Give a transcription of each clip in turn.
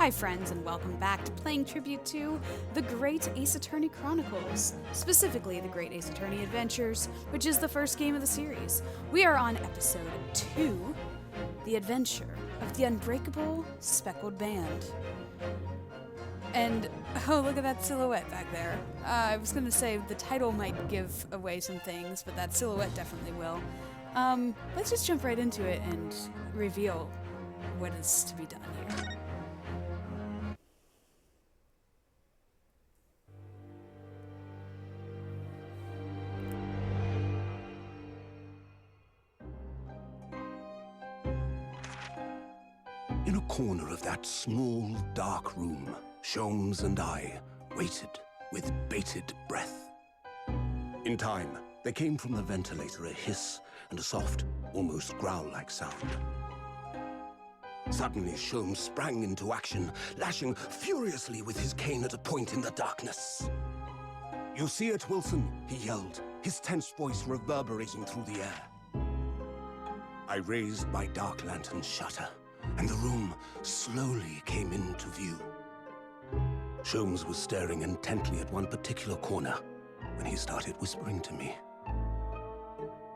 Hi friends, and welcome back to playing tribute to The Great Ace Attorney Chronicles, specifically The Great Ace Attorney Adventures, which is the first game of the series. We are on episode 2, The Adventure of the Unbreakable Speckled Band. And, oh, look at that silhouette back there. I was gonna say the title might give away some things, but that silhouette definitely will. Let's just jump right into it and reveal what is to be done here. In a corner of that small, dark room, Sholmes and I waited with bated breath. In time, there came from the ventilator a hiss and a soft, almost growl-like sound. Suddenly, Sholmes sprang into action, lashing furiously with his cane at a point in the darkness. "You see it, Wilson?" he yelled, his tense voice reverberating through the air. I raised my dark lantern's shutter, and the room slowly came into view. Sholmes was staring intently at one particular corner when he started whispering to me.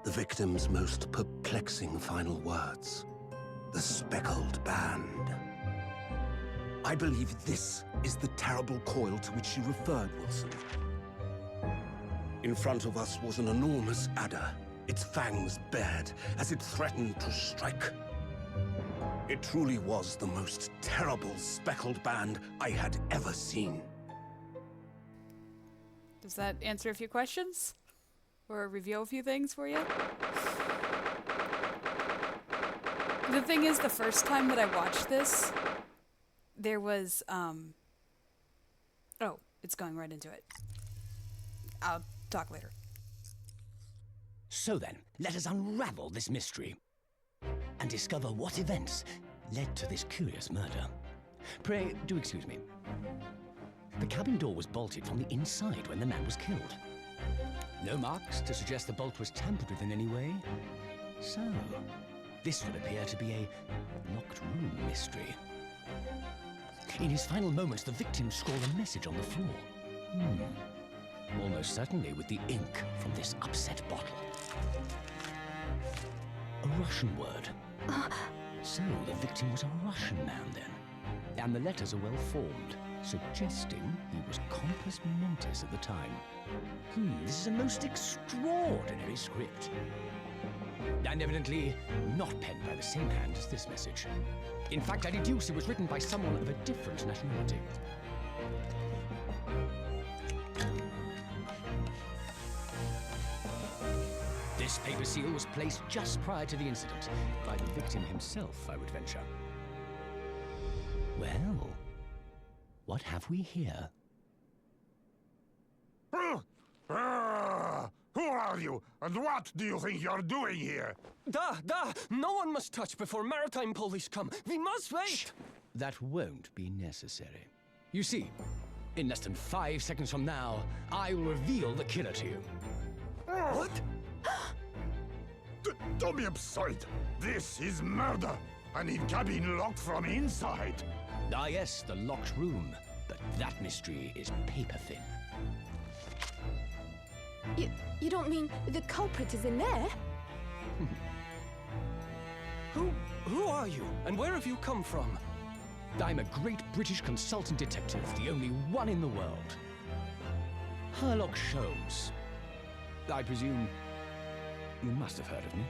The victim's most perplexing final words. The speckled band. I believe this is the terrible coil to which she referred, Wilson. In front of us was an enormous adder, its fangs bared as it threatened to strike. It truly was the most terrible speckled band I had ever seen. Does that answer a few questions? Or reveal a few things for you? The thing is, the first time that I watched this, there was, oh, it's going right into it. I'll talk later. So then, let us unravel this mystery and discover what events led to this curious murder. Pray, do excuse me. The cabin door was bolted from the inside when the man was killed. No marks to suggest the bolt was tampered with in any way. So, this would appear to be a locked room mystery. In his final moments, the victim scrawled a message on the floor. Almost certainly with the ink from this upset bottle. A Russian word. So the victim was a Russian man then. And the letters are well formed, suggesting he was compos mentis at the time. This is a most extraordinary script. And evidently not penned by the same hand as this message. In fact, I deduce it was written by someone of a different nationality. This paper seal was placed just prior to the incident, by the victim himself, I would venture. Well, what have we here? Who are you, and what do you think you're doing here? No one must touch before maritime police come. We must wait! Shh. That won't be necessary. You see, in less than 5 seconds from now, I will reveal the killer to you. What? Don't be absurd. This is murder. And in cabin locked from inside. Ah yes, the locked room. But that mystery is paper thin. You don't mean the culprit is in there? Who are you, and where have you come from? I'm a great British consultant detective, the only one in the world. Sherlock Sholmes. I presume you must have heard of me.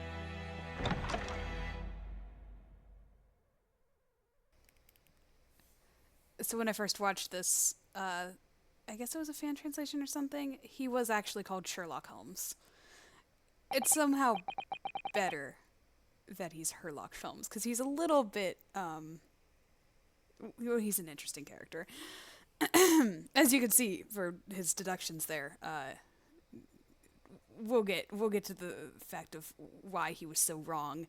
So when I first watched this, I guess it was a fan translation or something, he was actually called Sherlock Holmes. It's somehow better that he's Sherlock Holmes, because he's a little bit, he's an interesting character. As you can see for his deductions there, we'll get to the fact of why he was so wrong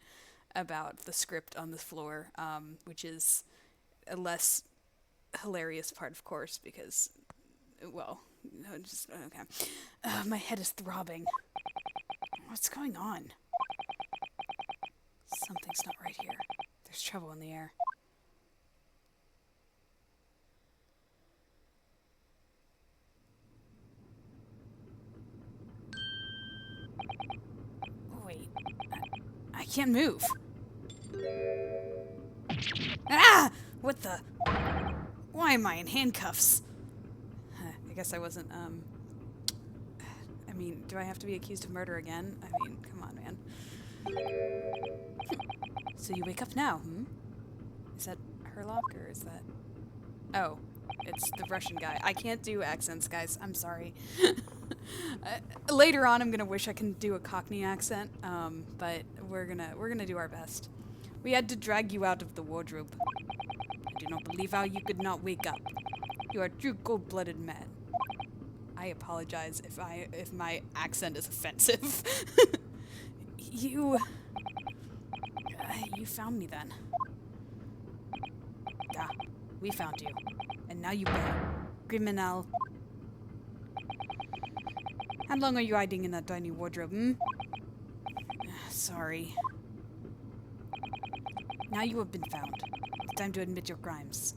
about the script on the floor, which is a less hilarious part, of course, because, well, no, just, okay. My head is throbbing. What's going on? Something's not right here. There's trouble in the air. can't move. Ah! What the? Why am I in handcuffs? I guess I wasn't, I mean, do I have to be accused of murder again? I mean, come on, man. So you wake up now, hmm? Is that Herlock, or is that... Oh, it's the Russian guy. I can't do accents, guys. I'm sorry. Later on, I'm gonna wish I can do a Cockney accent, but we're gonna do our best. We had to drag you out of the wardrobe. I do not believe how you could not wake up. You are a true cold-blooded man. I apologize if my accent is offensive. You found me then. Yeah, we found you. And now you pay. Criminal. How long are you hiding in that tiny wardrobe, hmm? Sorry. Now you have been found. It's time to admit your crimes.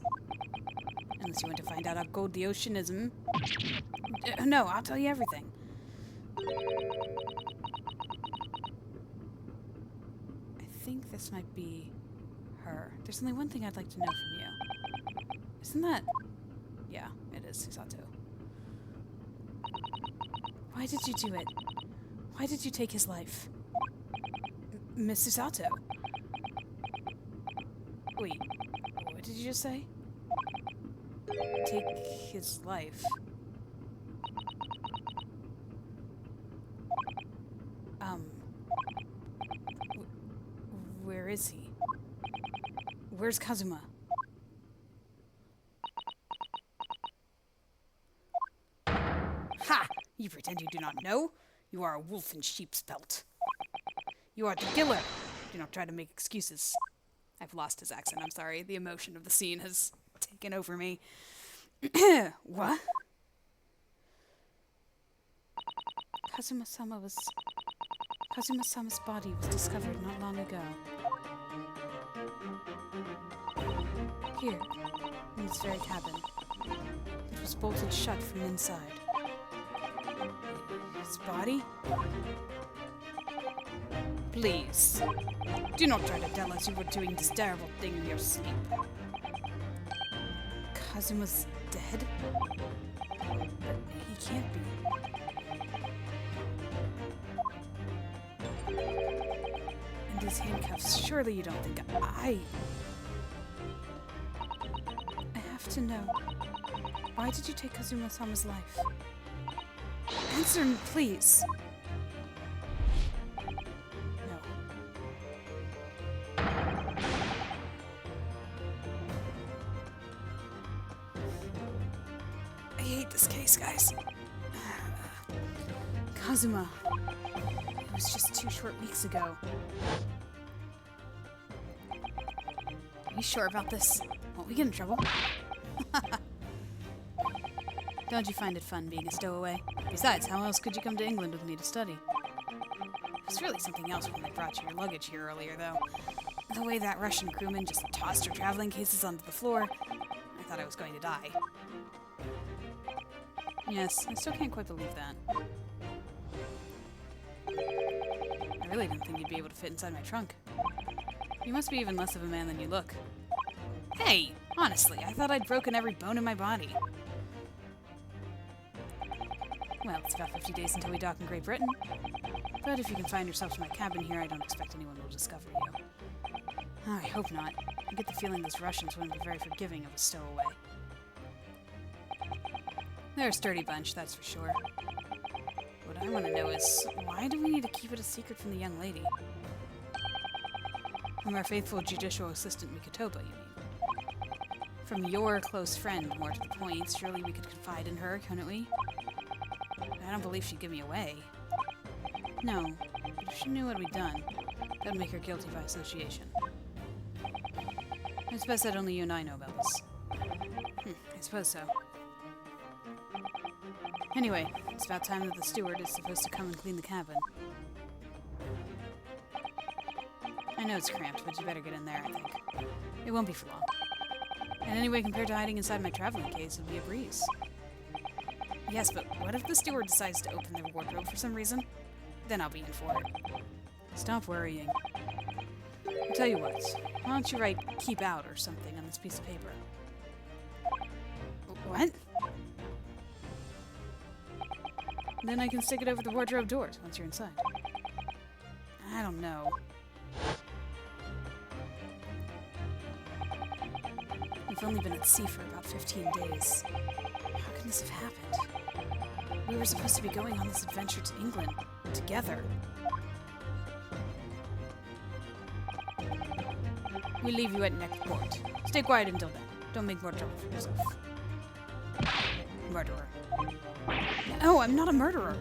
Unless you want to find out how cold the ocean is, hmm? No, I'll tell you everything. I think this might be her. There's only one thing I'd like to know from you. Isn't that... Yeah, it is Susato. Why did you do it? Why did you take his life? Miss Susato? Wait, what did you just say? Take his life? Where is he? Where's Kazuma? Ha! You pretend you do not know? You are a wolf in sheep's pelt. You are the killer. Do not try to make excuses. I've lost his accent, I'm sorry. The emotion of the scene has taken over me. What? Kazuma-sama's body was discovered not long ago. Here, in this very cabin. It was bolted shut from inside. His body? Please, do not try to tell us you were doing this terrible thing in your sleep. Kazuma's dead? But he can't be. And these handcuffs, surely you don't think I have to know. Why did you take Kazuma-sama's life? Answer me, please. No. I hate this case, guys. Kazuma. It was just 2 short weeks ago. Are you sure about this? Won't we get in trouble? Don't you find it fun being a stowaway? Besides, how else could you come to England with me to study? It's really something else when they brought you your luggage here earlier, though. The way that Russian crewman just tossed her traveling cases onto the floor, I thought I was going to die. Yes, I still can't quite believe that. I really didn't think you'd be able to fit inside my trunk. You must be even less of a man than you look. Hey! Honestly, I thought I'd broken every bone in my body. Well, it's about 50 days until we dock in Great Britain. But if you can find yourself to my cabin here, I don't expect anyone will discover you. Oh, I hope not. I get the feeling those Russians wouldn't be very forgiving of a stowaway. They're a sturdy bunch, that's for sure. What I want to know is, why do we need to keep it a secret from the young lady? From our faithful judicial assistant Mikotoba, you mean? From your close friend, more to the point, surely we could confide in her, couldn't we? I don't believe she'd give me away. No, but if she knew what we'd done, that would make her guilty by association. It's best that only you and I know about this. I suppose so. Anyway, it's about time that the steward is supposed to come and clean the cabin. I know it's cramped, but you better get in there, I think. It won't be for long. And anyway, compared to hiding inside my traveling case, it'll be a breeze. Yes, but what if the steward decides to open their wardrobe for some reason? Then I'll be in for it. Stop worrying. I'll tell you what. Why don't you write keep out or something on this piece of paper? What? Then I can stick it over the wardrobe doors once you're inside. I don't know. We've only been at sea for about 15 days. How can this have happened? We were supposed to be going on this adventure to England together. We leave you at next port. Stay quiet until then. Don't make more trouble for yourself. Murderer. No, I'm not a murderer.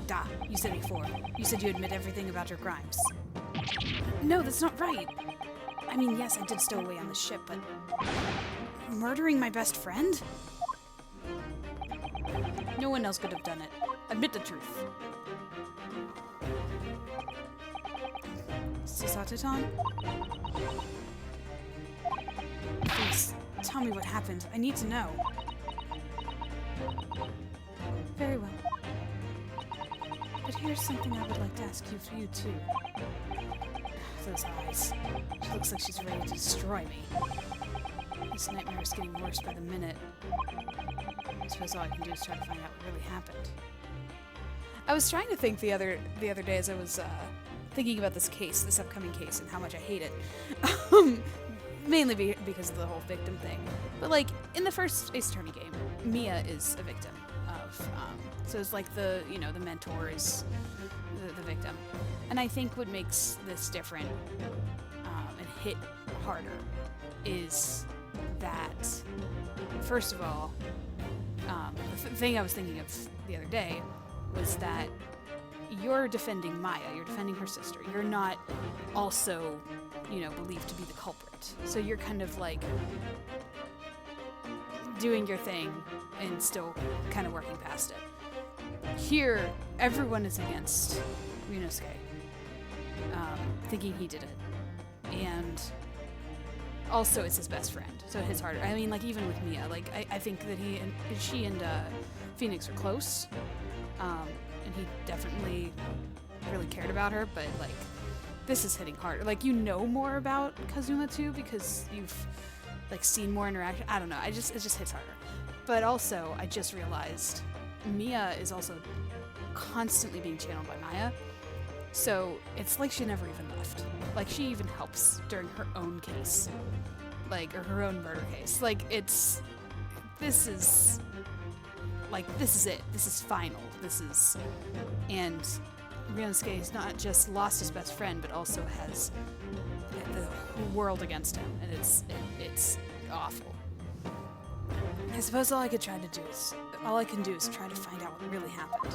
Da, you said before. You said you admit everything about your crimes. No, that's not right. I mean, yes, I did stow away on the ship, but... murdering my best friend? No one else could have done it. Admit the truth. Susato-san? Please, tell me what happened. I need to know. Very well. But here's something I would like to ask you too. Those eyes. She looks like she's ready to destroy me. This nightmare is getting worse by the minute. I suppose all I can do is try to find out what really happened. I was trying to think the other day as I was thinking about this upcoming case, and how much I hate it. Mainly because of the whole victim thing. But like, in the first Ace Attorney game, Mia is a victim of, so it's like the mentor is the victim. And I think what makes this different, and hit harder, is that, first of all, the thing I was thinking of the other day was that you're defending Maya, you're defending her sister. You're not also, believed to be the culprit. So you're kind of like doing your thing and still kind of working past it. Here, everyone is against Ryunosuke, thinking he did it. And also it's his best friend, so it hits harder. I mean, like, even with Mia, like, I think that she and Phoenix are close, and he definitely really cared about her, but, like, this is hitting harder. Like, you know more about Kazuma, too, because you've, like, seen more interaction. I don't know, it just hits harder. But also, I just realized Mia is also constantly being channeled by Maya, so it's like she never even left. Like, she even helps during her own case. Like, or her own murder case. Like, this is it. This is final. And Ryunosuke has not just lost his best friend, but also has the whole world against him, and it's awful. I suppose all I can do is try to find out what really happened.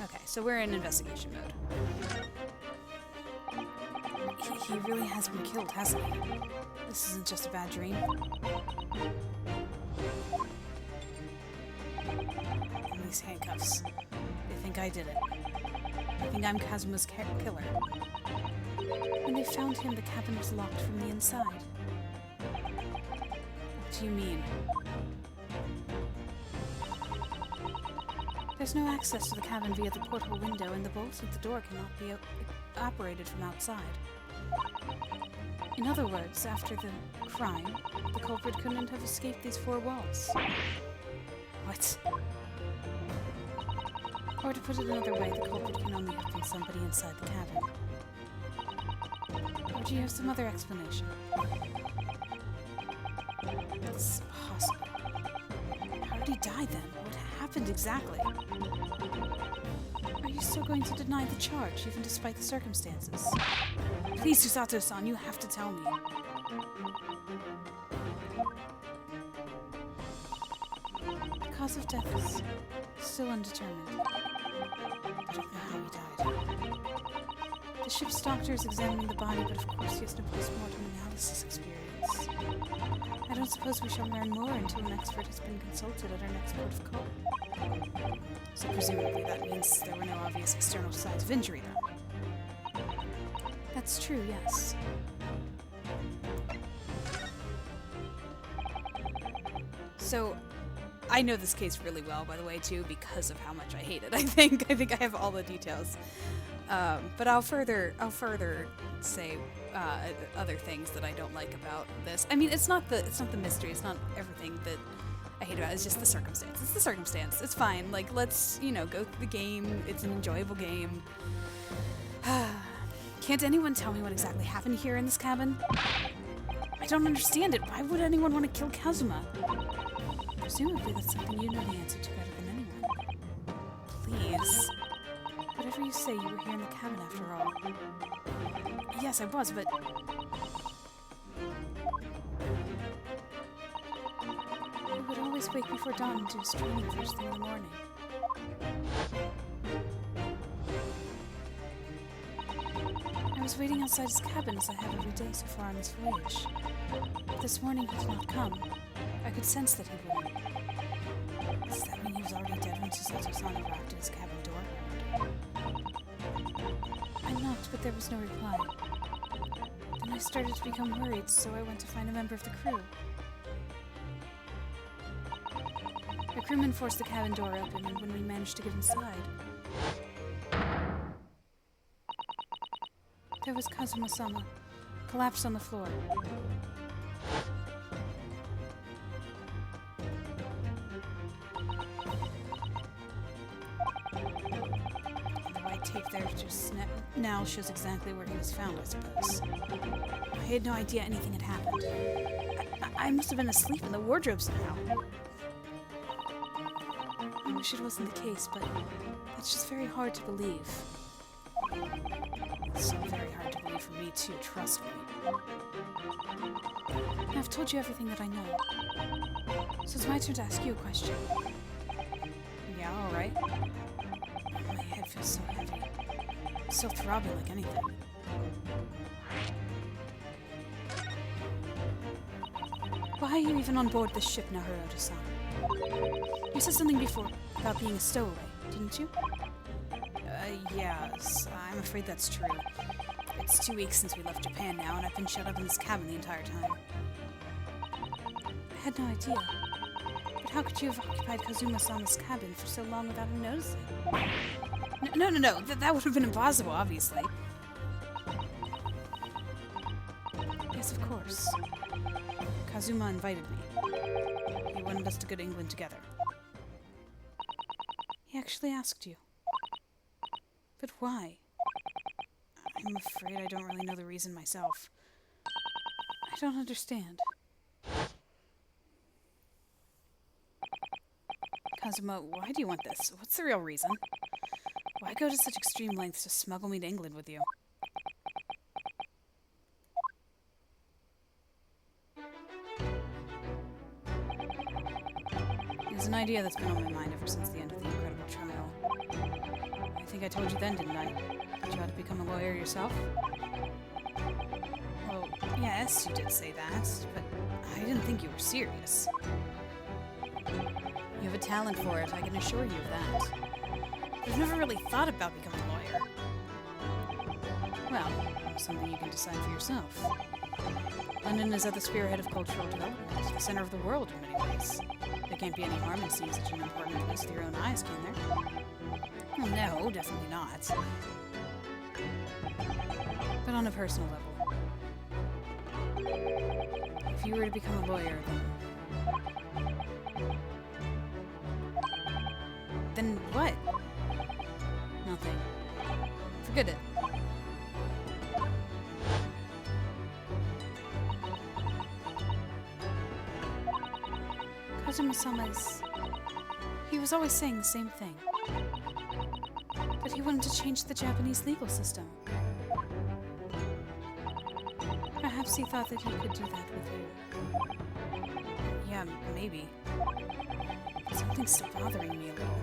Okay, so we're in investigation mode. He really has been killed, hasn't he? This isn't just a bad dream. And these handcuffs. They think I did it. They think I'm Kazuma's killer. When they found him, the cabin was locked from the inside. What do you mean? There's no access to the cabin via the porthole window, and the bolts of the door cannot be operated from outside. In other words, after the crime, the culprit couldn't have escaped these four walls. What? Or to put it another way, the culprit can only have been somebody inside the cabin. Or do you have some other explanation? This is impossible. How did he die then? What happened exactly? Are you still going to deny the charge, even despite the circumstances? Please, Susato-san, you have to tell me. The cause of death is still undetermined. I don't know how he died. The ship's doctor is examining the body, but of course he has no post-mortem analysis experience. I don't suppose we shall learn more until an expert has been consulted at our next port of call. So presumably that means there were no obvious external signs of injury, then. That's true, yes. So, I know this case really well, by the way, too, because of how much I hate it. I think I have all the details. But I'll further say other things that I don't like about this. I mean, it's not the mystery. It's not everything that I hate about it. It's just the circumstance. It's the circumstance. It's fine. Like, let's, go through the game. It's an enjoyable game. Can't anyone tell me what exactly happened here in this cabin? I don't understand it. Why would anyone want to kill Kazuma? Presumably that's something you know the answer to better than anyone. Please. Whatever you say, you were here in the cabin after all. Yes, I was, but... You would always wake before dawn and do his training first thing in the morning. I was waiting outside his cabin as I have every day so far on this voyage. But this morning he did not come. I could sense that he wouldn't. Does that mean he was already dead when Susato-san arrived at his cabin door? I knocked, but there was no reply. Then I started to become worried, so I went to find a member of the crew. The crewman forced the cabin door open, and when we managed to get inside, there was Kazuma-sama, collapsed on the floor. The white tape there just now shows exactly where he was found, I suppose. I had no idea anything had happened. I must have been asleep in the wardrobe somehow. I wish it wasn't the case, but it's just very hard to believe. It's so very hard to believe for me too, trust me. And I've told you everything that I know. So it's my turn to ask you a question. Yeah, alright. My head feels so heavy. So throbbing like anything. Why are you even on board this ship, Naruto-san? You said something before about being a stowaway, didn't you? Yes, I'm afraid that's true. It's 2 weeks since we left Japan now, and I've been shut up in this cabin the entire time. I had no idea. But how could you have occupied Kazuma-sama's cabin for so long without him noticing? No. That would have been impossible, obviously. Yes, of course. Kazuma invited me. He wanted us to go to England together. He actually asked you. But why? I'm afraid I don't really know the reason myself. I don't understand. Kazuma, why do you want this? What's the real reason? Why go to such extreme lengths to smuggle me to England with you? It's an idea that's been on my mind ever since the end of the incredible trial. I think I told you then, didn't I? That you ought to become a lawyer yourself? Well, yes, you did say that, but I didn't think you were serious. You have a talent for it, I can assure you of that. I've never really thought about becoming a lawyer. Well, something you can decide for yourself. London is at the spearhead of cultural development, the center of the world in many ways. There can't be any harm in seeing such an important place with your own eyes, can there? Well, no, definitely not. But on a personal level, if you were to become a lawyer, then what? Nothing. Forget it. Kazuma-sama he was always saying the same thing. But he wanted to change the Japanese legal system. Perhaps he thought that he could do that with you. Yeah, maybe. Something's still bothering me a little.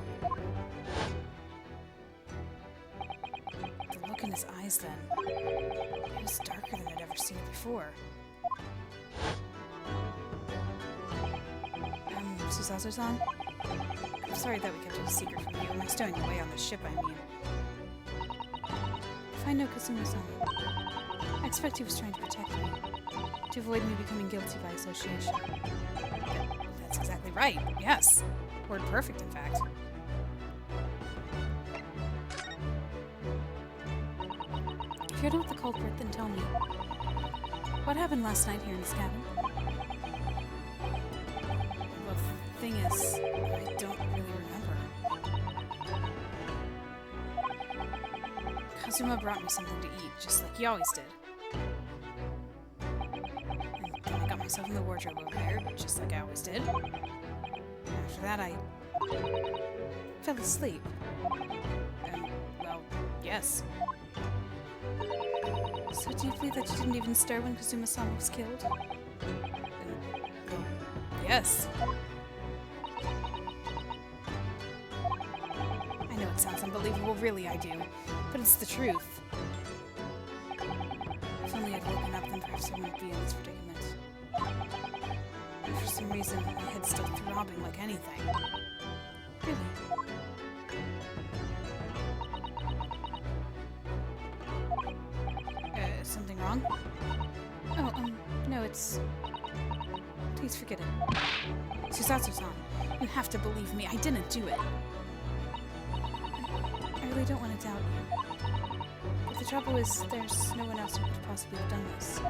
The look in his eyes then. It was darker than I'd ever seen it before. Susato-san? I'm sorry that we kept it a secret from you. Am I stowing away on this ship, I mean? If I know Kazuma-san, I expect he was trying to protect me. To avoid me becoming guilty by association. That's exactly right, yes. Word perfect, in fact. If you're not the culprit, then tell me. What happened last night here in this cabin? Well, the thing is, I don't really remember. Kazuma brought me something to eat, just like he always did. And then I got myself in the wardrobe over there, just like I always did. After that, I fell asleep. And, well, yes. So deeply that you didn't even stir when Kazuma-sama was killed? And, well, yes. I know it sounds unbelievable, really I do. But it's the truth. If only I'd woken up, then perhaps I wouldn't be in this predicament. And for some reason, my head's still throbbing like anything. Really. Something wrong? Oh, no, it's... Please forget it. Susatsu-san, you have to believe me. I didn't do it. I really don't want to doubt you. But the trouble is, there's no one else who could possibly have done this.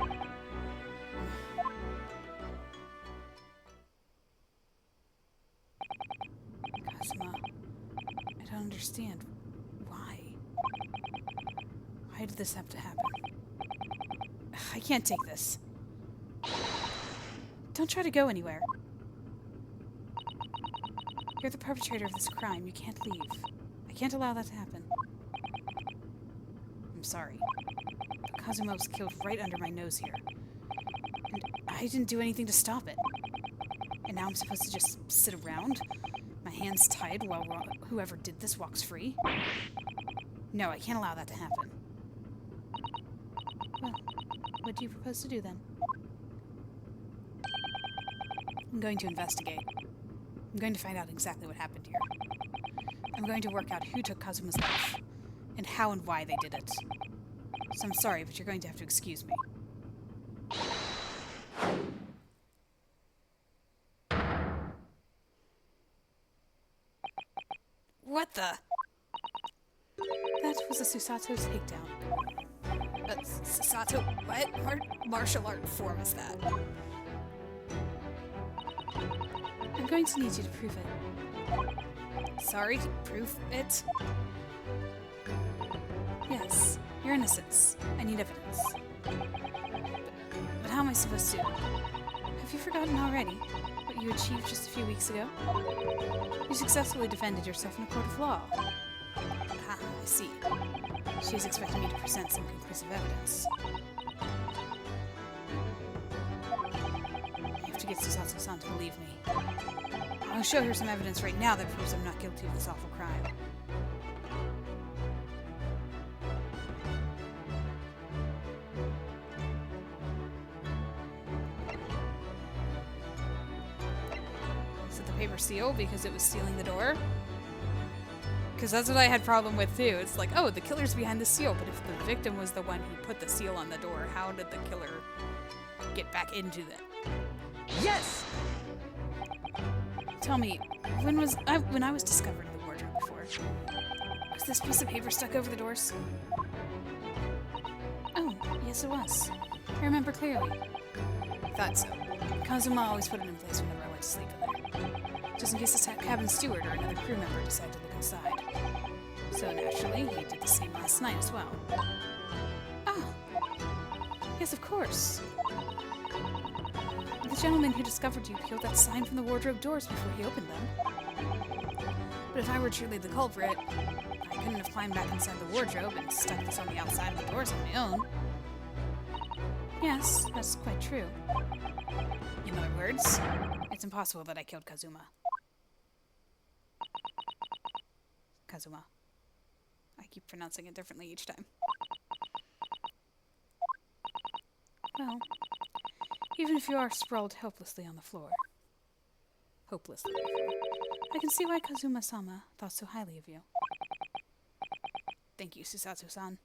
Kazuma, I don't understand. Why? Why did this have to happen? I can't take this. Don't try to go anywhere. You're the perpetrator of this crime. You can't leave. I can't allow that to happen. I'm sorry. But Kazuma was killed right under my nose here. And I didn't do anything to stop it. And now I'm supposed to just sit around? My hands tied while whoever did this walks free? No, I can't allow that to happen. Well, what do you propose to do then? I'm going to investigate. I'm going to find out exactly what happened here. I'm going to work out who took Kazuma's life, and how and why they did it. So I'm sorry, but you're going to have to excuse me. What the? That was a Susato's takedown. Susato? What martial art form is that? I'm going to need you to prove it. Sorry, prove it? Yes, your innocence. I need evidence. But how am I supposed to? Have you forgotten already what you achieved just a few weeks ago? You successfully defended yourself in a court of law. Ah, I see. She is expecting me to present some conclusive evidence. I have to get Susatsu-san to believe me. I'll show her some evidence right now that proves I'm not guilty of this awful crime. Is it the paper seal because it was sealing the door? Because that's what I had problem with too. It's like, oh, the killer's behind the seal, but if the victim was the one who put the seal on the door, how did the killer get back into it? Yes! Tell me, when I was discovered in the wardrobe before, was this piece of paper stuck over the doors? Oh, yes it was. I remember clearly. Thought so. Kazuma always put it in place whenever I went to sleep in there. Just in case the cabin steward or another crew member decided to look inside. So naturally, he did the same last night as well. Oh. Yes, of course. The gentleman who discovered you peeled that sign from the wardrobe doors before he opened them. But if I were truly the culprit, I couldn't have climbed back inside the wardrobe and stuck this on the outside of the doors on my own. Yes, that's quite true. In other words, it's impossible that I killed Kazuma. Kazuma. I keep pronouncing it differently each time. Well, even if you are sprawled helplessly on the floor, hopelessly, I can see why Kazuma-sama thought so highly of you. Thank you, Susatsu-san.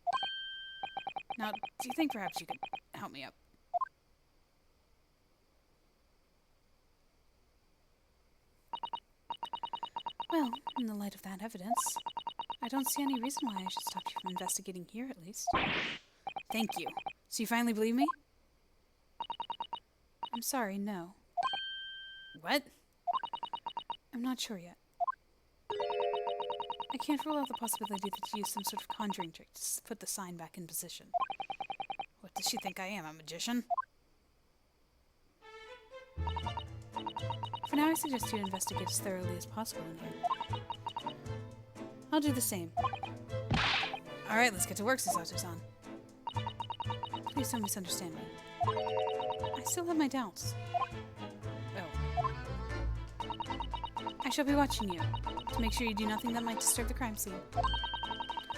Now, do you think perhaps you could help me up? Well, in the light of that evidence, I don't see any reason why I should stop you from investigating here, at least. Thank you. So you finally believe me? I'm sorry, no. What? I'm not sure yet. I can't rule out the possibility that you used some sort of conjuring trick to put the sign back in position. What does she think I am, a magician? For now, I suggest you investigate as thoroughly as possible in here. I'll do the same. Alright, let's get to work, Susato-san. Please don't misunderstand me. I still have my doubts. Oh. I shall be watching you, to make sure you do nothing that might disturb the crime scene.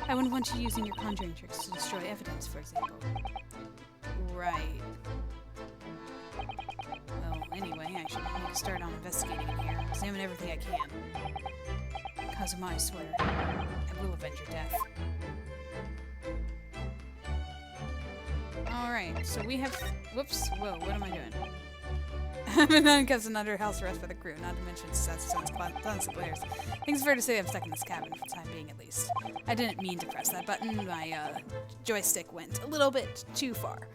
I wouldn't want you using your conjuring tricks to destroy evidence, for example. Right. Well, anyway, I should make a start on investigating in here. Examine everything I can. Kazuma, I swear, I will avenge your death. Alright, so we have... Whoops. Whoa, what am I doing? I'm in handcuffs and under house arrest for the crew, not to mention Satsusan's tons of players. I think it's fair to say I'm stuck in this cabin for the time being, at least. I didn't mean to press that button. My joystick went a little bit too far.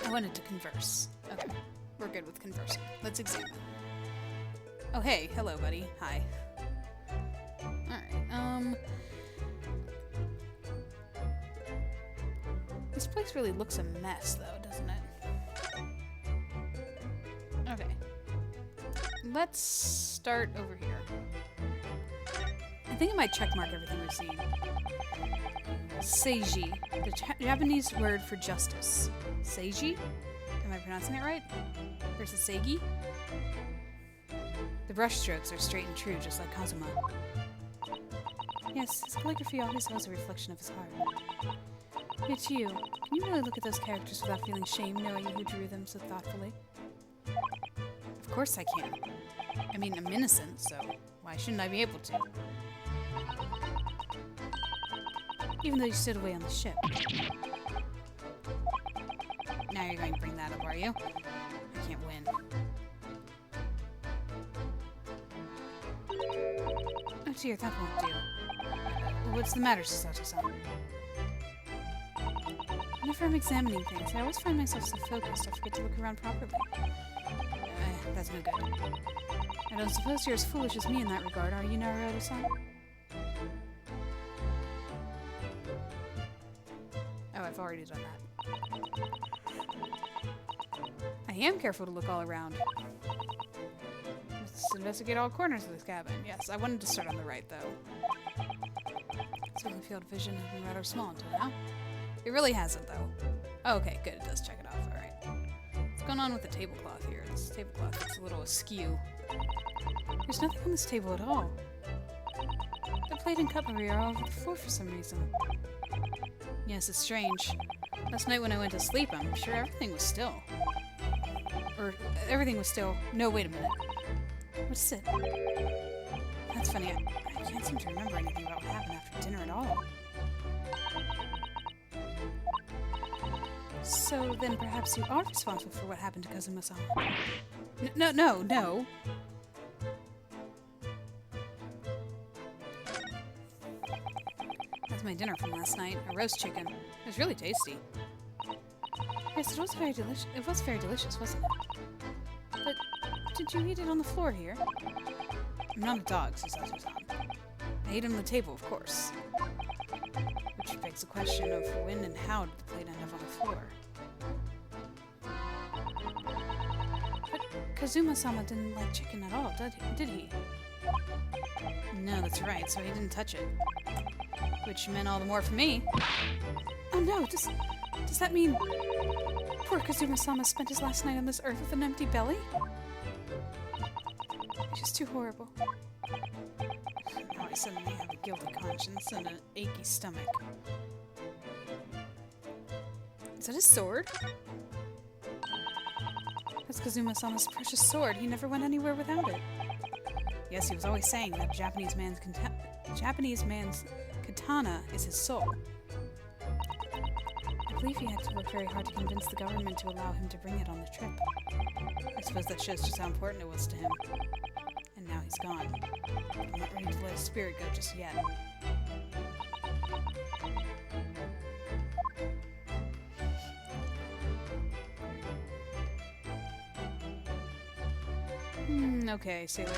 I wanted to converse. Okay, we're good with conversing. Let's examine. Oh, hey. Hello, buddy. Hi. Alright, this place really looks a mess, though, doesn't it? Okay. Let's start over here. I think I might checkmark everything we've seen. Seiji, the Japanese word for justice. Seiji? Am I pronouncing it right? Versus Seigi? The brushstrokes are straight and true, just like Kazuma. Yes, his calligraphy always has a reflection of his heart. It's you. Can you really look at those characters without feeling shame knowing who drew them so thoughtfully? Of course I can. I mean, I'm innocent, so why shouldn't I be able to? Even though you stood away on the ship. Now you're going to bring that up, are you? I can't win. Oh dear, that won't do. What's the matter, Susato-san? Whenever I'm examining things, I always find myself so focused I forget to look around properly. That's no good. I don't suppose you're as foolish as me in that regard, are you, Naruto-san? Oh, I've already done that. I am careful to look all around. Let's investigate all corners of this cabin. Yes, I wanted to start on the right, though. This early field of vision has been rather small until now. It really hasn't, though. Oh, okay, good. It does check it off. Alright. What's going on with the tablecloth here? This tablecloth looks a little askew. There's nothing on this table at all. The plate and cutlery are all over the floor for some reason. Yes, it's strange. Last night when I went to sleep, I'm sure everything was still. Or, everything was still... No, wait a minute. What's it? That's funny. I can't seem to remember anything about what happened after dinner at all. So then perhaps you are responsible for what happened to Kazuma-sama. No. That's my dinner from last night. A roast chicken. It was really tasty. Yes, it was very delicious. It was very delicious, wasn't it? But did you eat it on the floor here? I'm not a dog, Susato-san. I ate it on the table, of course. Which begs the question of when and how did the plate end up on the floor? But Kazuma-sama didn't like chicken at all, did he? No, that's right, so he didn't touch it. Which meant all the more for me. Oh no, does that mean poor Kazuma-sama spent his last night on this earth with an empty belly? It's just too horrible. Now I suddenly have a guilty conscience and an achy stomach. Is that his sword? That's Kazuma-sama's precious sword. He never went anywhere without it. Yes, he was always saying that Japanese man's katana is his soul. I believe he had to work very hard to convince the government to allow him to bring it on the trip. I suppose that shows just how important it was to him. And now he's gone. I'm not ready to let his spirit go just yet. Okay, sailor.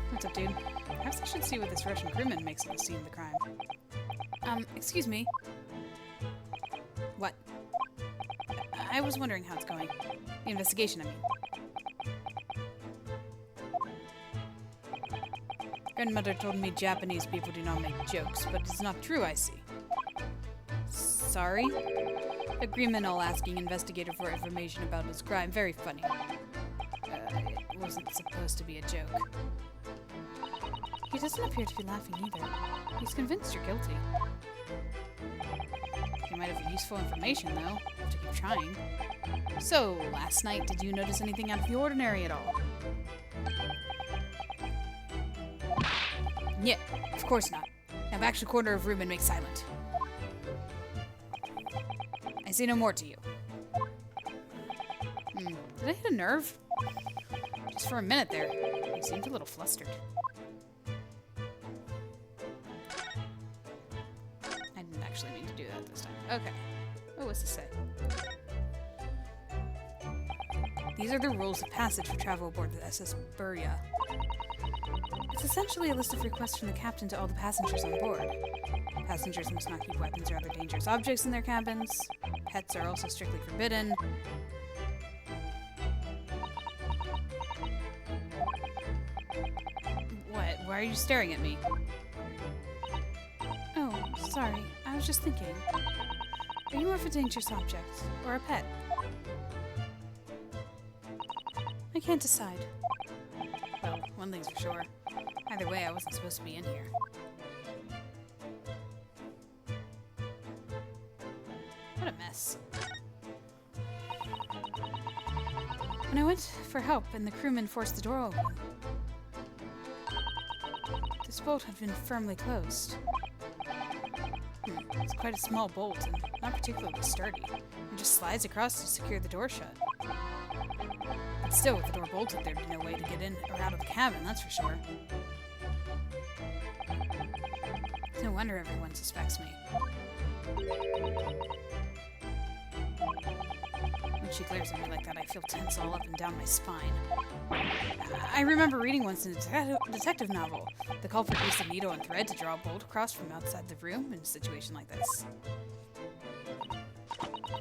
What's up, dude? Perhaps I should see what this Russian crewman makes of the scene of the crime. Excuse me. What? I was wondering how it's going. The investigation, I mean. Grandmother told me Japanese people do not make jokes, but it's not true, I see. Sorry? A criminal asking investigator for information about his crime. Very funny. It wasn't supposed to be a joke. He doesn't appear to be laughing either. He's convinced you're guilty. He might have useful information, though. You have to keep trying. So, last night, did you notice anything out of the ordinary at all? Yeah, of course not. Now back to the corner of room and make silent. I say no more to you. Did I hit a nerve? Just for a minute there, you seemed a little flustered. I didn't actually mean to do that this time. Okay. Oh, what's this say? These are the rules of passage for travel aboard the SS Burya. It's essentially a list of requests from the captain to all the passengers on board. Passengers must not keep weapons or other dangerous objects in their cabins. Pets are also strictly forbidden. What? Why are you staring at me? Oh, sorry. I was just thinking. Are you more of a dangerous object or a pet? I can't decide. Well, one thing's for sure. Either way, I wasn't supposed to be in here. What a mess. When I went for help and the crewman forced the door open, this bolt had been firmly closed. It's quite a small bolt and not particularly sturdy. It just slides across to secure the door shut. But still, with the door bolted, there'd be no way to get in or out of the cabin, that's for sure. No wonder everyone suspects me. When she glares at me like that, I feel tense all up and down my spine. I remember reading once in a detective novel. The culprit used a needle and thread to draw a bolt across from outside the room in a situation like this.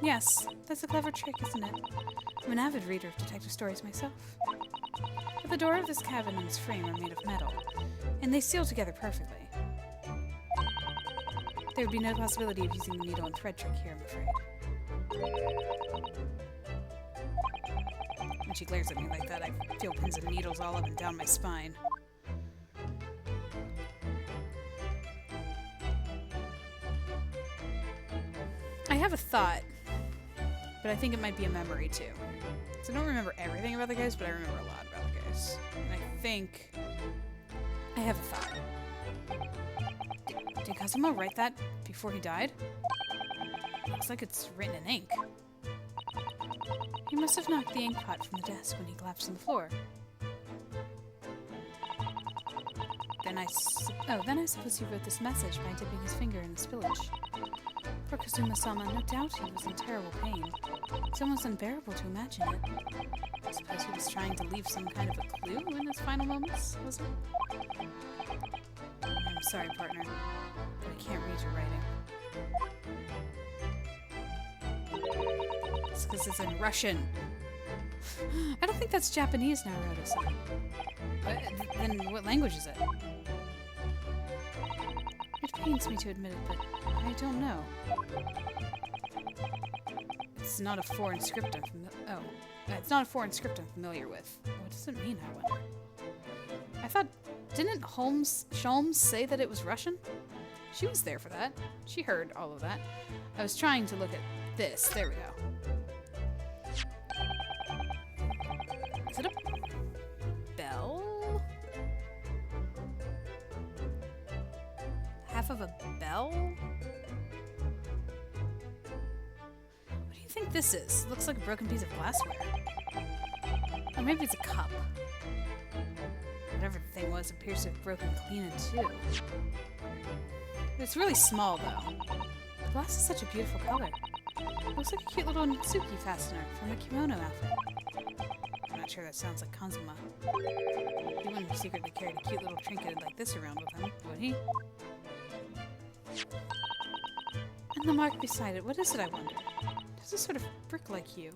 Yes, that's a clever trick, isn't it? I'm an avid reader of detective stories myself. But the door of this cabin and its frame are made of metal, and they seal together perfectly. There would be no possibility of using the needle and thread trick here, I'm afraid. When she glares at me like that, I feel pins and needles all up and down my spine. I have a thought, but I think it might be a memory too. So I don't remember everything about the guys, but I remember a lot about the guys. And I think I have a thought. Did Kazuma write that before he died? Looks like it's written in ink. He must have knocked the ink pot from the desk when he collapsed on the floor. Then I suppose he wrote this message by dipping his finger in the spillage. Poor Kazuma-sama, no doubt he was in terrible pain. It's almost unbearable to imagine it. I suppose he was trying to leave some kind of a clue in his final moments, was it? I'm sorry, partner, but I can't read your writing. It's because it's in Russian. I don't think that's Japanese, Naruto-san. Then what language is it? It pains me to admit it, but I don't know. It's not a foreign script it's not a foreign script I'm familiar with. What does it mean, I wonder? I thought, didn't Sholmes say that it was Russian? She was there for that. She heard all of that. I was trying to look at this. There we go. Is it a bell? Half of a bell? What do you think this is? It looks like a broken piece of glassware. Or maybe it's a cup. Whatever the thing was appears to have broken clean in two. It's really small, though. The glass is such a beautiful color. Looks like a cute little Nitsuki fastener from a kimono outfit. I'm not sure that sounds like Kanzuma. He wouldn't secretly carry a cute little trinket like this around with him, would he? And the mark beside it, what is it, I wonder? It's a sort of brick-like hue.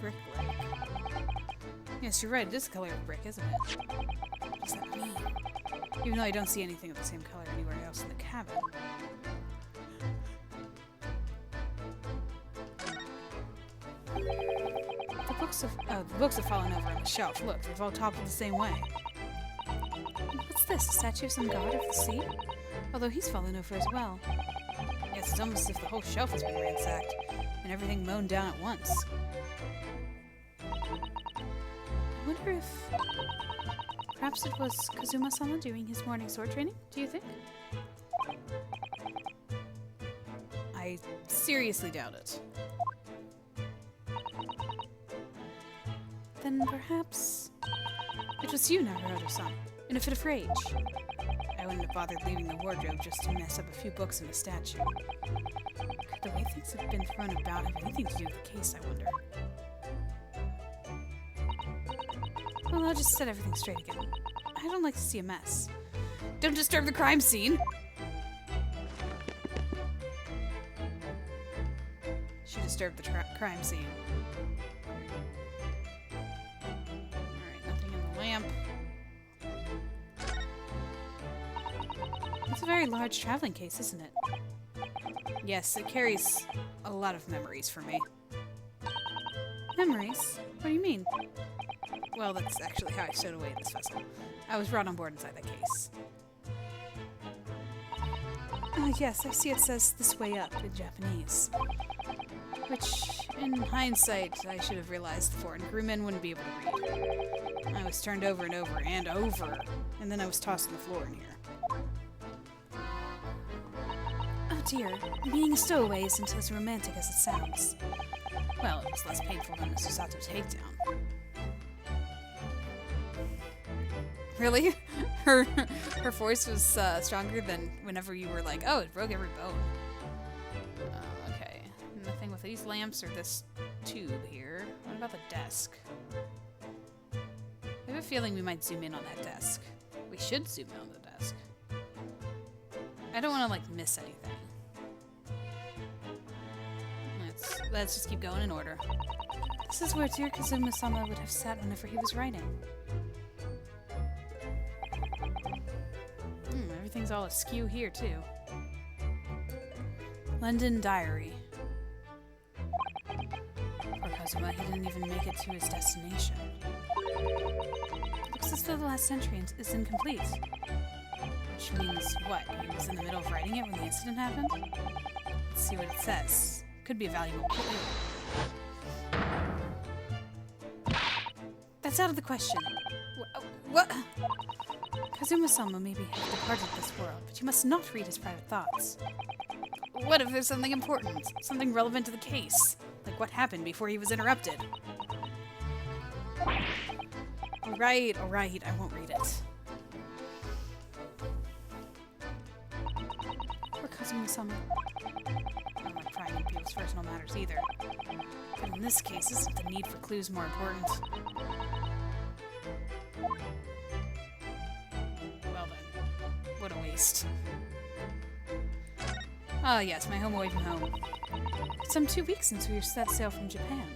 Brick-like. Yes, you're right, it is the color of brick, isn't it? What does that mean? Even though I don't see anything of the same color anywhere else in the cabin. The books have fallen over on the shelf. Look, they've all toppled the same way. What's this? A statue of some god of the sea? Although he's fallen over as well. Yes, it's almost as if the whole shelf has been ransacked, and everything mown down at once. I wonder if... perhaps it was Kazuma-sama doing his morning sword training, do you think? I seriously doubt it. Then perhaps it was you, Naruto-san, in a fit of rage. I wouldn't have bothered leaving the wardrobe just to mess up a few books and a statue. Could the way things have been thrown about have anything to do with the case, I wonder? Well, I'll just set everything straight again. I don't like to see a mess. Don't disturb the crime scene! She disturbed the crime scene. Lamp. It's a very large traveling case, isn't it? Yes, it carries a lot of memories for me. Memories? What do you mean? Well, that's actually how I stowed away this vessel. I was brought on board inside that case. Yes, I see it says "this way up" in Japanese. Which, in hindsight, I should have realized the foreign crewmen wouldn't be able to read. I was turned over and over and over, and then I was tossed on the floor in here. Oh dear, being a stowaway isn't as romantic as it sounds. Well, it was less painful than the Susato takedown. Really? Her voice was stronger than whenever you were like, oh, it broke every bone. Okay. Nothing with these lamps or this tube here. What about the desk? I have a feeling we might zoom in on that desk. We should zoom in on the desk. I don't want to, like, miss anything. Let's just keep going in order. This is where dear Kazuma-sama would have sat whenever he was writing. Everything's all askew here, too. London Diary. Poor Kazuma, he didn't even make it to his destination. Looks as though the last entry is incomplete. Which means what? He was in the middle of writing it when the incident happened? Let's see what it says. Could be a valuable clue. That's out of the question. What? Kazuma-sama may have departed this world, but you must not read his private thoughts. What if there's something important? Something relevant to the case? Like what happened before he was interrupted? Alright, I won't read it. Poor Kazuma-sama. I don't like prying into people's personal matters either. But in this case, isn't the need for clues more important? Well then, what a waste. Ah yes, my home away from home. It's some 2 weeks since we set sail from Japan.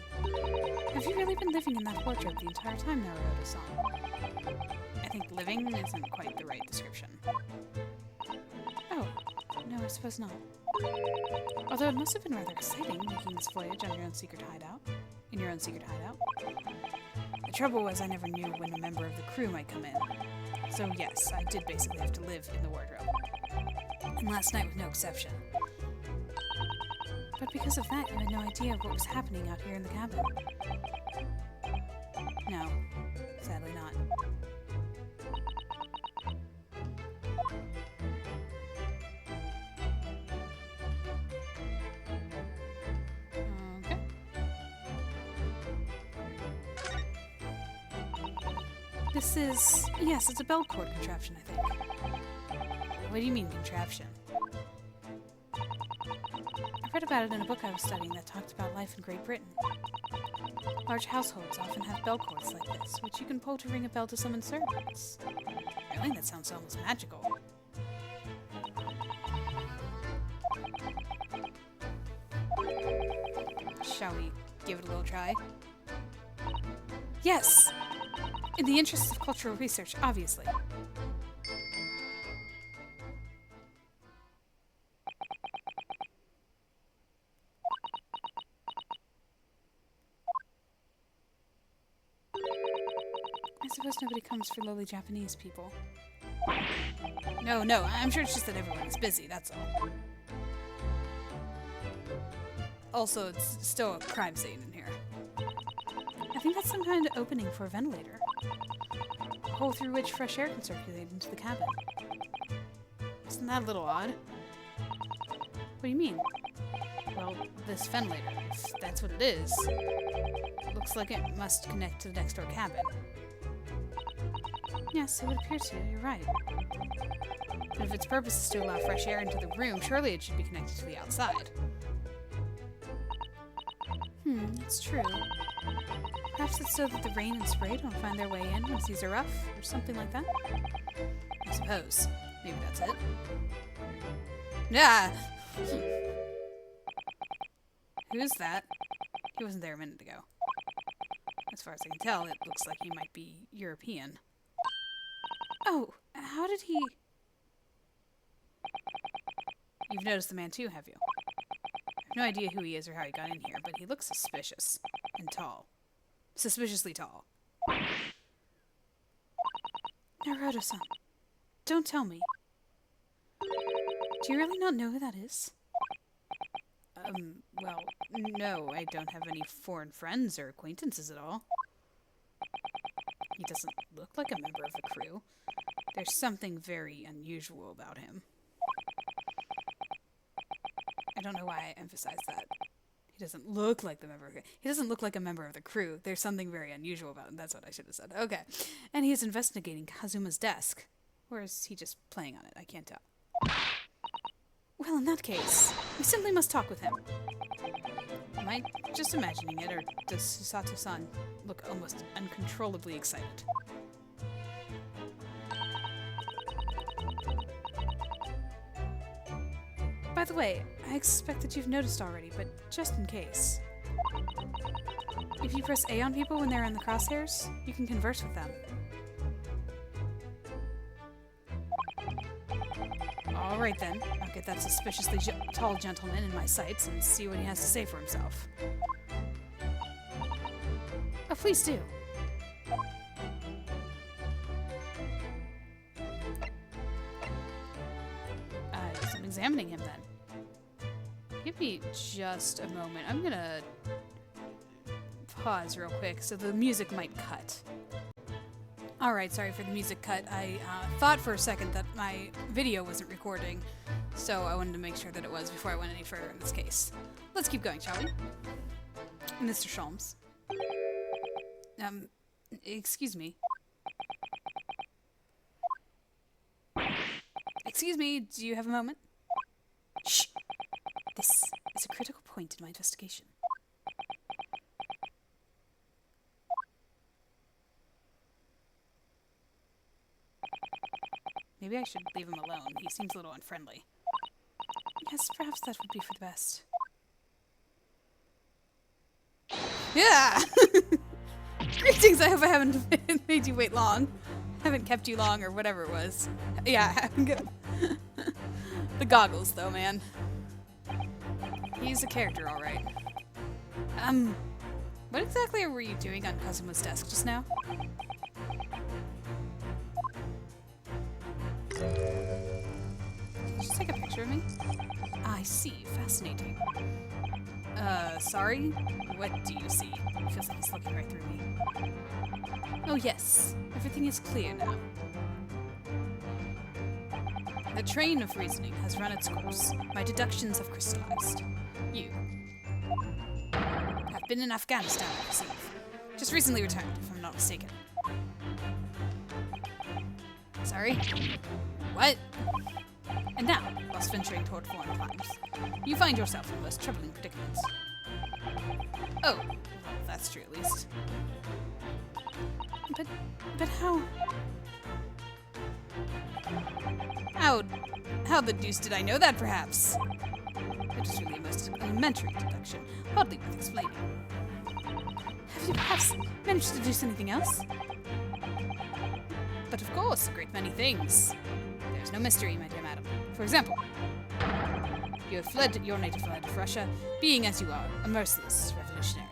Have you really been living in that wardrobe the entire time, Naruto-san? I think living isn't quite the right description. Oh, no, I suppose not. Although it must have been rather exciting making this voyage on your own secret hideout. In your own secret hideout. The trouble was I never knew when a member of the crew might come in. So yes, I did basically have to live in the wardrobe. And last night was no exception. But because of that, you had no idea of what was happening out here in the cabin. No, sadly not. Okay. This is... yes, it's a bell cord contraption, I think. What do you mean, contraption? I read about it in a book I was studying that talked about life in Great Britain. Large households often have bell cords like this, which you can pull to ring a bell to summon servants. Really? That sounds almost magical. Shall we give it a little try? Yes! In the interests of cultural research, obviously. I suppose nobody comes for lowly Japanese people. No, I'm sure it's just that everyone is busy, that's all. Also, it's still a crime scene in here. I think that's some kind of opening for a ventilator. A hole through which fresh air can circulate into the cabin. Isn't that a little odd? What do you mean? Well, this ventilator, if that's what it is, looks like it must connect to the next door cabin. Yes, it would appear to. You're right. But if its purpose is to allow fresh air into the room, surely it should be connected to the outside. That's true. Perhaps it's so that the rain and spray don't find their way in when seas are rough, or something like that? I suppose. Maybe that's it. Yeah! Who's that? He wasn't there a minute ago. As far as I can tell, it looks like he might be European. Oh, how did he... You've noticed the man too, have you? I have no idea who he is or how he got in here, but he looks suspicious. And tall. Suspiciously tall. Naruto-san, don't tell me. Do you really not know who that is? Well, no, I don't have any foreign friends or acquaintances at all. He doesn't look like a member of the crew. There's something very unusual about him. I don't know why I emphasize that. He doesn't look like he doesn't look like a member of the crew. There's something very unusual about him. That's what I should have said. Okay. And he is investigating Kazuma's desk. Or is he just playing on it? I can't tell. Well, in that case, we simply must talk with him. Am I just imagining it, or does Susato-san look almost uncontrollably excited? By the way, I expect that you've noticed already, but just in case. If you press A on people when they're in the crosshairs, you can converse with them. Alright then, I'll get that suspiciously tall gentleman in my sights and see what he has to say for himself. Oh, please do. I'm examining him then. Give me just a moment. I'm gonna pause real quick so the music might cut. Alright, sorry for the music cut. I thought for a second that my video wasn't recording, so I wanted to make sure that it was before I went any further in this case. Let's keep going, shall we? Mr. Sholmes. Excuse me. Excuse me, do you have a moment? Shh! This is a critical point in my investigation. Maybe I should leave him alone. He seems a little unfriendly. Yes, perhaps that would be for the best. Yeah! Greetings, I hope I haven't made you wait long. Haven't kept you long or whatever it was. Yeah, I'm good. The goggles though, man. He's a character, alright. What exactly were you doing on Kazuma's desk just now? Did you just take a picture of me? I see. Fascinating. Sorry? What do you see? It feels like he's looking right through me. Oh yes. Everything is clear now. The train of reasoning has run its course. My deductions have crystallized. You have been in Afghanistan, I perceive. Just recently returned, if I'm not mistaken. Sorry? What? And now, whilst venturing toward foreign climes, you find yourself in the most troubling predicament. Oh, well, that's true at least. But how... How the deuce did I know that, perhaps? It is really a most elementary deduction, hardly worth explaining. Have you perhaps managed to deduce anything else? But of course, a great many things. There's no mystery, my dear madam. For example, you have fled your native land of Russia, being as you are, a merciless revolutionary.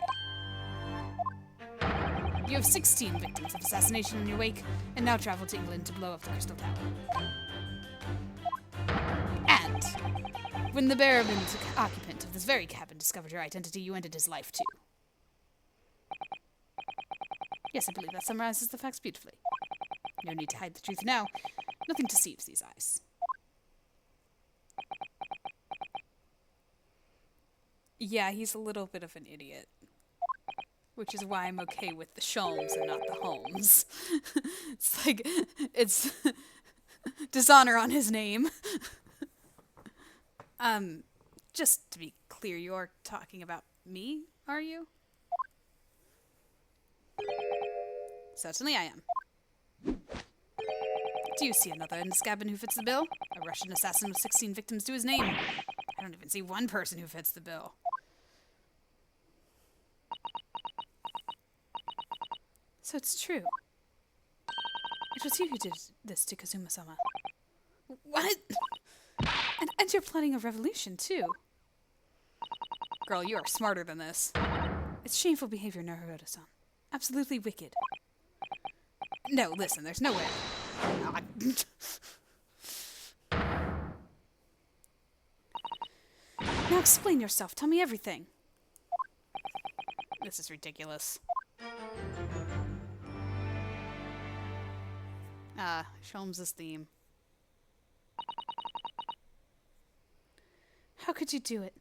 You have 16 victims of assassination in your wake, and now travel to England to blow up the Crystal Tower. And when the bearable occupant of this very cabin discovered your identity, you ended his life too. Yes, I believe that summarizes the facts beautifully. No need to hide the truth now. Nothing deceives these eyes. Yeah, he's a little bit of an idiot. Which is why I'm okay with the Sholmes and not the Holmes. It's like, it's dishonor on his name. Just to be clear, you're talking about me, are you? Certainly I am. Do you see another in this cabin who fits the bill? A Russian assassin with 16 victims to his name. I don't even see one person who fits the bill. So it's true. It was you who did this to Kazuma-sama. What? And you're planning a revolution, too. Girl, you are smarter than this. It's shameful behavior, Naruto-san. Absolutely wicked. No, listen, there's no way. Now explain yourself. Tell me everything. This is ridiculous. Sholmes' theme. How could you do it?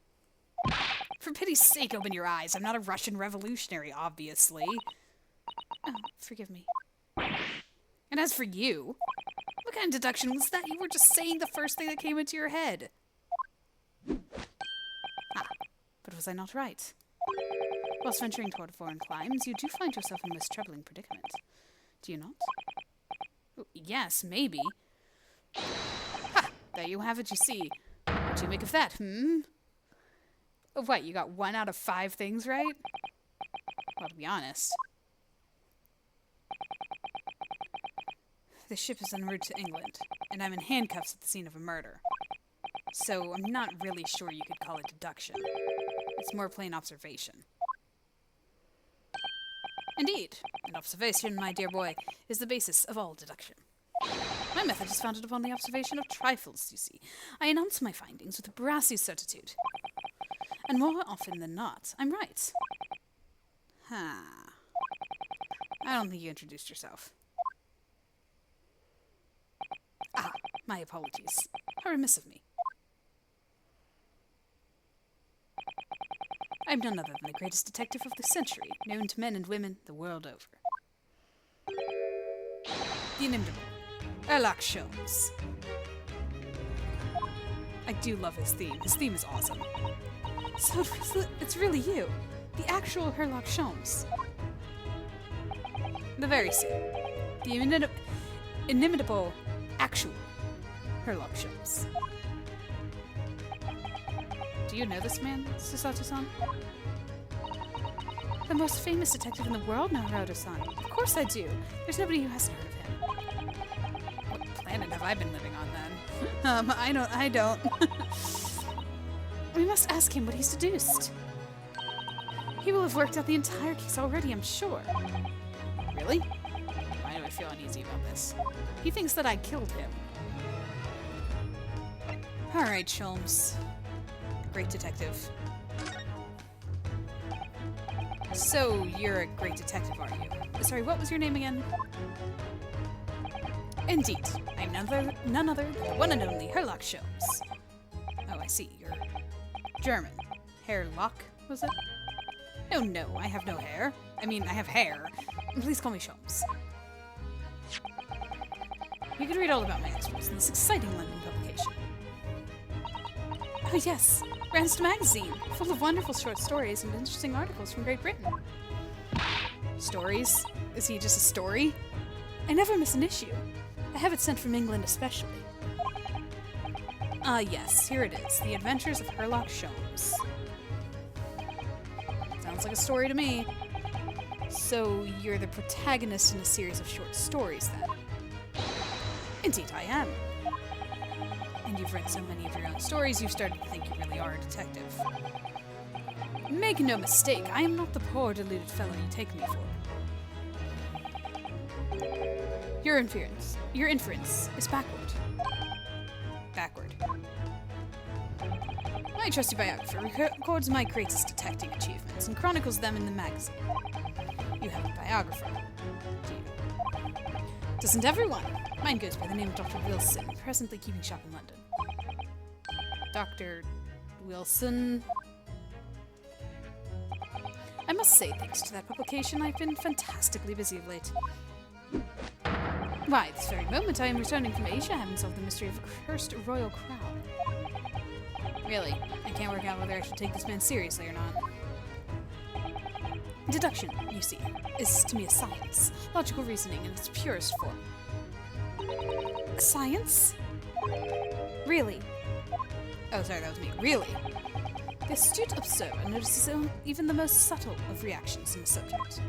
For pity's sake, open your eyes. I'm not a Russian revolutionary, obviously. Oh, forgive me. And as for you, what kind of deduction was that? You were just saying the first thing that came into your head. Ah, but was I not right? Whilst venturing toward foreign climes, you do find yourself in a most troubling predicament. Do you not? Oh, yes, maybe. Ha! There you have it, you see. What do you make of that, Oh, what, you got 1 out of 5 things right? Well, to be honest. The ship is en route to England, and I'm in handcuffs at the scene of a murder. So I'm not really sure you could call it deduction. It's more plain observation. Indeed, and observation, my dear boy, is the basis of all deduction. My method is founded upon the observation of trifles, you see. I announce my findings with a brassy certitude. And more often than not, I'm right. I don't think you introduced yourself. Ah, my apologies. How remiss of me. I'm none other than the greatest detective of the century, known to men and women the world over. The inimitable Sherlock Holmes. I do love his theme. His theme is awesome. So it's really you, the actual Sherlock Holmes. The very same. The inimitable actual Sherlock Holmes. Do you know this man, Susato-san? The most famous detective in the world, Naruto-san. Of course I do. There's nobody who hasn't heard of him. What planet have I been living on then? I don't. We must ask him what he's deduced. He will have worked out the entire case already, I'm sure. Really? Why do I feel uneasy about this? He thinks that I killed him. Alright, Sholmes. Great detective. So, you're a great detective, are you? Sorry, what was your name again? Indeed. I'm none other than the one and only Sherlock Holmes. Oh, I see. You're German. Hairlock, was it? Oh, no, I have no hair. I mean, I have hair. Please call me Sholmes. You can read all about my exploits in this exciting London publication. Oh yes, Randst magazine, full of wonderful short stories and interesting articles from Great Britain. Stories? Is he just a story? I never miss an issue. I have it sent from England especially. Ah yes, here it is. The Adventures of Sherlock Sholmes. Sounds like a story to me. So you're the protagonist in a series of short stories then? Indeed I am. And you've read so many of your own stories, you've started to think you really are a detective. Make no mistake, I am not the poor deluded fellow you take me for. Your inference is backward. Backward. My trusty biographer records my greatest detecting achievements and chronicles them in the magazine. You have a biographer, do you? Doesn't everyone? Mine goes by the name of Dr. Wilson, presently keeping shop in London. Dr. Wilson? I must say, thanks to that publication, I've been fantastically busy of late. Why, this very moment I am returning from Asia, having solved the mystery of a cursed royal crown. Really, I can't work out whether I should take this man seriously or not. Deduction, you see, is to me a science, logical reasoning in its purest form. A science? Really? Oh, sorry, that was me. Really? The astute observer notices even the most subtle of reactions in a subject.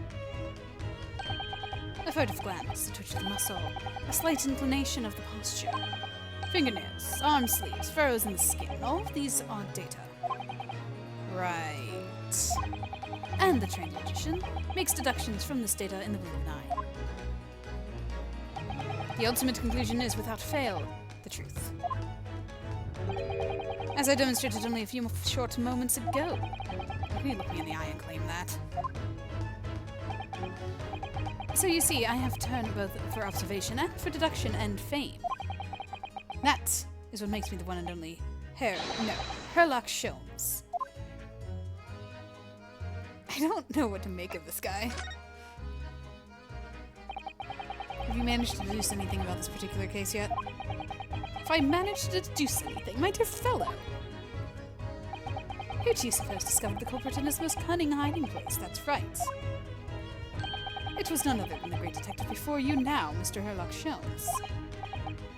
A furtive glance, a twitch of the muscle, a slight inclination of the posture. Fingernails, arm sleeves, furrows in the skin, all of these are data. Right. And the trained logician makes deductions from this data in the blink of an eye. The ultimate conclusion is, without fail, the truth. As I demonstrated only a few short moments ago. How can you look me in the eye and claim that? So you see, I have turned both for observation and for deduction and fame. That is what makes me the one and only Sherlock Sholmes. I don't know what to make of this guy. Have you managed to deduce anything about this particular case yet? If I managed to deduce anything, my dear fellow! Who do you suppose discovered the culprit in his most cunning hiding place? That's right. It was none other than the great detective before you now, Mr. Sherlock Sholmes.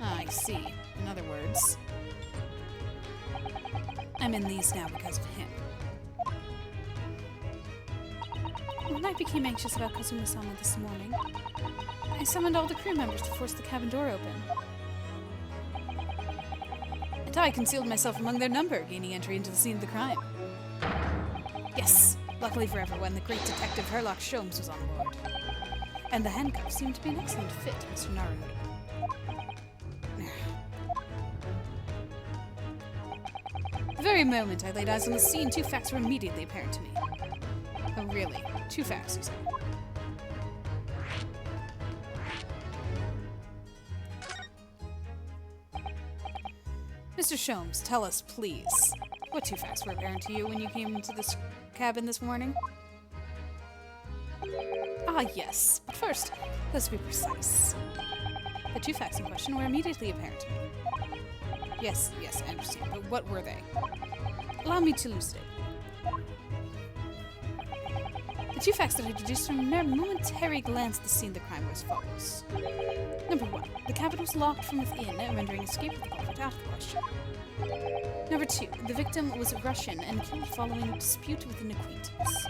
Ah, I see. In other words, I'm in these now because of him. When I became anxious about Kazuma-sama this morning, I summoned all the crew members to force the cabin door open. And I concealed myself among their number, gaining entry into the scene of the crime. Yes, luckily for everyone, the great detective Sherlock Sholmes was on board. And the handcuffs seemed to be an excellent fit, Mr. Naruhodo. The very moment I laid eyes on the scene, two facts were immediately apparent to me. Oh, really? Two facts, you say? Mr. Sholmes, tell us, please, what two facts were apparent to you when you came into this cabin this morning? Ah, yes. But first, let's be precise. The two facts in question were immediately apparent to me. Yes, I understand, but what were they? Allow me to elucidate. The two facts that I deduced from a mere momentary glance at the scene of the crime were as follows. Number one, the cabin was locked from within, rendering escape of the culprit out of the question. Number two, the victim was Russian and killed following a dispute with an acquaintance.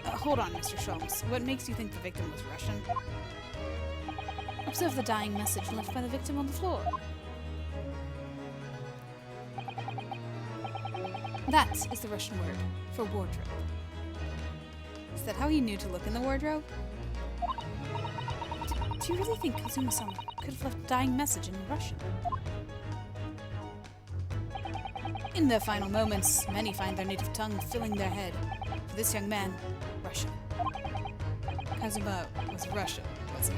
Hold on, Mr. Sholmes. What makes you think the victim was Russian? Observe the dying message left by the victim on the floor. That is the Russian word for wardrobe. Is that how he knew to look in the wardrobe? Do you really think Kazuma-sama could have left a dying message in Russian? In their final moments, many find their native tongue filling their head. For this young man, Russian. Kazuma was Russian, was he?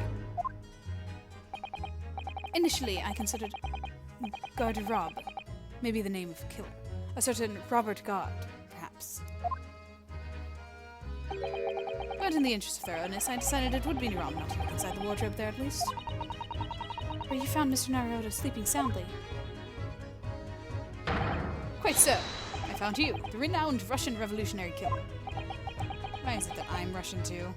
Initially, I considered Garderobe, maybe the name of a killer. A certain Robert Gard, perhaps. But in the interest of thoroughness, I decided it would be wrong not to look inside the wardrobe there at least. Where you found Mr. Naruhodo sleeping soundly. Of Quite so. I found you, the renowned Russian revolutionary killer. Why is it that I'm Russian too?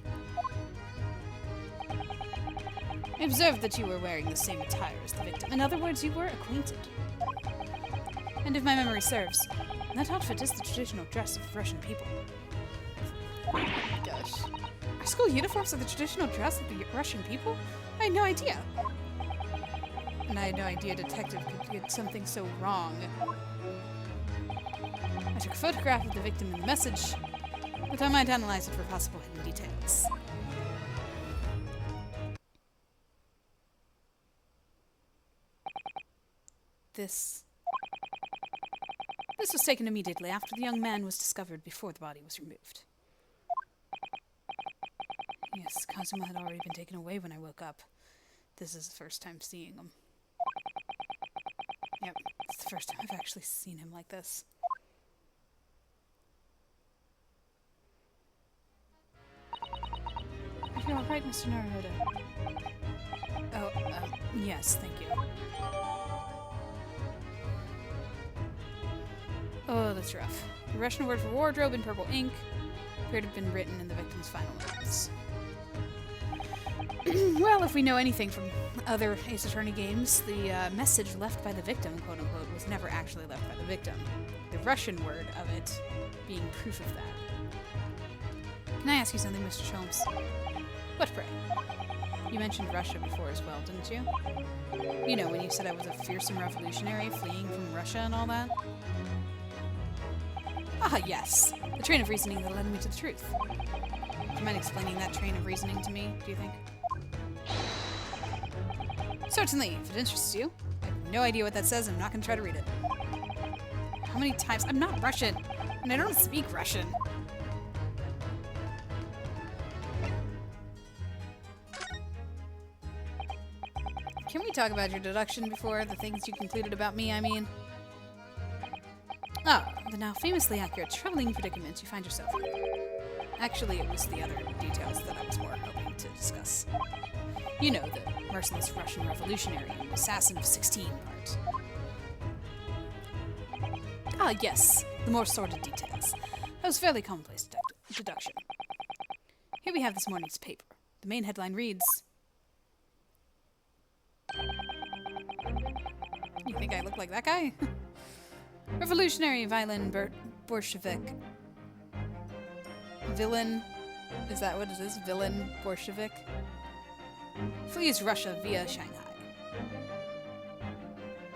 I observed that you were wearing the same attire as the victim. In other words, you were acquainted. And if my memory serves, that outfit is the traditional dress of Russian people. Oh my gosh. Our school uniforms are the traditional dress of the Russian people? I had no idea. And I had no idea a detective could get something so wrong. I took a photograph of the victim in the message, but I might analyze it for possible hidden details. This was taken immediately after the young man was discovered before the body was removed. Yes, Kazuma had already been taken away when I woke up. This is the first time seeing him. Yep, it's the first time I've actually seen him like this. Are you alright, Mr. Naruhodo? Oh, yes, thank you. Oh, that's rough. The Russian word for wardrobe in purple ink appeared to have been written in the victim's final notes. Well, if we know anything from other Ace Attorney games, the message left by the victim, quote-unquote, was never actually left by the victim. The Russian word of it being proof of that. Can I ask you something, Mr. Sholmes? What, pray? You mentioned Russia before as well, didn't you? You know, when you said I was a fearsome revolutionary fleeing from Russia and all that? Ah, yes. The train of reasoning that led me to the truth. Do you mind explaining that train of reasoning to me, do you think? Certainly, if it interests you. I have no idea what that says, and I'm not going to try to read it. How many times? I'm not Russian, and I don't speak Russian. Can we talk about your deduction before the things you concluded about me, I mean? Ah, the now famously accurate troubling predicament you find yourself in. Actually, it was the other details that I was more hoping to discuss. You know, the merciless Russian revolutionary and assassin of 16 part. Ah, yes, the more sordid details. That was fairly commonplace deduction. Here we have this morning's paper. The main headline reads... You think I look like that guy? Revolutionary violin Bolshevik. Villain? Is that what it is? Villain Bolshevik? Flees Russia via Shanghai.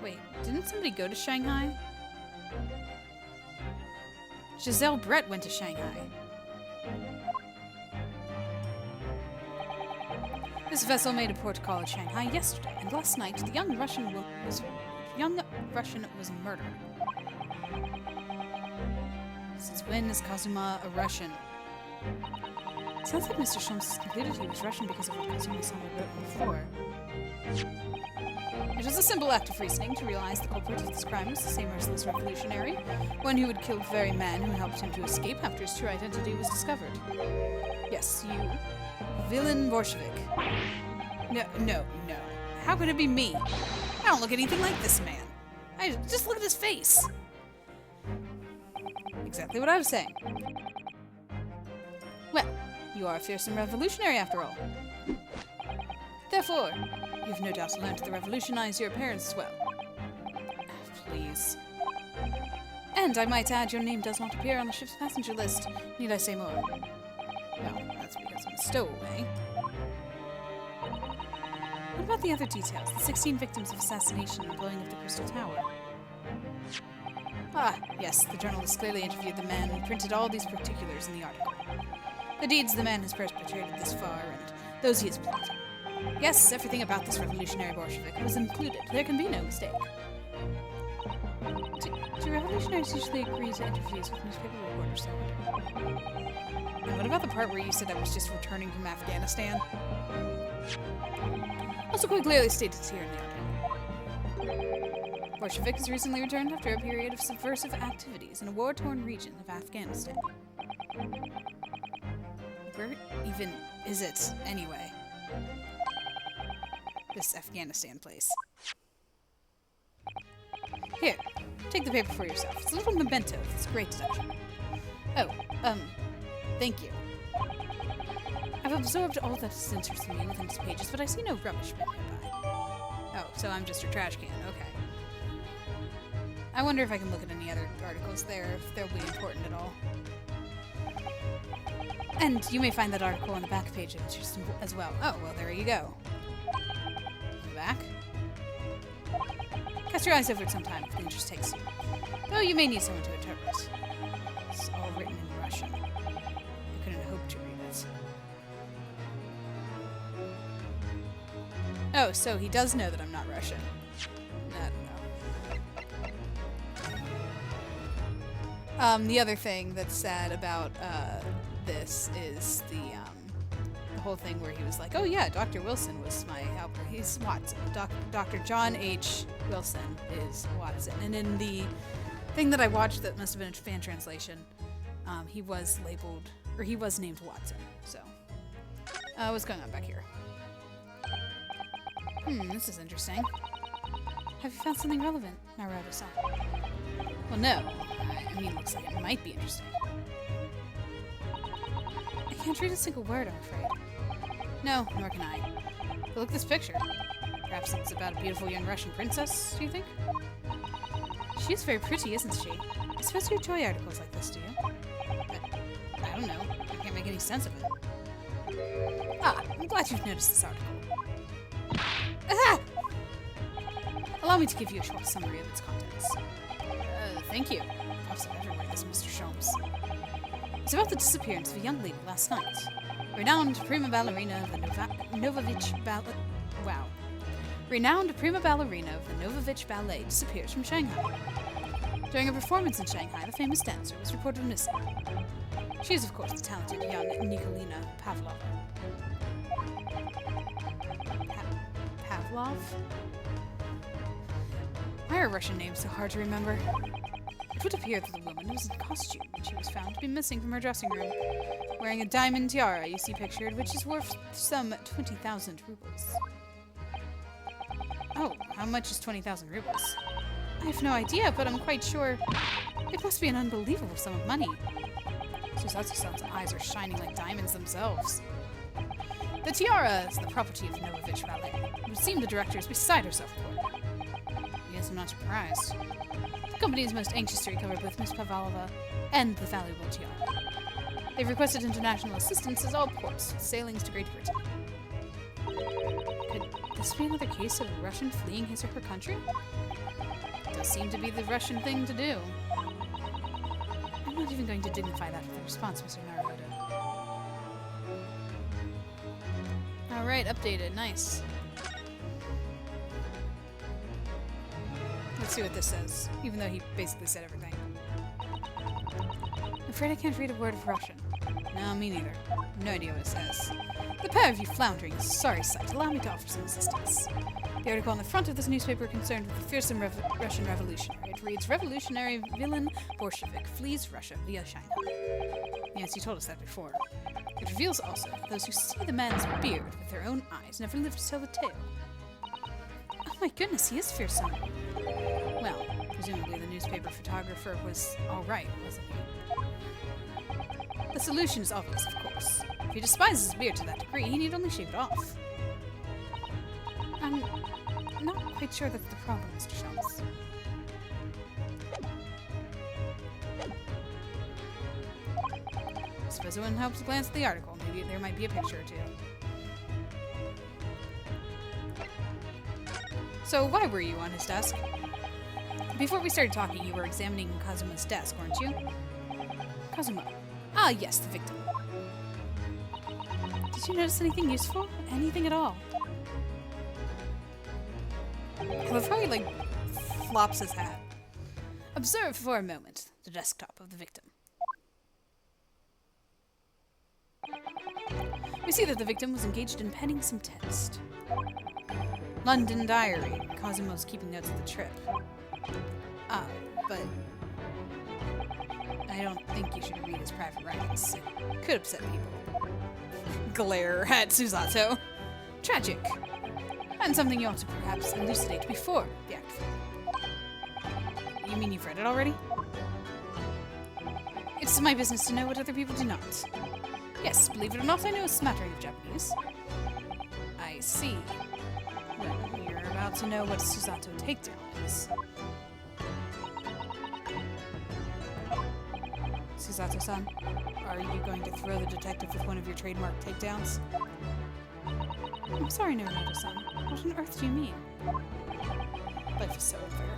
Wait, didn't somebody go to Shanghai? Giselle Brett went to Shanghai. This vessel made a port call at Shanghai yesterday, and last night the young Russian was murdered. Since when is Kazuma a Russian? Sounds like Mr. Sholmes concluded he was Russian because of what Kazuma-sama wrote before. It was a simple act of reasoning to realize the culprit of this crime was the same merciless revolutionary, one who had killed the very man who helped him to escape after his true identity was discovered. Yes, you. Villain Bolshevik. No. How could it be me? I don't look anything like this man. Just look at his face. Exactly what I was saying. Well, you are a fearsome revolutionary after all. Therefore, you've no doubt learned to revolutionize your appearance as well. Please. And I might add, your name does not appear on the ship's passenger list. Need I say more? Well, that's because I'm a stowaway. What about the other details? The 16 victims of assassination and blowing of the Crystal Tower? Ah, yes, the journalist clearly interviewed the man and printed all these particulars in the article. The deeds the man has perpetrated this far, and those he has plotted. Yes, everything about this revolutionary Bolshevik was included. There can be no mistake. Do revolutionaries usually agree to interviews with newspaper reporters, though? And what about the part where you said I was just returning from Afghanistan? Also quite clearly stated here in the article. Bolshevik has recently returned after a period of subversive activities in a war-torn region of Afghanistan. Where even is it, anyway? This Afghanistan place. Here, Take the paper for yourself. It's a little memento of this great deduction. Oh, thank you. I've absorbed all that is interesting me within its pages, but I see no rubbish bin nearby. Oh, so I'm just a trash can. Okay. I wonder if I can look at any other articles there, if they'll be important at all. And you may find that article on the back page interesting as well. Oh, well, there you go. On the back. Cast your eyes over it sometime if the interest takes you. Though you may need someone to interpret. It's all written in Russian. I couldn't hope to read it. Oh, so he does know that I'm not Russian. I don't know. The other thing that's sad about this is the whole thing where he was like, oh yeah, Dr. Wilson was my helper. He's Watson. Dr. John H. Wilson is Watson. And in the thing that I watched that must have been a fan translation, he was labeled, or he was named Watson. So, what's going on back here? This is interesting. Have you found something relevant? Naruto-san. Well, no. I mean, looks like it might be interesting. I can't read a single word, I'm afraid. No, nor can I. But look at this picture. Perhaps it's about a beautiful young Russian princess, do you think? She is very pretty, isn't she? I suppose you enjoy articles like this, do you? But, I don't know. I can't make any sense of it. Ah, I'm glad you've noticed this article. Ah! Allow me to give you a short summary of its contents. Thank you. Puffs up everywhere, this Mr. Sholmes. It's about the disappearance of a young lady last night. Renowned prima ballerina of the Renowned prima ballerina of the Novovich Ballet disappears from Shanghai. During a performance in Shanghai, the famous dancer was reported missing. She is, of course, the talented young Nikolina Pavlova. Pavlov? Why are Russian names so hard to remember? It would appear that the woman was in costume when she was found to be missing from her dressing room, wearing a diamond tiara you see pictured, which is worth some 20,000 rubles. Oh, how much is 20,000 rubles? I have no idea, but I'm quite sure it must be an unbelievable sum of money. Suzaku-san's eyes are shining like diamonds themselves. The tiara is the property of Novovich Ballet. It would seem the director is beside herself for it. Yes, I'm not surprised. The company is most anxious to recover both Miss Pavlova and the valuable tiara. They've requested international assistance at all ports, sailings to Great Britain. Could this be another case of a Russian fleeing his or her country? It does seem to be the Russian thing to do. I'm not even going to dignify that with a response, Mr. Naruto. Alright, updated. Nice. Let's see what this says, even though he basically said everything. I'm afraid I can't read a word of Russian. No, me neither. No idea what it says. The pair of you floundering is a sorry sight. Allow me to offer some assistance. The article on the front of this newspaper concerned with the fearsome Russian revolutionary. It reads, Revolutionary villain Bolshevik flees Russia via Shanghai. Yes, you told us that before. It reveals also that those who see the man's beard with their own eyes never live to tell the tale. Oh my goodness, he is fearsome. Well, presumably the newspaper photographer was alright, wasn't he? The solution is obvious, of course. If he despises his beard to that degree, he need only shave it off. I'm not quite sure that's the problem, Mr. Sholmes. I suppose it wouldn't help to glance at the article. Maybe there might be a picture or two. So why were you on his desk? Before we started talking, you were examining Kazuma's desk, weren't you? Kazuma. Ah, yes, the victim. Did you notice anything useful? Anything at all? I love how he, like, flops his hat. Observe for a moment the desktop of the victim. We see that the victim was engaged in penning some text. London Diary. Kazuma's keeping notes of the trip. Ah, but I don't think you should read his private writings. It could upset people. Glare at Suzato. Tragic. And something you ought to perhaps elucidate before the act. You mean you've read it already? It's my business to know what other people do not. Yes, believe it or not, I know a smattering of Japanese. I see. Well, you're about to know what Susato takedown is. Susato-san, are you going to throw the detective with one of your trademark takedowns? I'm sorry, Naruto-san. What on earth do you mean? Life is so unfair.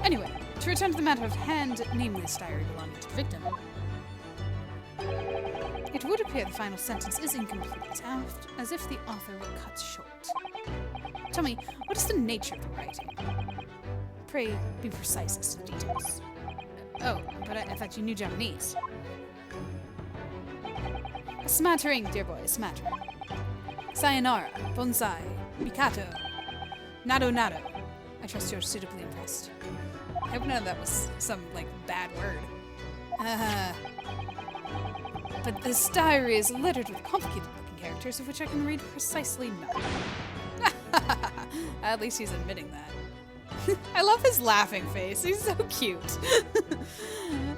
Anyway, to return to the matter of hand, namely a diary belonging to the victim. It would appear the final sentence is incomplete, as if the author were cut short. Tell me, what is the nature of the writing? Pray, be precise as to the details. Oh, but I thought you knew Japanese. A smattering, dear boy, a smattering. Sayonara, bonsai, mikato, nado nado. I trust you're suitably impressed. I hope none of that was some, bad word. But this diary is littered with complicated-looking characters of which I can read precisely none. At least he's admitting that. I love his laughing face. He's so cute.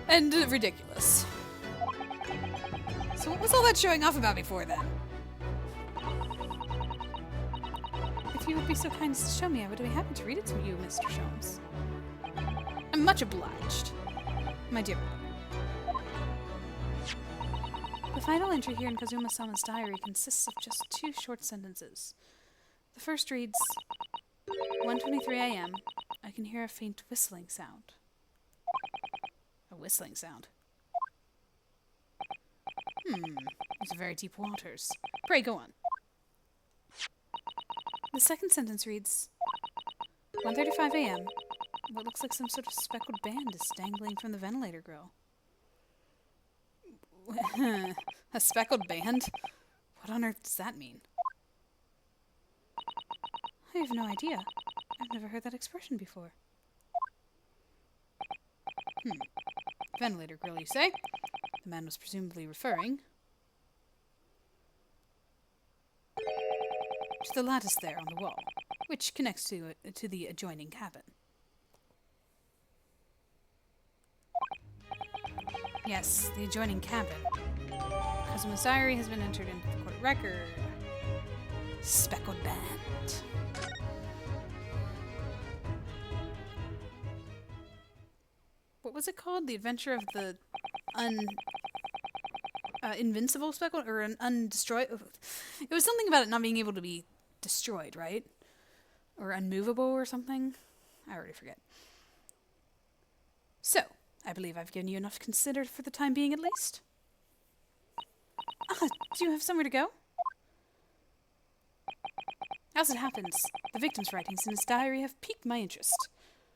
And ridiculous. So what was all that showing off about me for, then? If you would be so kind as to show me, I would be happy to read it to you, Mr. Sholmes. I'm much obliged. My dear boy. The final entry here in Kazuma-sama's diary consists of just 2 short sentences. The first reads, 1:23 a.m. I can hear a faint whistling sound. A whistling sound? These are very deep waters. Pray go on. The second sentence reads, 1:35 a.m. What looks like some sort of speckled band is dangling from the ventilator grill. A speckled band? What on earth does that mean? I have no idea. I've never heard that expression before. Ventilator grill, you say? The man was presumably referring to the lattice there on the wall, which connects to the adjoining cabin. Yes, the adjoining cabin. Kazuma's diary has been entered into the court record. Speckled band. What was it called? The Adventure of the Invincible Speckled? Or an undestroyed? It was something about it not being able to be destroyed, right? Or unmovable or something? I already forget. So, I believe I've given you enough to consider for the time being at least. Do you have somewhere to go? As it happens, the victim's writings in his diary have piqued my interest.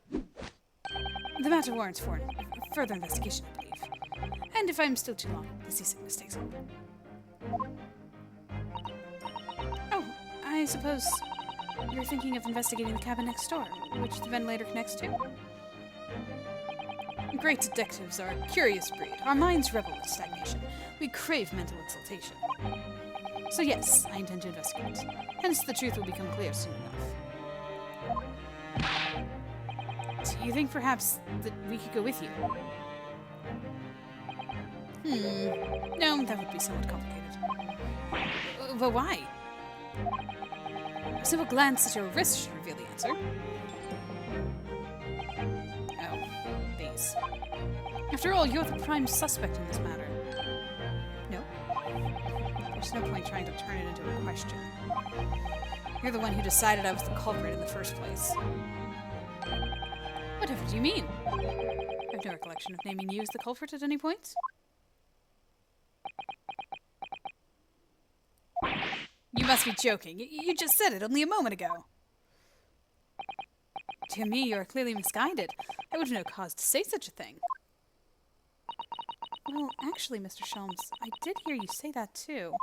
The matter warrants for further investigation, I believe. And if I'm still too long, the seasickness takes over. Oh, I suppose you're thinking of investigating the cabin next door, which the ventilator connects to? Great detectives are a curious breed. Our minds revel in stagnation. We crave mental exaltation. So yes, I intend to investigate. Hence, the truth will become clear soon enough. Do you think perhaps that we could go with you? No, that would be somewhat complicated. But why? A simple glance at your wrist should reveal the answer. Oh, these. After all, you're the prime suspect in this matter. No? There's no point trying to turn it into a question. You're the one who decided I was the culprit in the first place. Whatever do you mean? I have no recollection of naming you as the culprit at any point. You must be joking. You just said it only a moment ago. Dear me, you are clearly misguided. I would have no cause to say such a thing. Well, actually, Mr. Sholmes, I did hear you say that too.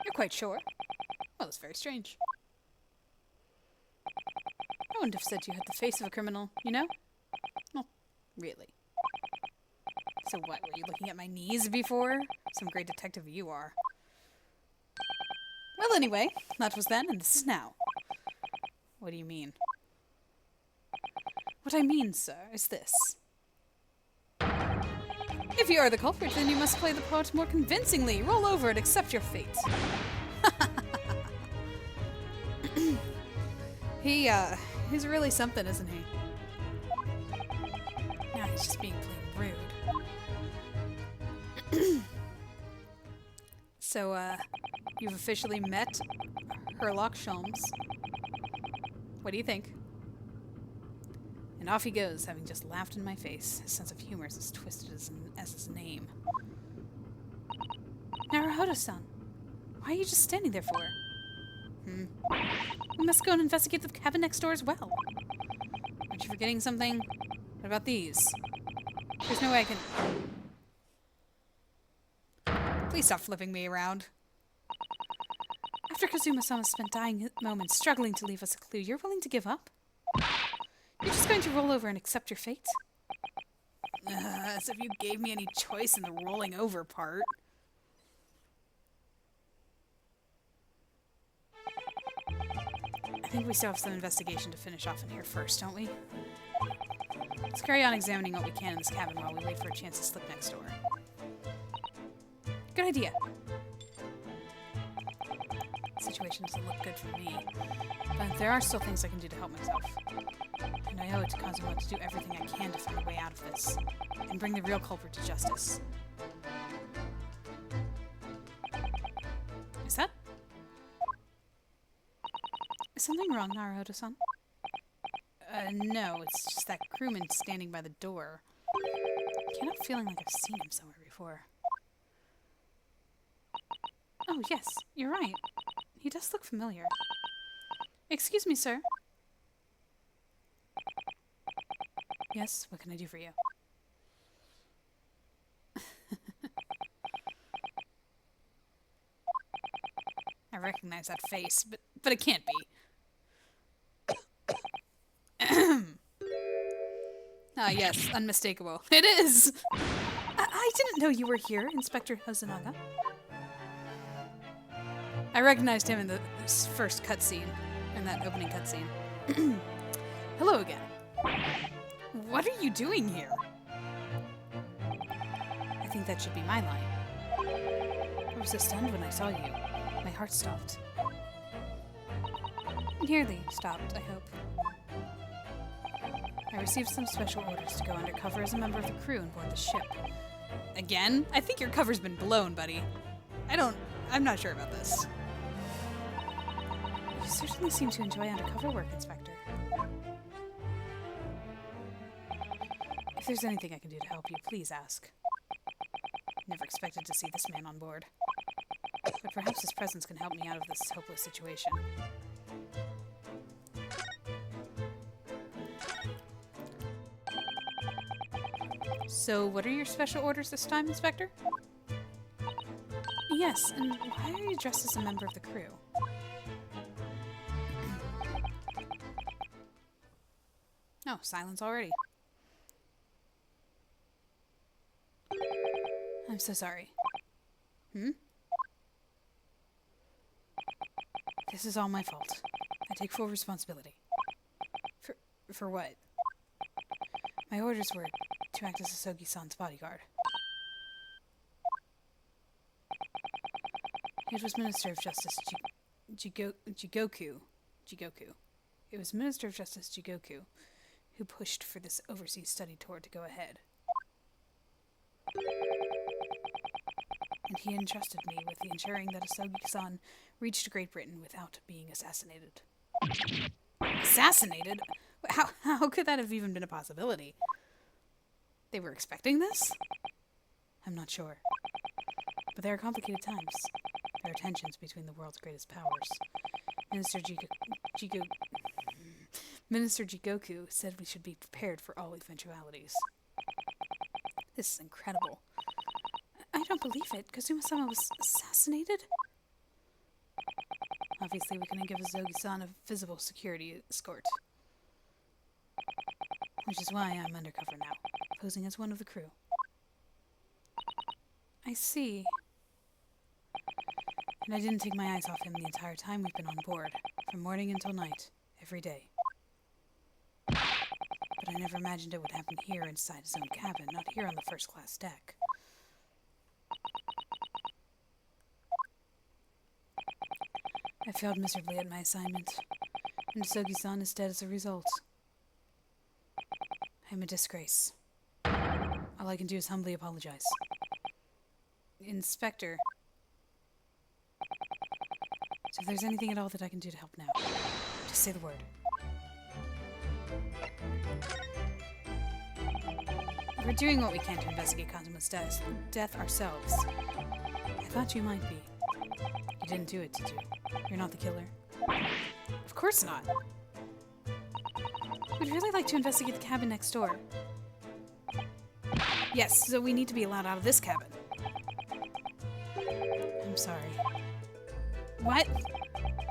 You're quite sure? Well, that's very strange. I wouldn't have said you had the face of a criminal, you know? Well, really. So what, were you looking at my knees before? Some great detective you are. Well, anyway, that was then, and this is now. What do you mean? What I mean, sir, is this. If you are the culprit, then you must play the part more convincingly. Roll over and accept your fate. He's really something, isn't he? Now he's just being plain rude. So, you've officially met Herlock Sholmes. What do you think? And off he goes, having just laughed in my face. His sense of humor is as twisted as his name. Naruhodo-san, why are you just standing there for? We must go and investigate the cabin next door as well. Aren't you forgetting something? What about these? There's no way I can... Please stop flipping me around. After Kazuma-sama spent dying moments struggling to leave us a clue, you're willing to give up? You're just going to roll over and accept your fate? As if you gave me any choice in the rolling over part. I think we still have some investigation to finish off in here first, don't we? Let's carry on examining what we can in this cabin while we wait for a chance to slip next door. Good idea. The situation doesn't look good for me, but there are still things I can do to help myself. And I owe it to Kazuma to do everything I can to find a way out of this, and bring the real culprit to justice. Is that... Is something wrong, Naruhodo-san? No, it's just that crewman standing by the door. I can't help feeling like I've seen him somewhere before. Oh, yes, you're right. He does look familiar. Excuse me, sir. Yes, what can I do for you? I recognize that face, but it can't be. Ah, yes, unmistakable. It is! I didn't know you were here, Inspector Hosonaga. I recognized him in the first cutscene, in that opening cutscene. Hello again. What are you doing here? I think that should be my line. I was so stunned when I saw you. My heart stopped. Nearly stopped, I hope. I received some special orders to go undercover as a member of the crew on board the ship. Again? I think your cover's been blown, buddy. I'm not sure about this. You certainly seem to enjoy undercover work, Inspector. If there's anything I can do to help you, please ask. Never expected to see this man on board. But perhaps his presence can help me out of this hopeless situation. So, what are your special orders this time, Inspector? Yes, and why are you dressed as a member of the crew? Oh, silence already. I'm so sorry. This is all my fault. I take full responsibility. For what? My orders were to act as Asogi-san's bodyguard. It was Minister of Justice Jigoku. It was Minister of Justice Jigoku who pushed for this overseas study tour to go ahead. And he entrusted me with the ensuring that Asogi-san reached Great Britain without being assassinated. Assassinated? How could that have even been a possibility? They were expecting this? I'm not sure. But there are complicated times. There are tensions between the world's greatest powers. Minister Jigoku said we should be prepared for all eventualities. This is incredible. I don't believe it. Kazuma-sama was assassinated? Obviously, we couldn't give Asogi-san a visible security escort. Which is why I'm undercover now, posing as one of the crew. I see. And I didn't take my eyes off him the entire time we've been on board, from morning until night, every day. But but I never imagined it would happen here inside his own cabin, not here on the first-class deck. I failed miserably at my assignment, and Sogi-san is dead as a result. I'm a disgrace. All I can do is humbly apologize. Inspector. So if there's anything at all that I can do to help now, just say the word. We're doing what we can to investigate Kazuma's death ourselves. I thought you might be. You didn't do it, did you? You're not the killer? Of course not. We'd really like to investigate the cabin next door. Yes, so we need to be allowed out of this cabin. I'm sorry. What?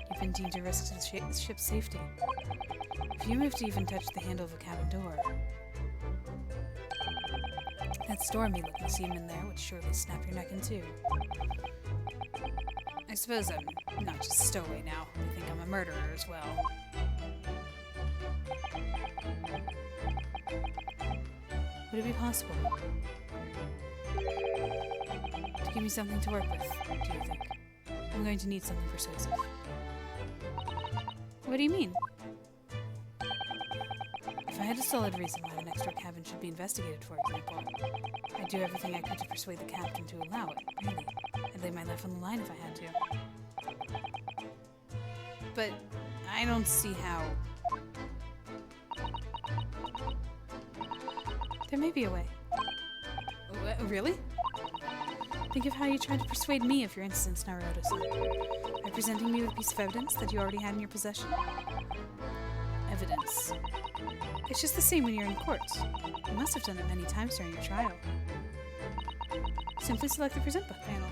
You've been deemed a risk to the ship's safety. If you move to even touch the handle of a cabin door, that stormy-looking seaman there would surely snap your neck in two. I suppose I'm not just a stowaway now. They think I'm a murderer as well. Would it be possible to give me something to work with, do you think? I'm going to need something persuasive. What do you mean? If I had a solid reason why the next door cabin should be investigated, for example, I'd do everything I could to persuade the captain to allow it, really. I'd lay my life on the line if I had to. But I don't see how. There may be a way. Really? Think of how you tried to persuade me of your innocence, Naruto-san. By presenting me with a piece of evidence that you already had in your possession? Evidence. It's just the same when you're in court. You must have done it many times during your trial. Simply select the present book panel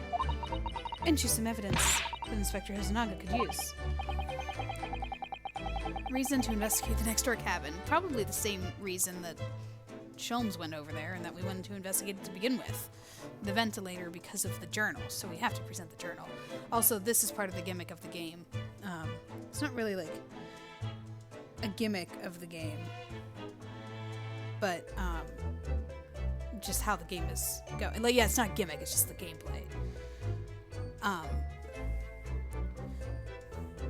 and choose some evidence that Inspector Hosonaga could use. Reason to investigate the next door cabin. Probably the same reason that Sholmes went over there and that we wanted to investigate it to begin with. The ventilator because of the journal, so we have to present the journal. Also, this is part of the gimmick of the game. It's not really like a gimmick of the game, but just how the game is going. Like, yeah, it's not a gimmick, it's just the gameplay.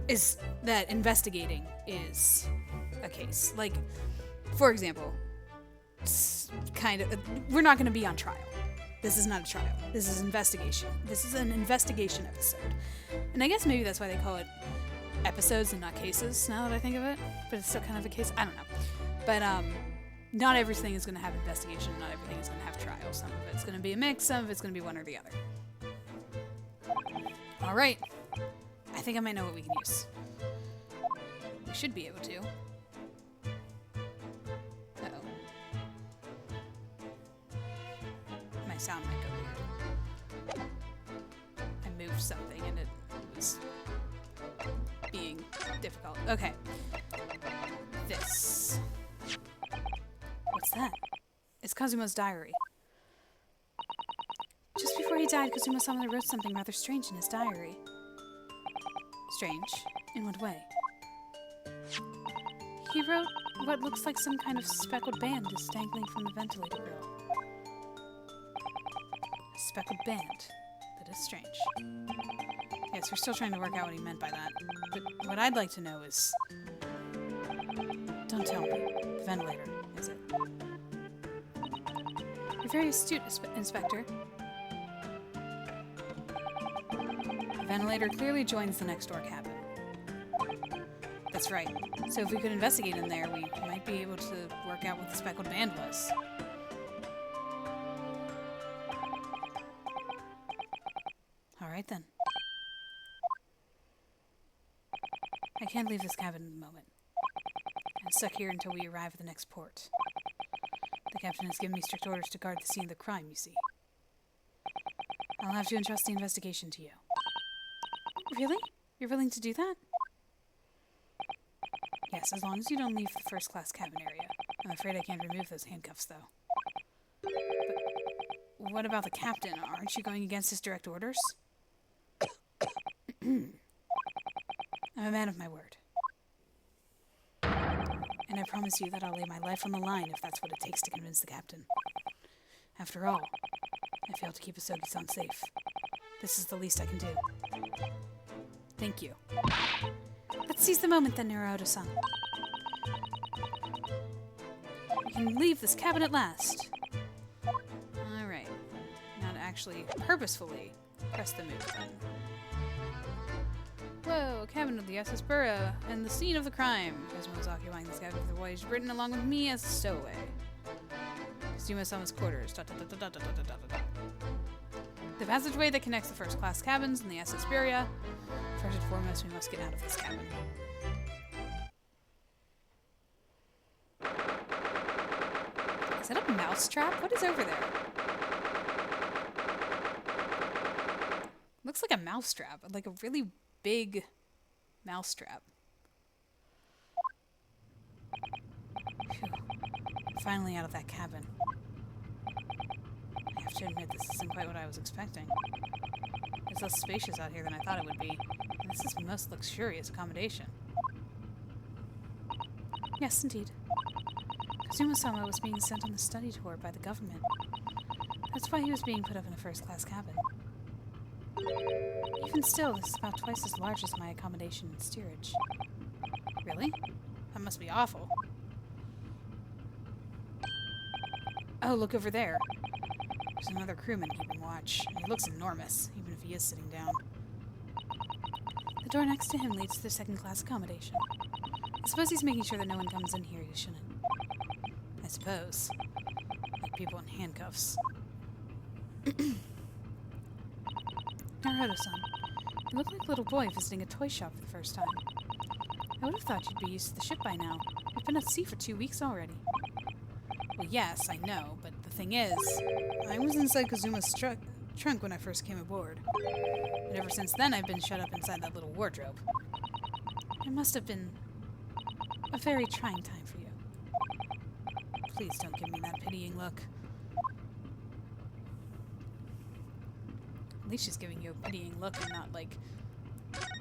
Is that investigating is a case. Like, for example, kind of, we're not going to be on trial. This is not a trial. This is investigation. This is an investigation episode. And I guess maybe that's why they call it episodes and not cases, now that I think of it. But it's still kind of a case. I don't know. But not everything is going to have investigation. Not everything is going to have trial. Some of it's going to be a mix. Some of it's going to be one or the other. All right. I think I might know what we can use. We should be able to. My sound might go weird. I moved something and it was being difficult. Okay. This. What's that? It's Kazuma's diary. Just before he died, Kazuma-sama wrote something rather strange in his diary. Strange? In what way? He wrote what looks like some kind of speckled band is dangling from the ventilator grill. A speckled band. That is strange. Yes, we're still trying to work out what he meant by that. But what I'd like to know is... Don't tell me. The ventilator, is it? You're very astute, Inspector. The ventilator clearly joins the next door cabin. That's right. So if we could investigate in there, we might be able to work out what the speckled band was. Alright then. I can't leave this cabin at the moment. I'm stuck here until we arrive at the next port. The captain has given me strict orders to guard the scene of the crime, you see. I'll have to entrust the investigation to you. Really? You're willing to do that? Yes, as long as you don't leave the first-class cabin area. I'm afraid I can't remove those handcuffs, though. But what about the captain? Aren't you going against his direct orders? I'm a man of my word. And and I promise you that I'll lay my life on the line if that's what it takes to convince the captain. After all, I failed to keep Asogi-san safe. This is the least I can do. Thank you. Let's seize the moment then, Naruto-san. We can leave this cabin at last. Alright. Now to actually purposefully press the move button. Whoa, a cabin of the SS Burra, and the scene of the crime. Kazuma was occupying this cabin for the voyage to Britain along with me as a stowaway. Kazuma-sama's quarters. The passageway that connects the first-class cabins in the SS Burra. First and foremost, we must get out of this cabin. Is that a mousetrap? What is over there? Looks like a mousetrap, like a really big mousetrap. Phew. Finally out of that cabin. I have to admit, this isn't quite what I was expecting. It's less spacious out here than I thought it would be, and this is the most luxurious accommodation. Yes, indeed. Kazuma-sama was being sent on a study tour by the government. That's why he was being put up in a first-class cabin. Even still, this is about twice as large as my accommodation in steerage. Really? That must be awful. Oh, look over there. There's another crewman keeping watch, and he looks enormous, even if he is sitting down. The door next to him leads to the second-class accommodation. I suppose he's making sure that no one comes in here who shouldn't. I suppose. Like people in handcuffs. Naruto-san, you look like a little boy visiting a toy shop for the first time. I would have thought you'd be used to the ship by now. You've been at sea for 2 weeks already. Well, yes, I know, but the thing is, I was inside Kazuma's trunk when I first came aboard. But ever since then, I've been shut up inside that little wardrobe. It must have been a very trying time for you. Please don't give me that pitying look. At least she's giving you a pitying look and not, like,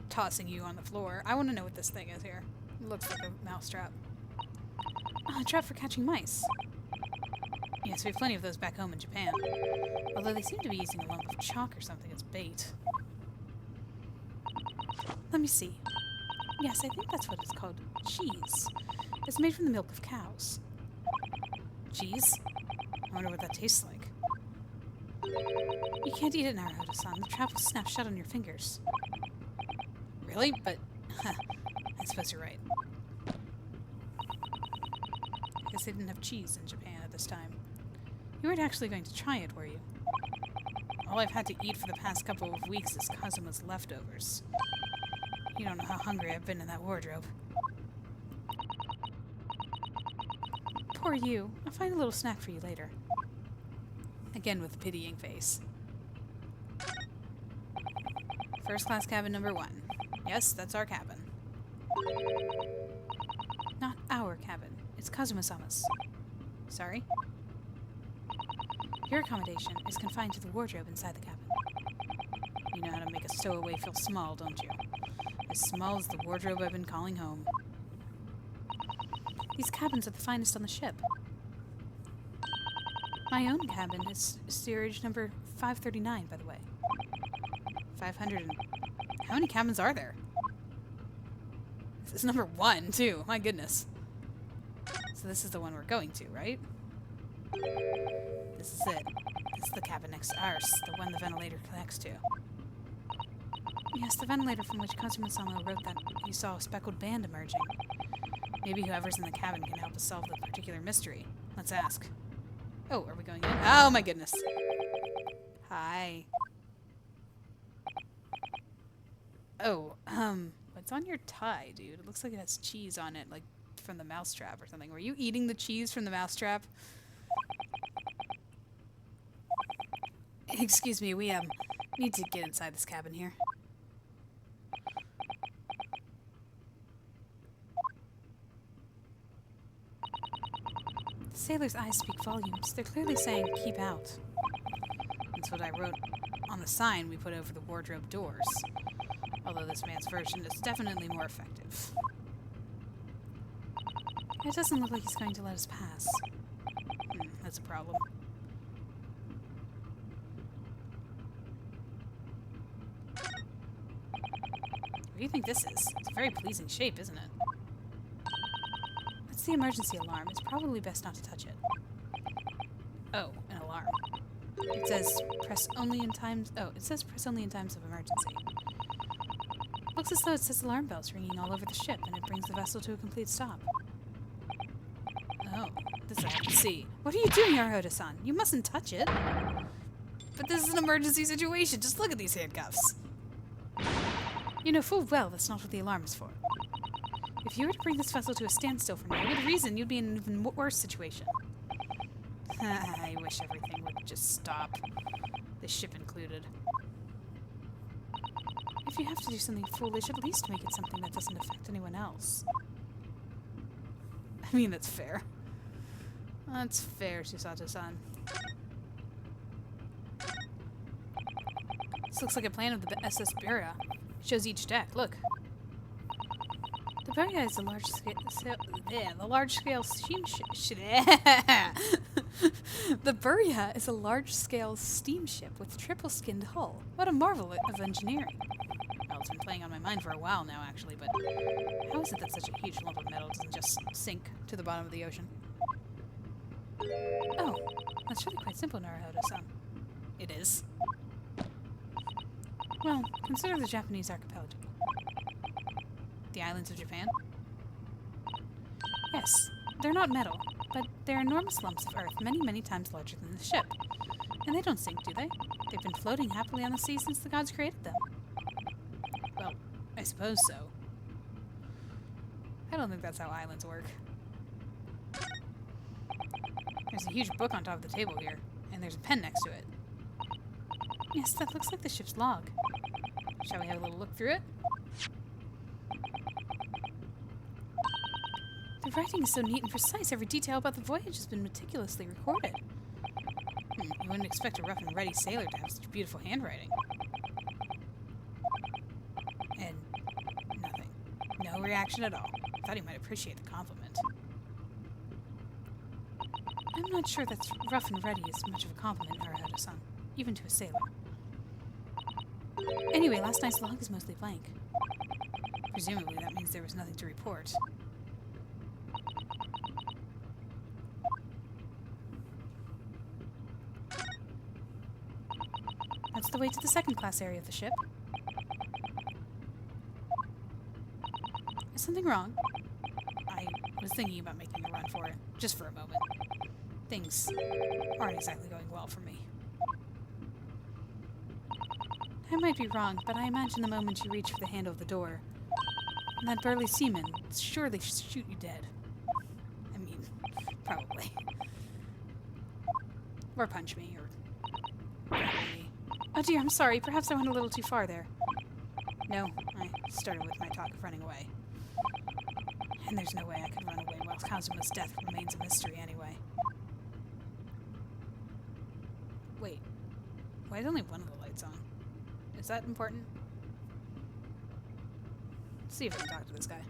tossing you on the floor. I want to know what this thing is here. It looks like a mousetrap. Ah, a trap for catching mice. Yes, we have plenty of those back home in Japan. Although they seem to be using a lump of chalk or something as bait. Let me see. Yes, I think that's what it's called. Cheese. It's made from the milk of cows. Cheese? I wonder what that tastes like. You can't eat it, Naruto-san. The trap will snap shut on your fingers. Really? But, I suppose you're right. I guess they didn't have cheese in Japan at this time. You weren't actually going to try it, were you? All I've had to eat for the past couple of weeks is Kazuma's leftovers. You don't know how hungry I've been in that wardrobe. Poor you. I'll find a little snack for you later. Again with a pitying face. First class cabin number 1. Yes, that's our cabin. Not our cabin. It's Kazuma-sama's. Sorry? Your accommodation is confined to the wardrobe inside the cabin. You know how to make a stowaway feel small, don't you? As small as the wardrobe I've been calling home. These cabins are the finest on the ship. My own cabin is steerage number 539, by the way. 500 and... How many cabins are there? This is number 1, too. My goodness. So this is the one we're going to, right? This is it. This is the cabin next to ours. The one the ventilator connects to. Yes, the ventilator from which Kazuma-sama wrote that you saw a speckled band emerging. Maybe whoever's in the cabin can help us solve the particular mystery. Let's ask. Oh, are we going in? Oh my goodness. Hi. Oh, what's on your tie, dude? It looks like it has cheese on it, like from the mousetrap or something. Were you eating the cheese from the mousetrap? Excuse me, we need to get inside this cabin here. The sailors' eyes speak volumes. They're clearly saying, keep out. That's what I wrote on the sign we put over the wardrobe doors. Although this man's version is definitely more effective. It doesn't look like he's going to let us pass. That's a problem. What do you think this is? It's a very pleasing shape, isn't it? That's the emergency alarm. It's probably best not to touch it. Oh, an alarm. It says press only in times... Oh, it says press only in times of emergency. Looks as though it says alarm bells ringing all over the ship, and it brings the vessel to a complete stop. Oh, this I have to see. What are you doing, Yaroda-san? You mustn't touch it. But this is an emergency situation. Just look at these handcuffs. You know full well that's not what the alarm is for. If you were to bring this vessel to a standstill for no good reason, you'd be in an even worse situation. I wish everything would just stop. This ship included. If you have to do something foolish, at least make it something that doesn't affect anyone else. I mean, that's fair. That's fair, Susato-san. This looks like a plan of the SS Buria. It shows each deck. Look. The Buria is a large-scale steamship. The Buria is a large-scale steamship with triple-skinned hull. What a marvel of engineering! Well, it's been playing on my mind for a while now, actually, but how is it that such a huge lump of metal doesn't just sink to the bottom of the ocean? Oh, that's really quite simple, Naruhodo-san. It is. Well, consider the Japanese archipelago. The islands of Japan? Yes, they're not metal, but they're enormous lumps of earth many, many times larger than the ship. And they don't sink, do they? They've been floating happily on the sea since the gods created them. Well, I suppose so. I don't think that's how islands work. There's a huge book on top of the table here, and there's a pen next to it. Yes, that looks like the ship's log. Shall we have a little look through it? The writing is so neat and precise. Every detail about the voyage has been meticulously recorded. You wouldn't expect a rough and ready sailor to have such beautiful handwriting. And nothing. No reaction at all. Thought he might appreciate the compliment. I'm not sure that rough and ready is much of a compliment, Naruhodo-san, even to a sailor. Anyway, last night's log is mostly blank. Presumably that means there was nothing to report. That's the way to the second-class area of the ship. Is something wrong? I was thinking about making a run for it, just for a moment. Things aren't exactly going well for me. I might be wrong, but I imagine the moment you reach for the handle of the door, that burly seaman will surely shoot you dead. I mean, probably. Or punch me, or grapple me. Oh dear, I'm sorry. Perhaps I went a little too far there. No, I started with my talk of running away. And there's no way I could run away while Kazuma's death remains a mystery anyway. Wait, why is only one of the lights on? Is that important? Let's see if I can talk to this guy.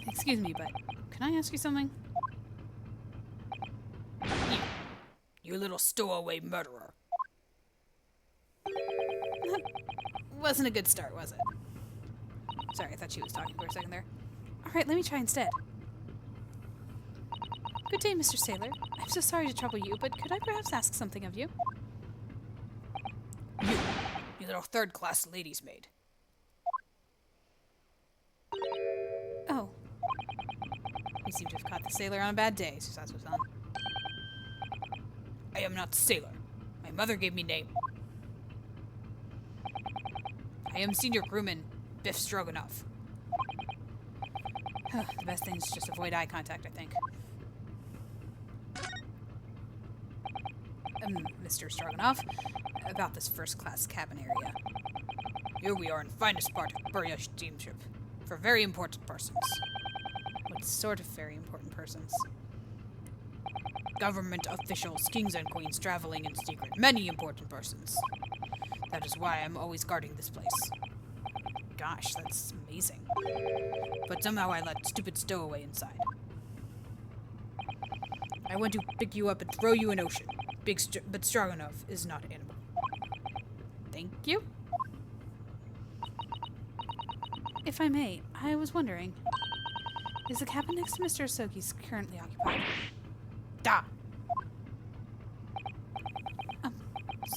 Excuse me, but can I ask you something? You little stowaway murderer. That wasn't a good start, was it? Sorry, I thought she was talking for a second there. Alright, let me try instead. Good day, Mr. Sailor. I'm so sorry to trouble you, but could I perhaps ask something of you? You little third-class lady's maid. Oh. We seem to have caught the sailor on a bad day, Susato-san. I am not sailor. My mother gave me name. I am senior crewman Biff Stroganoff. The best thing is just avoid eye contact, I think. Mr. Stroganoff, about this first-class cabin area. Here we are in finest part of Buria steamship, for very important persons. What sort of very important persons? Government officials, kings and queens traveling in secret. Many important persons. That is why I'm always guarding this place. gosh, that's amazing. But somehow I let stupid stowaway inside. I want to pick you up and throw you in ocean. Big but strong enough is not animal. Thank you. If I may, I was wondering, is the cabin next to Mr. Asogi's currently occupied? Da!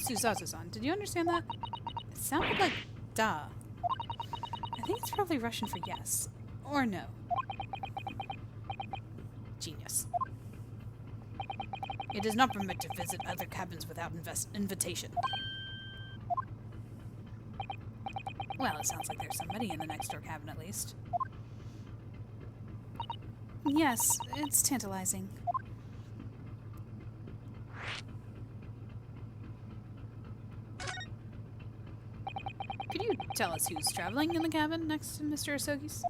Suzazu-san, did you understand that? It sounded like da. I think it's probably Russian for yes. Or no. Genius. It is not permitted to visit other cabins without invitation. Well, it sounds like there's somebody in the next door cabin at least. Yes, it's tantalizing. Could you tell us who's traveling in the cabin next to Mr. Asogi's?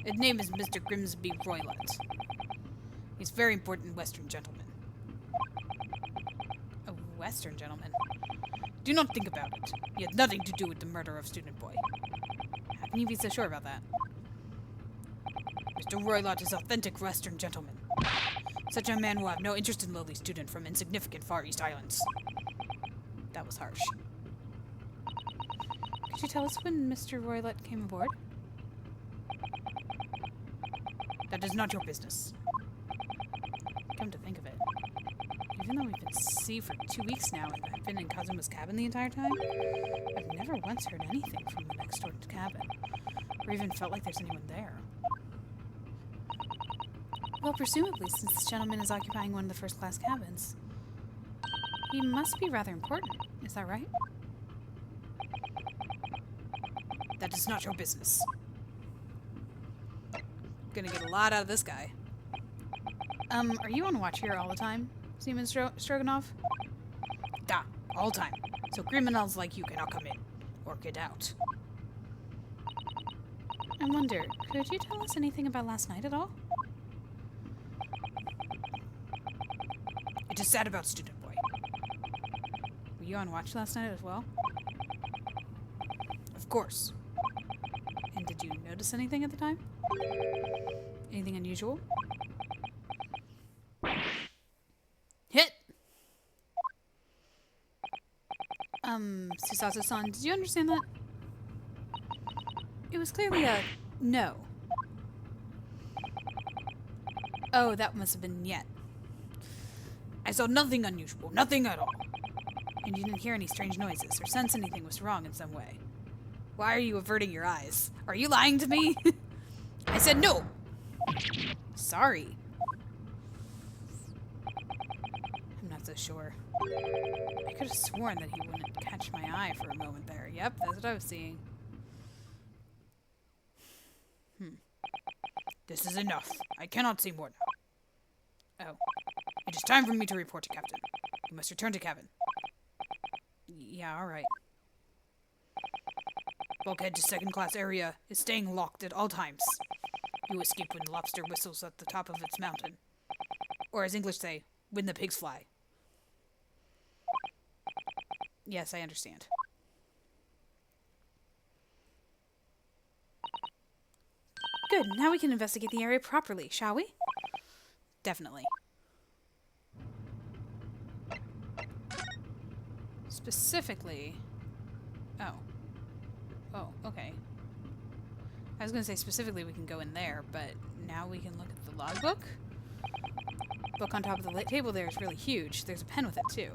His name is Mr. Grimsby Roylott. He's a very important Western gentleman. A Western gentleman? Do not think about it. He had nothing to do with the murder of Student Boy. How can you be so sure about that? Mr. Roylott is an authentic Western gentleman. Such a man will have no interest in lowly student from insignificant Far East Islands. That was harsh. Could you tell us when Mr. Roylott came aboard? That is not your business. Come to think of it, even though we've been at sea for 2 weeks now and I've been in Kazuma's cabin the entire time, I've never once heard anything from the next door cabin, or even felt like there's anyone there. Well, presumably, since this gentleman is occupying one of the first-class cabins, he must be rather important. Is that right? That is not your business. Gonna get a lot out of this guy. Are you on watch here all the time, Seaman Stroganoff? Da, all time. So criminals like you cannot come in, or get out. I wonder, could you tell us anything about last night at all? It is sad about Student Boy. Were you on watch last night as well? Of course. And did you notice anything at the time? Anything unusual? Hit! Susato-san, did you understand that? It was clearly a no. Oh, that must have been yet. I saw nothing unusual, nothing at all. And you didn't hear any strange noises or sense anything was wrong in some way. Why are you averting your eyes? Are you lying to me? I said no! Sorry. I'm not so sure. I could have sworn that he wouldn't catch my eye for a moment there. Yep, that's what I was seeing. This is enough. I cannot see more now. Oh. It is time for me to report to Captain. You must return to cabin. Yeah, alright. Bulkhead to second-class area is staying locked at all times. You escape when the lobster whistles at the top of its mountain. Or as English say, when the pigs fly. Yes, I understand. Good, now we can investigate the area properly, shall we? Definitely. Specifically... Oh, okay. I was going to say specifically we can go in there, but now we can look at the logbook. Book on top of the table there is really huge. There's a pen with it, too.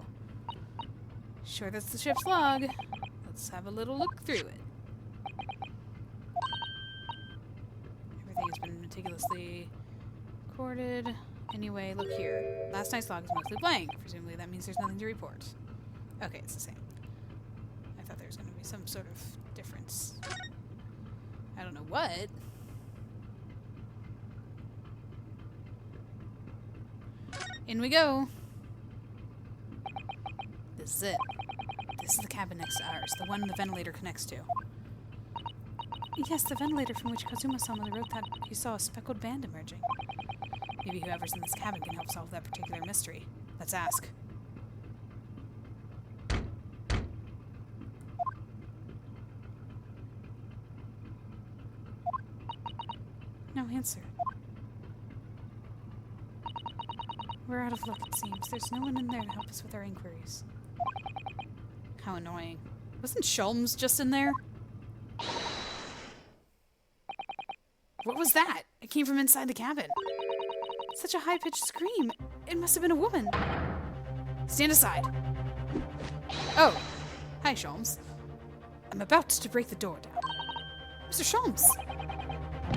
Sure, that's the ship's log. Let's have a little look through it. Everything has been meticulously recorded. Anyway, look here. Last night's log is mostly blank. Presumably that means there's nothing to report. Okay, it's the same. I thought there was going to be some sort of difference. I don't know what. In we go. This is it. This is the cabin next to ours, the one the ventilator connects to. Yes, the ventilator from which Kazuma-sama wrote that he saw a speckled band emerging. Maybe whoever's in this cabin can help solve that particular mystery. Let's ask. No answer. We're out of luck, it seems. There's no one in there to help us with our inquiries. How annoying. Wasn't Sholmes just in there? What was that? It came from inside the cabin. Such a high-pitched scream. It must have been a woman. Stand aside. Oh. Hi, Sholmes. I'm about to break the door down. Mr. Sholmes!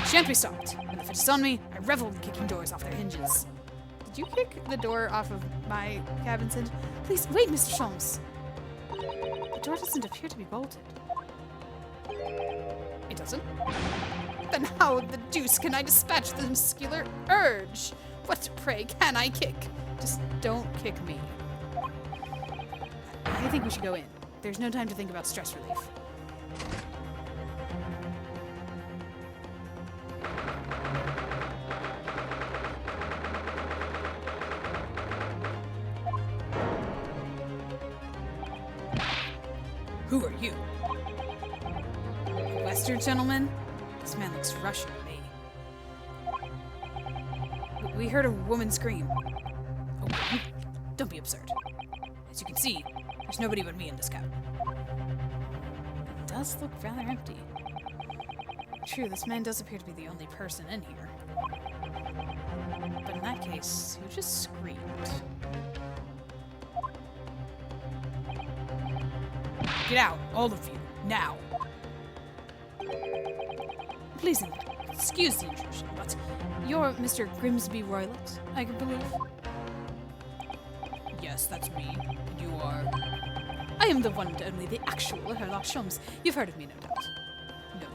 Shan't be stopped. When the fit is on me, I revel in kicking doors off their hinges. Did you kick the door off of my cabin's hinge? Please, wait, Mr. Sholmes. The door doesn't appear to be bolted. It doesn't? Then how the deuce can I dispatch the muscular urge? What, pray, can I kick? Just don't kick me. I think we should go in. There's no time to think about stress relief. Who are you? A Western gentleman? This man looks Russian to me. We heard a woman scream. A woman? Don't be absurd. As you can see, there's nobody but me in this cabin. It does look rather empty. True, this man does appear to be the only person in here. But in that case, who just screamed? Get out, all of you, now! Please, excuse the intrusion, but you're Mr. Grimsby Roylott, I can believe? Yes, that's me. And you are? I am the one and only, the actual Herlock Sholmes. You've heard of me, no doubt. No.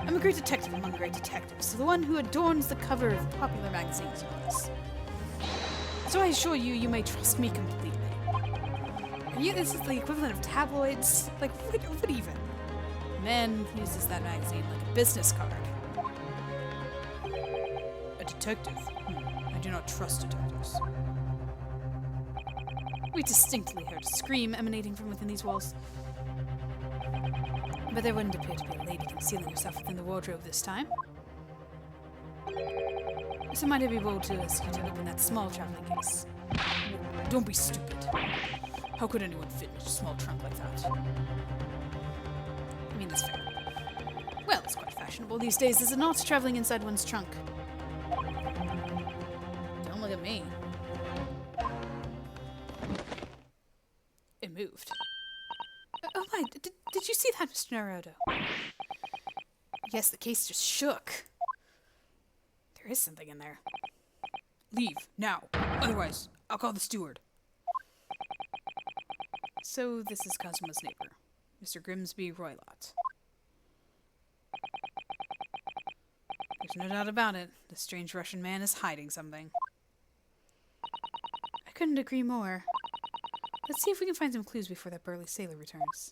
I'm a great detective among great detectives, the one who adorns the cover of popular magazines, no less. So I assure you, you may trust me completely. This is the equivalent of tabloids. Like, what even? Man uses that magazine like a business card. A detective? I do not trust detectives. We distinctly heard a scream emanating from within these walls. But there wouldn't appear to be a lady concealing herself within the wardrobe this time. So might I be bold to ask you to open that small traveling case? Don't be stupid. How could anyone fit in a small trunk like that? I mean, that's fair. Well, it's quite fashionable these days, is it not? Traveling inside one's trunk. Don't look at me. It moved. Oh my, did you see that, Mr. Naruto? Yes, the case just shook. There is something in there. Leave, now. Otherwise, I'll call the steward. So this is Cosmo's neighbor, Mr. Grimsby Roylott. There's no doubt about it. The strange Russian man is hiding something. I couldn't agree more. Let's see if we can find some clues before that burly sailor returns.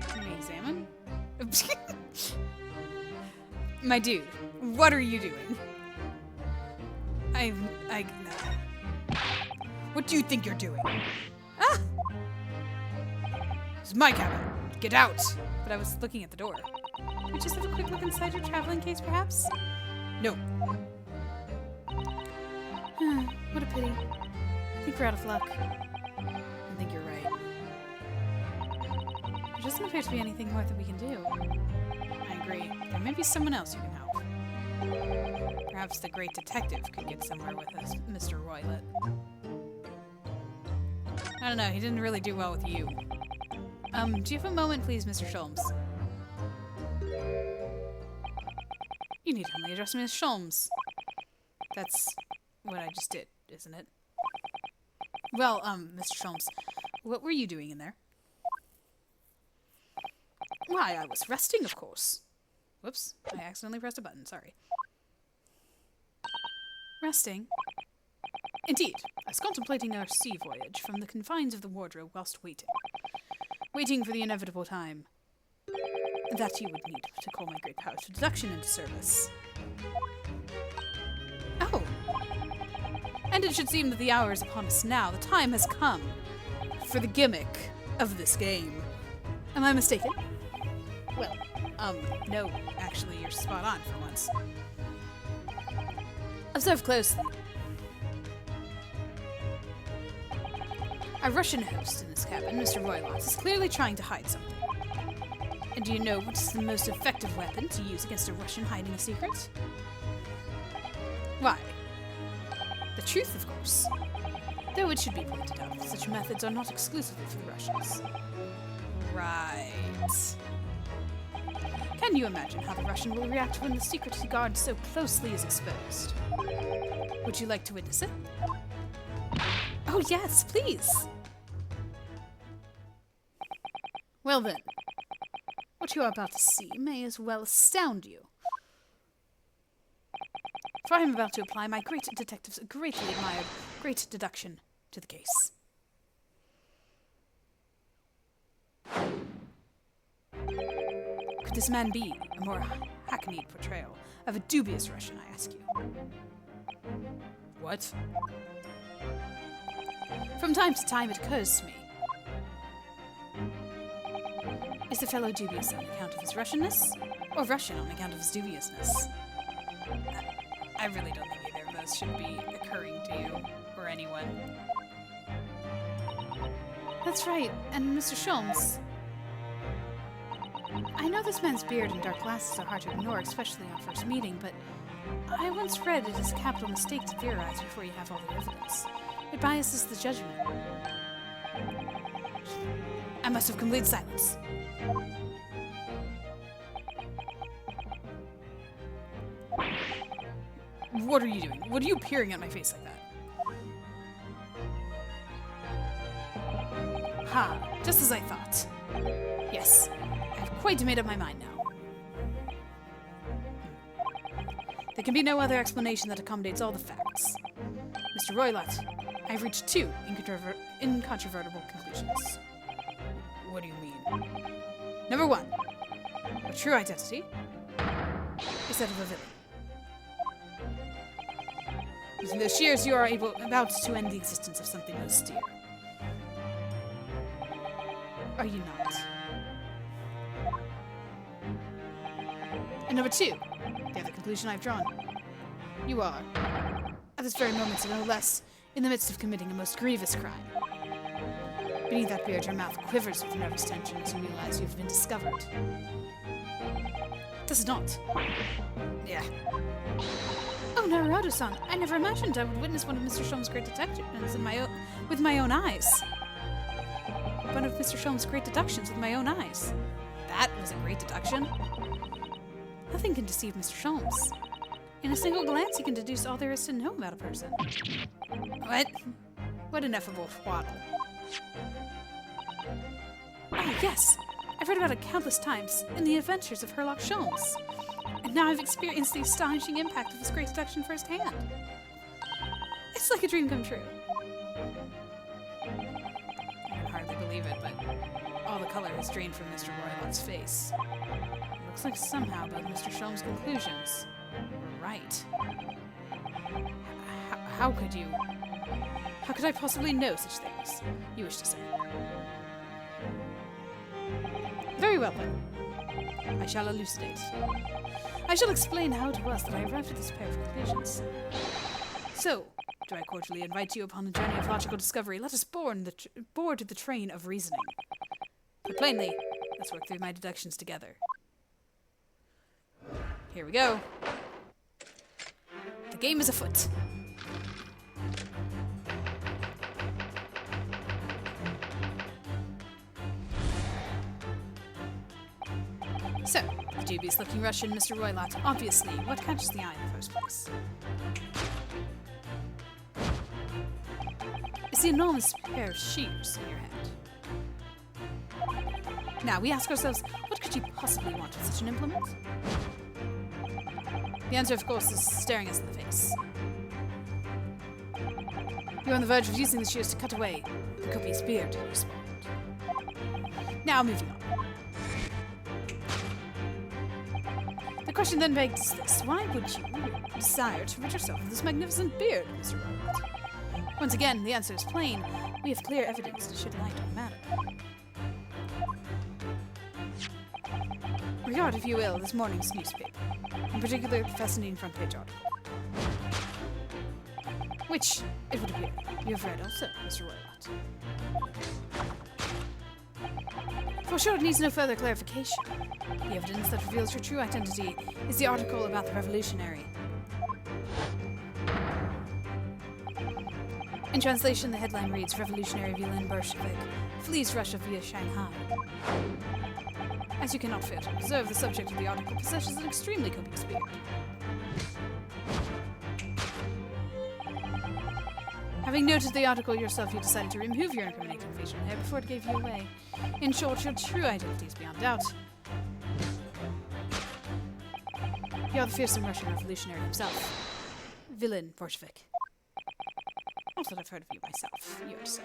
Can we examine? My dude, what are you doing? No. What do you think you're doing? Ah! This is my cabin. Get out! But I was looking at the door. Can we just have a quick look inside your traveling case, perhaps? No. What a pity. I think we're out of luck. I think you're right. There doesn't appear to be anything more that we can do. I agree. There may be someone else who can help. Perhaps the great detective could get somewhere with us, Mr. Roylott. I don't know, he didn't really do well with you. Do you have a moment, please, Mr. Sholmes? You need only address me as Sholmes. That's what I just did, isn't it? Well, Mr. Sholmes, what were you doing in there? Why, I was resting, of course. Whoops, I accidentally pressed a button, sorry. Resting? Indeed, I was contemplating our sea voyage from the confines of the wardrobe whilst waiting. Waiting for the inevitable time that you would need to call my great power to deduction into service. Oh! And it should seem that the hour is upon us now. The time has come for the gimmick of this game. Am I mistaken? No, actually, you're spot on for once. Observe closely. Our Russian host in this cabin, Mr. Roylott, is clearly trying to hide something. And do you know what is the most effective weapon to use against a Russian hiding a secret? Why? The truth, of course. Though it should be pointed out, such methods are not exclusively for the Russians. Right. Can you imagine how the Russian will react when the secret he guards so closely is exposed? Would you like to witness it? Oh yes, please! Well then, what you are about to see may as well astound you. For I am about to apply my great detective's greatly admired great deduction to the case. Could this man be a more hackneyed portrayal of a dubious Russian, I ask you? What? From time to time it occurs to me. Is the fellow dubious on account of his Russianness, or Russian on account of his dubiousness? I really don't think either of those should be occurring to you, or anyone. That's right, and Mr. Sholmes. I know this man's beard and dark glasses are hard to ignore, especially on first meeting, but I once read it is a capital mistake to theorize before you have all the evidence. It biases the judgment. I must have complete silence. What are you doing? What are you peering at my face like that? Ha, just as I thought. Yes, I've quite made up my mind now. There can be no other explanation that accommodates all the facts. Mr. Roylott, I've reached two incontrovertible conclusions. What do you mean? Number one, a true identity is that of a villain. Using those shears, you are about to end the existence of something most dear. Are you not? And number two, the other conclusion I've drawn. You are, at this very moment, no less, in the midst of committing a most grievous crime. Beneath that beard, your mouth quivers with nervous tension as you realize you've been discovered. Does it not? Yeah. Oh, Naruto-san, I never imagined I would witness one of Mr. Sholmes' great deductions with my own eyes. One of Mr. Sholmes' great deductions with my own eyes. That was a great deduction. Nothing can deceive Mr. Sholmes. In a single glance, he can deduce all there is to know about a person. What? What ineffable twaddle. Oh, yes! I've read about it countless times in the adventures of Herlock Sholmes. And now I've experienced the astonishing impact of this great deduction firsthand. It's like a dream come true. I can hardly believe it, but all the color has drained from Mr. Roylott's face. It looks like somehow both Mr. Sholmes' conclusions were right. How could you... How could I possibly know such things, you wish to say? Very well, then. I shall elucidate. I shall explain how it was that I arrived at this pair of conclusions. So, do I cordially invite you upon a journey of logical discovery? Let us board the train of reasoning. But plainly, let's work through my deductions together. Here we go. The game is afoot. So, the dubious-looking Russian, Mr. Roylott, obviously, what catches the eye in the first place? It's the enormous pair of shears in your hand. Now, we ask ourselves, what could you possibly want with such an implement? The answer, of course, is staring us in the face. You're on the verge of using the shears to cut away the copious beard you spawned. Now, moving on. The question then begs is this: why would you desire to rid yourself of this magnificent beard, Mr. Roylott? Once again, the answer is plain. We have clear evidence to shed light on the matter. Regard, if you will, this morning's newspaper, in particular the fascinating front page article. Which, it would appear, you have read also, Mr. Roylott. For sure, it needs no further clarification. The evidence that reveals your true identity is the article about the revolutionary. In translation, the headline reads, Revolutionary Villain Bolshevik flees Russia via Shanghai. As you cannot fail to observe, the subject of the article possesses an extremely copious beard. Having noted the article yourself, you decided to remove your incriminating facial hair before it gave you away. In short, your true identity is beyond doubt. You are the fearsome Russian revolutionary himself. Villain Bolshevik. Not that I've heard of you myself, you are to say.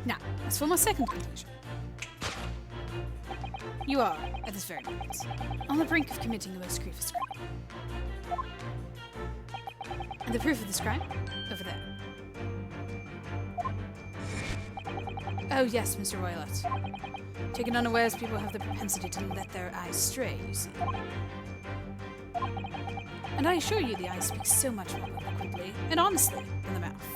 Now, as for my second conclusion. You are, at this very moment, on the brink of committing a most grievous crime. And the proof of this crime? Over there. Oh yes, Mr. Roylott. Taken unawares, people have the propensity to let their eyes stray, you see. And I assure you the eye speaks so much more eloquently and honestly than the mouth.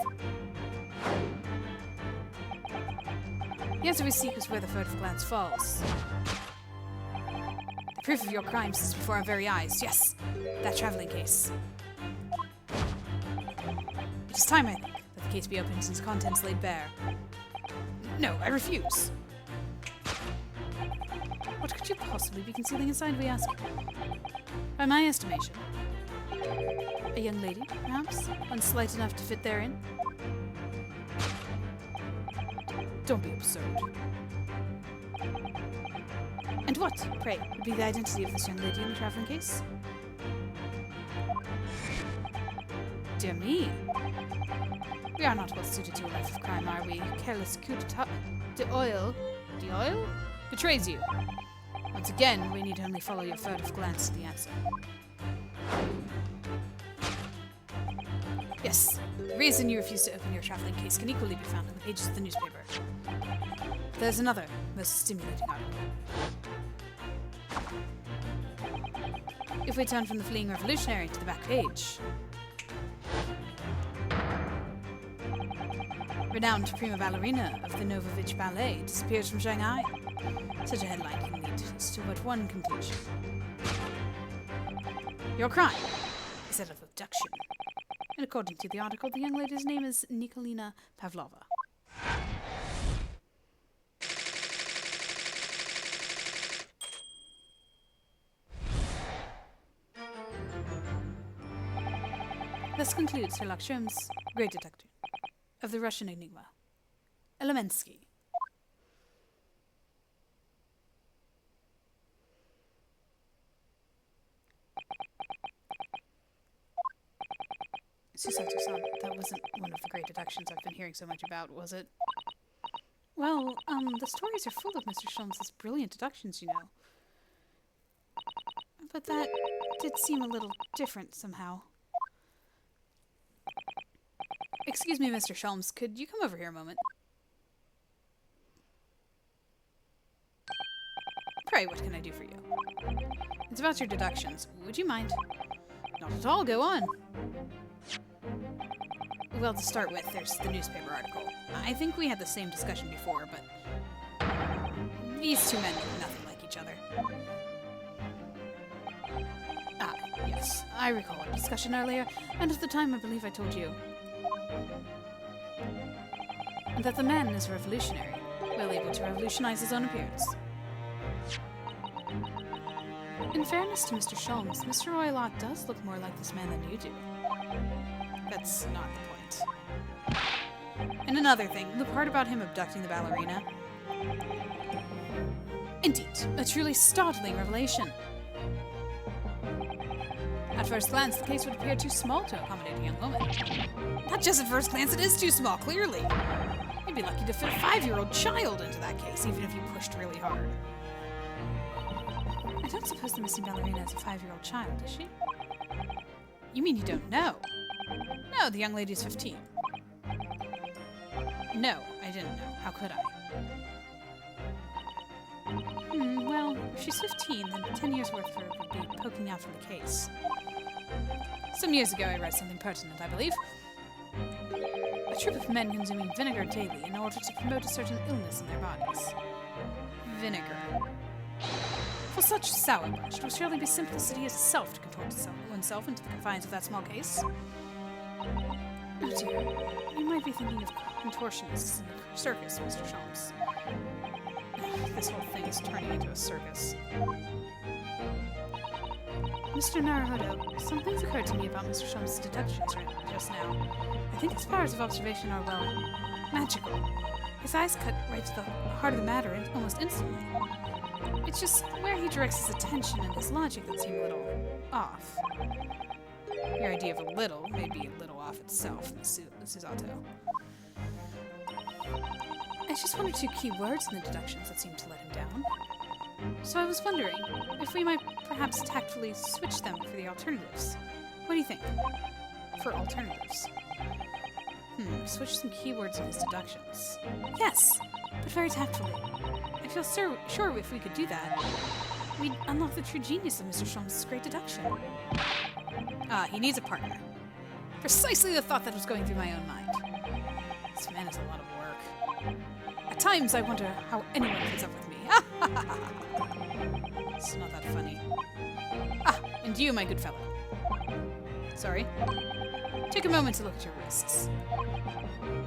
The answer we seek is where the furtive glance falls. The proof of your crime sits before our very eyes. Yes, that traveling case. It is time, I think, that the case be opened and its contents laid bare. No, I refuse. What could you possibly be concealing inside, we ask? By my estimation, a young lady, perhaps? One slight enough to fit therein? Don't be absurd. And what, pray, would be the identity of this young lady in the traveling case? Dear me. We are not well suited to a life of crime, are we? Careless coup d'etat. The oil betrays you. Once again, we need only follow your furtive glance to the answer. Yes, the reason you refuse to open your traveling case can equally be found in the pages of the newspaper. There's another, most stimulating article. If we turn from the fleeing revolutionary to the back page. Renowned prima ballerina of the Novovich Ballet disappears from Shanghai. Such a headline can lead to but one conclusion. Your crime is that of abduction. And according to the article, the young lady's name is Nikolina Pavlova. Thus concludes Sherlock Sholmes' Great Detective of the Russian Enigma, Elemensky. Susato-san, that wasn't one of the great deductions I've been hearing so much about, was it? Well, the stories are full of Mr. Sholmes' brilliant deductions, you know. But that did seem a little different somehow. Excuse me, Mr. Sholmes, could you come over here a moment? Pray, what can I do for you? It's about your deductions. Would you mind? Not at all, go on. Well, to start with, there's the newspaper article. I think we had the same discussion before, but these two men look nothing like each other. Ah, yes, I recall our discussion earlier, and at the time I believe I told you that the man is revolutionary, well able to revolutionize his own appearance. In fairness to Mr. Sholmes, Mr. Roylott does look more like this man than you do. That's not the point. And another thing, the part about him abducting the ballerina. Indeed, a truly startling revelation. At first glance, the case would appear too small to accommodate a young woman. Not just at first glance, it is too small, clearly. You'd be lucky to fit a 5-year-old child into that case, even if you pushed really hard. I don't suppose the missing ballerina is a 5-year-old child, is she? You mean you don't know? No, the young lady is 15. No, I didn't know. How could I? Well, if she's 15, then 10 years worth of her would be poking out from the case. Some years ago, I read something pertinent, I believe. A troop of men consuming vinegar daily in order to promote a certain illness in their bodies. Vinegar. For such sour bunch, it would surely be simplicity as itself to contort oneself into the confines of that small case. Oh dear, you might be thinking of contortionists in the circus, Mr. Sholmes. This whole thing is turning into a circus. Mr. Naruhodo, some things occurred to me about Mr. Sholmes' deductions just now. I think his powers of observation are, well, magical. His eyes cut right to the heart of the matter almost instantly. It's just where he directs his attention and his logic that seem a little off. Your idea of a little may be a little off itself, Miss Susato. I just one or two key words in the deductions that seemed to let him down. So I was wondering if we might perhaps tactfully switch them for the alternatives. What do you think? For alternatives. Switch some keywords in his deductions. Yes, but very tactfully. I feel sure if we could do that, we'd unlock the true genius of Mr. Sholmes' great deduction. He needs a partner. Precisely the thought that was going through my own mind. This man is a lot of work. At times, I wonder how anyone puts up with me. It's not that funny. And you, my good fellow. Sorry. Take a moment to look at your wrists.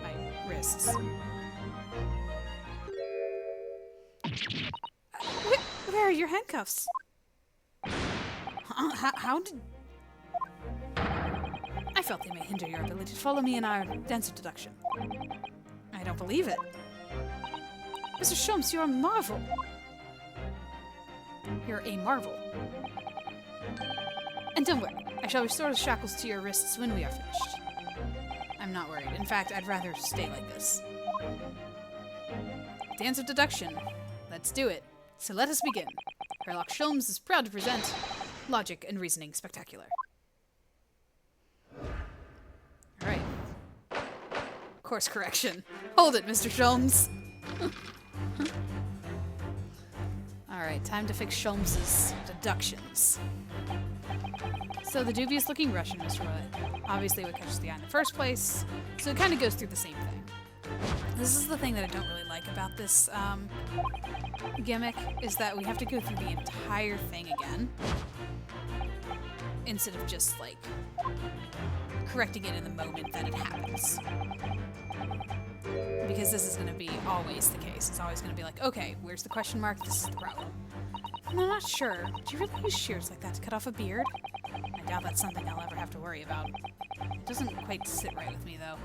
My wrists. Where are your handcuffs? How did... I felt they may hinder your ability to follow me in our dance of deduction. I don't believe it. Mr. Sholmes, you're a marvel. You're a marvel. And don't worry, I shall restore the shackles to your wrists when we are finished. I'm not worried. In fact, I'd rather stay like this. Dance of deduction. Let's do it. So let us begin. Sherlock Sholmes is proud to present Logic and Reasoning Spectacular. Alright. Course correction. Hold it, Mr. Sholmes. Alright, time to fix Sholmes' deductions. So the dubious-looking Russian was obviously what catches the eye in the first place, so it kind of goes through the same thing. This is the thing that I don't really like about this gimmick, is that we have to go through the entire thing again, instead of just, like, correcting it in the moment that it happens. Because this is going to be always the case. It's always going to be like, okay, where's the question mark? This is the problem. And I'm not sure. Do you really use shears like that to cut off a beard? I doubt that's something I'll ever have to worry about. It doesn't quite sit right with me, though.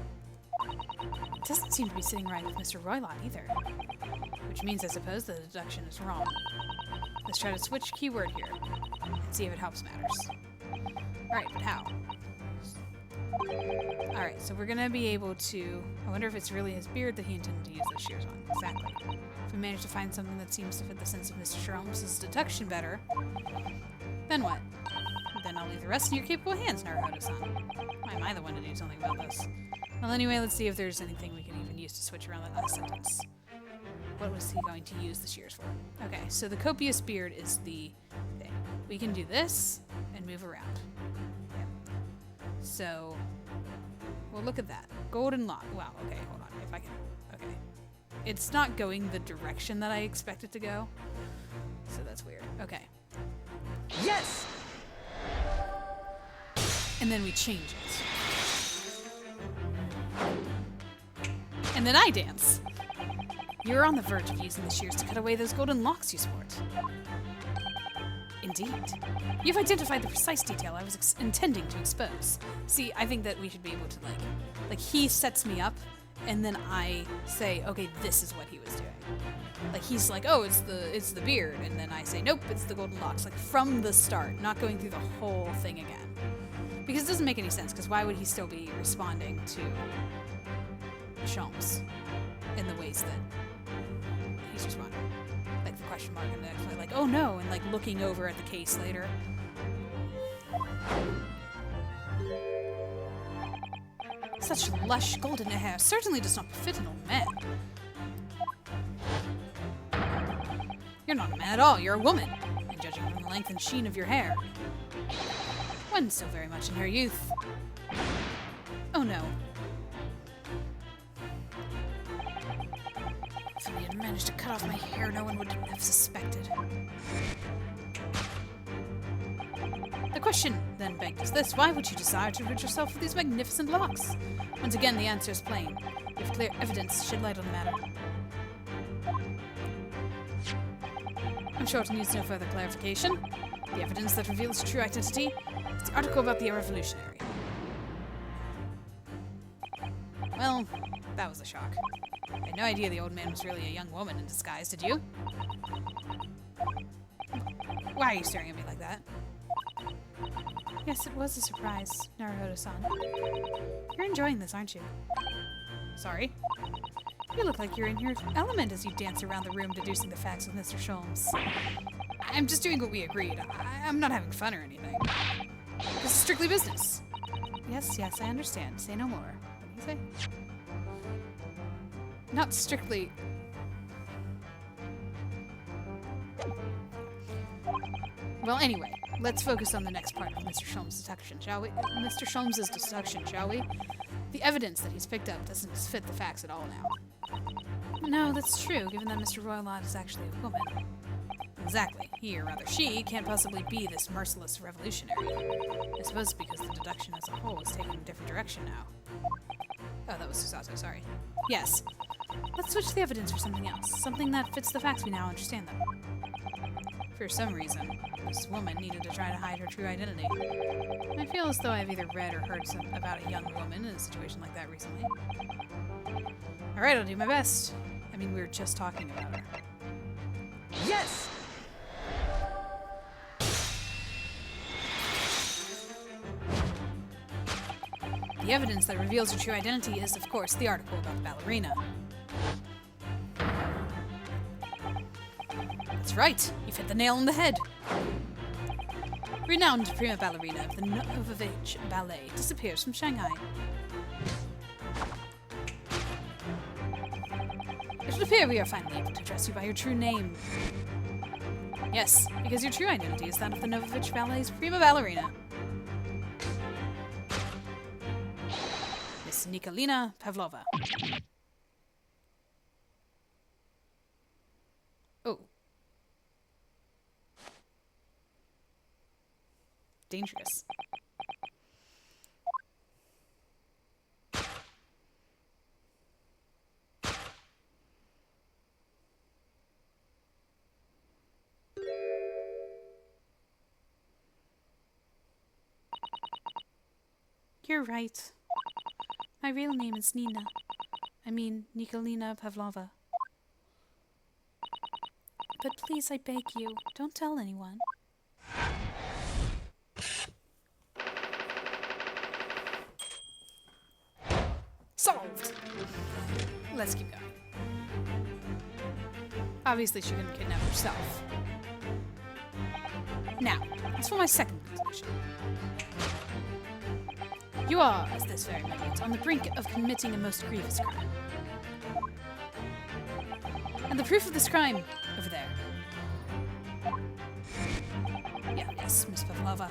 It doesn't seem to be sitting right with Mr. Roylott, either. Which means, I suppose, the deduction is wrong. Let's try to switch keyword here, and see if it helps matters. Alright, but how? Alright, so we're gonna be able to... I wonder if it's really his beard that he intended to use those shears on. Exactly. If we manage to find something that seems to fit the sense of Mr. Sholmes' deduction better, then what? Then I'll leave the rest in your capable hands, Naruhodo-san. Why am I the one to do something about this? Well, anyway, let's see if there's anything we can even use to switch around that last sentence. What was he going to use the shears for? Okay, so the copious beard is the thing. We can do this and move around. Yep. So, well, look at that. Golden lock. Wow, okay, hold on. If I can... Okay. It's not going the direction that I expect it to go. So that's weird. Okay. Yes! And then we change it. And then I dance. You're on the verge of using the shears to cut away those golden locks you sport. Indeed. You've identified the precise detail I was intending to expose. See, I think that we should be able to, like he sets me up, and then I say, okay, this is what he was doing. Like, he's like, oh, it's the beard, and then I say, nope, it's the golden locks. Like, from the start, not going through the whole thing again. Because it doesn't make any sense, because why would he still be responding to Sholmes in the ways that he's responding? Like, the question mark and actually like, oh no, and like looking over at the case later. Such lush golden hair certainly does not befit an old man. You're not a man at all, you're a woman, and judging from the length and sheen of your hair. When so very much in her youth. Oh no. If I had managed to cut off my hair, no one would have suspected. The question then begged is this: why would you desire to rid yourself of these magnificent locks? Once again, the answer is plain. We have clear evidence shed light on the matter. I'm sure it needs no further clarification. The evidence that reveals true identity is the article about the revolutionary. Well, that was a shock. I had no idea the old man was really a young woman in disguise, did you? Why are you staring at me like that? Yes, it was a surprise, Naruhodo-san. You're enjoying this, aren't you? Sorry? You look like you're in your element as you dance around the room deducing the facts with Mr. Sholmes. I'm just doing what we agreed. I'm not having fun or anything. This is strictly business. Yes, I understand. Say no more. What do you say? Not strictly... Well, anyway, let's focus on the next part of Mr. Sholmes' deduction, shall we? Mr. Sholmes' deduction, shall we? The evidence that he's picked up doesn't fit the facts at all now. No, that's true, given that Mr. Roylott is actually a woman. Exactly. He, or rather she, can't possibly be this merciless revolutionary. I suppose because the deduction as a whole is taking a different direction now. Oh, that was Susato, sorry. Yes. Let's switch the evidence for something else. Something that fits the facts we now understand them. For some reason, this woman needed to try to hide her true identity. I feel as though I've either read or heard about a young woman in a situation like that recently. Alright, I'll do my best. I mean, we were just talking about her. Yes! The evidence that reveals her true identity is, of course, the article about the ballerina. That's right, you've hit the nail on the head. Renowned prima ballerina of the Novovich Ballet disappears from Shanghai. It would appear we are finally able to address you by your true name. Yes, because your true identity is that of the Novovich Ballet's prima ballerina. Miss Nikolina Pavlova. Oh. Dangerous. You're right. My real name is Nikolina Pavlova. But please, I beg you, don't tell anyone. Solved! Let's keep going. Obviously, she couldn't kidnap herself. Now, as for my second conclusion. You are, at this very moment, on the brink of committing a most grievous crime. And the proof of this crime, over there. Yes, Miss Pavlova.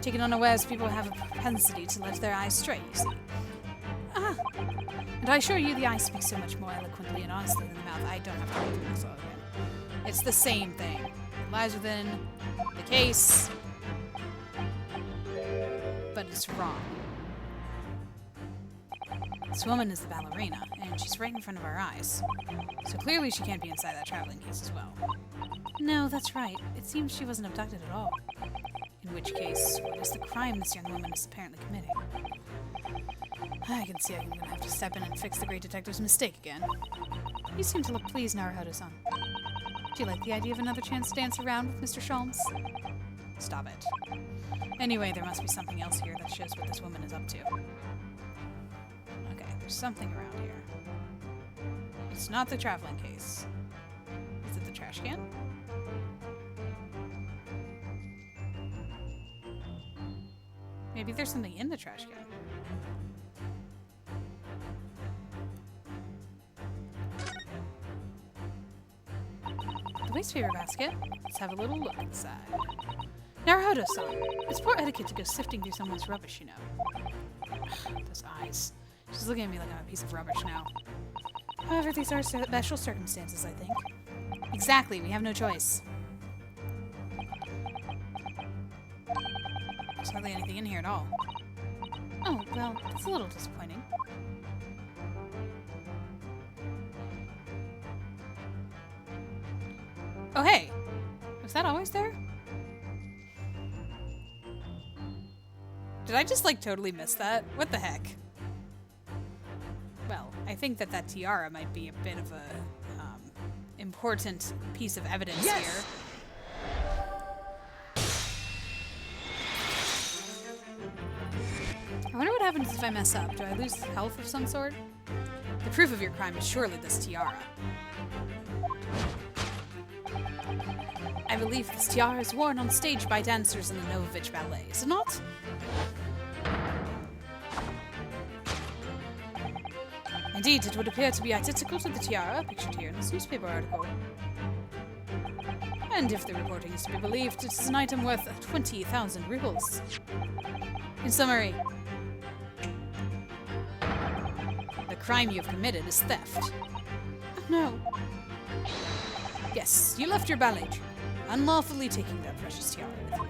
Taken unawares, people have a propensity to let their eyes stray, you see. Ah! And I assure you the eye speaks so much more eloquently and honestly than the mouth. I don't have to go through this all again. It's the same thing. It lies within the case, but it's wrong. This woman is the ballerina, and she's right in front of our eyes. So clearly she can't be inside that traveling case as well. No, that's right. It seems she wasn't abducted at all. In which case, what is the crime this young woman is apparently committing? I can see I'm gonna have to step in and fix the great detective's mistake again. You seem to look pleased, Naruhodo-san. Do you like the idea of another chance to dance around with Mr. Sholmes? Stop it. Anyway, there must be something else here that shows what this woman is up to. Okay, there's something around here. It's not the traveling case. Is it the trash can. Maybe there's something in the trash can. The waste paper basket. Let's have a little look inside. Naruhodo-san, it's poor etiquette to go sifting through someone's rubbish, you know. Those eyes. She's looking at me like I'm a piece of rubbish now. However, these are special circumstances, I think. Exactly, we have no choice. There's hardly anything in here at all. Oh, well, that's a little disappointing. Oh, hey! Was that always there? Did I just, like, totally miss that? What the heck? Well, I think that that tiara might be a bit of a, important piece of evidence here. I wonder what happens if I mess up. Do I lose health of some sort? The proof of your crime is surely this tiara. I believe this tiara is worn on stage by dancers in the Novovich Ballet, is it not? Indeed, it would appear to be identical to the tiara pictured here in this newspaper article. And if the reporting is to be believed, it is an item worth 20,000 rubles. In summary, the crime you have committed is theft. Oh no. Yes, you left your ballet troupe, unlawfully taking that precious tiara with you.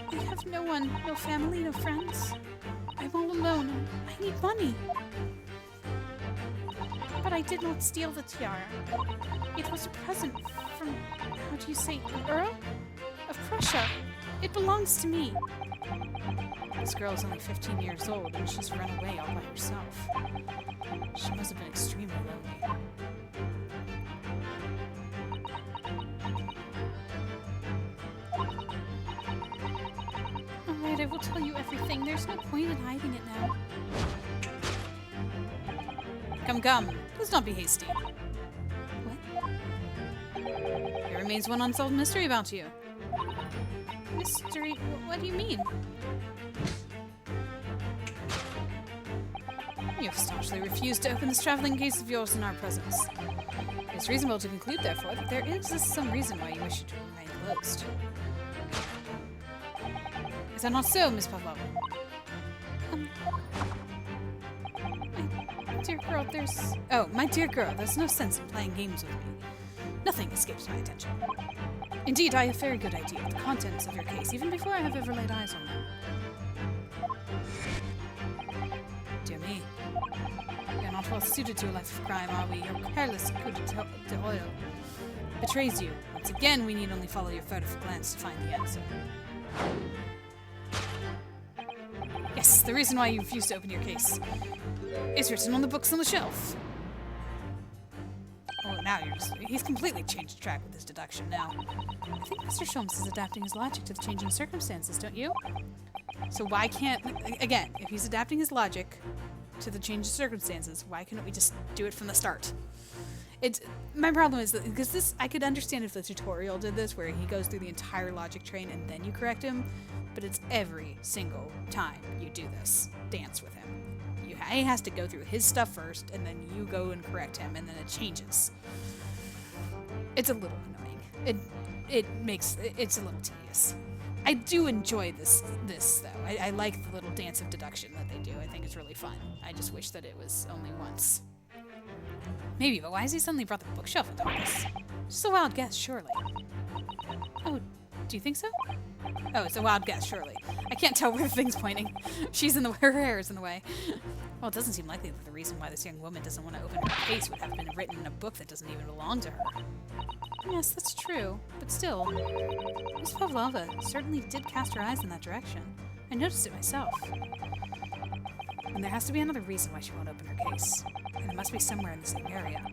I have no one, no family, no friends. I'm all alone and I need money. But I did not steal the tiara. It was a present from, how do you say, an Earl? Of Prussia. It belongs to me. This girl is only 15 years old and she's run away all by herself. She must have been extremely lonely. Alright, I will tell you everything. There's no point in hiding it now. Come, come. Let's not be hasty. What? There remains one unsolved mystery about you. Mystery? What do you mean? You have staunchly refused to open this traveling case of yours in our presence. It's reasonable to conclude, therefore, that there exists some reason why you wish it to remain closed. Is that not so, Miss Pavlova? My dear girl, there's... Oh, my dear girl, there's no sense in playing games with me. Nothing escapes my attention. Indeed, I have a very good idea of the contents of your case, even before I have ever laid eyes on them. Dear me. We are not well suited to a life of crime, are we? Your careless coup d'oeil betrays you. Once again, we need only follow your furtive glance to find the answer. Yes, the reason why you refuse to open your case is written on the books on the shelf. Oh, now he's completely changed track with his deduction now. I think Mr. Sholmes is adapting his logic to the changing circumstances, don't you? So why can't, again, if he's adapting his logic to the changing circumstances, why couldn't we just do it from the start? My problem is that, because this, I could understand if the tutorial did this, where he goes through the entire logic train and then you correct him, but it's every single time you do this dance with him. He has to go through his stuff first, and then you go and correct him, and then it changes. It's a little annoying. It's a little tedious. I do enjoy this though. I like the little dance of deduction that they do. I think it's really fun. I just wish that it was only once. Maybe, but why has he suddenly brought the bookshelf into this? Just a wild guess, surely. Oh, do you think so? Oh, it's a wild guess, surely. I can't tell where the thing's pointing. Her hair is in the way. Well, it doesn't seem likely that the reason why this young woman doesn't want to open her case would have been written in a book that doesn't even belong to her. Yes, that's true. But still, Miss Pavlova certainly did cast her eyes in that direction. I noticed it myself. And there has to be another reason why she won't open her case. And it must be somewhere in the same area.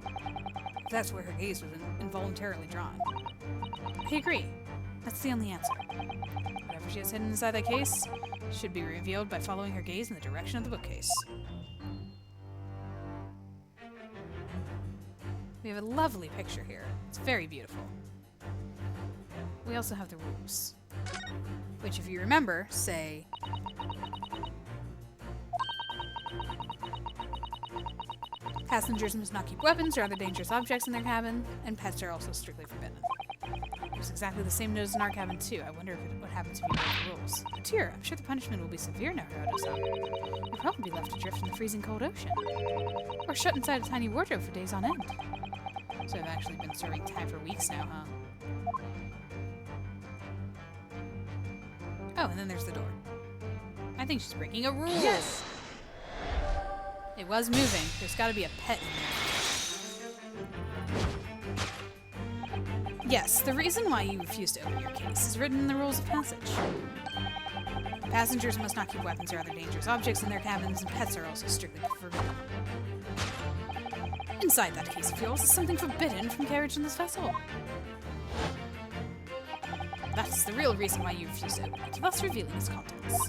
That's where her gaze was involuntarily drawn. I agree. That's the only answer. Whatever she has hidden inside that case should be revealed by following her gaze in the direction of the bookcase. We have a lovely picture here. It's very beautiful. We also have the rules, which, if you remember, say... Passengers must not keep weapons or other dangerous objects in their cabin, and pets are also strictly forbidden. There's exactly the same notice in our cabin, too. I wonder what happens if you break the rules. Oh dear, I'm sure the punishment will be severe now, Hiroto-san. You'll probably be left adrift in the freezing cold ocean. Or shut inside a tiny wardrobe for days on end. So I've actually been serving time for weeks now, huh? Oh, and then there's the door. I think she's breaking a rule. Yes! It was moving. There's got to be a pet in there. Yes, the reason why you refuse to open your case is written in the rules of passage. Passengers must not keep weapons or other dangerous objects in their cabins, and pets are also strictly forbidden. Inside that case of yours is something forbidden from carriage in this vessel. That's the real reason why you refuse to open it, thus revealing its contents.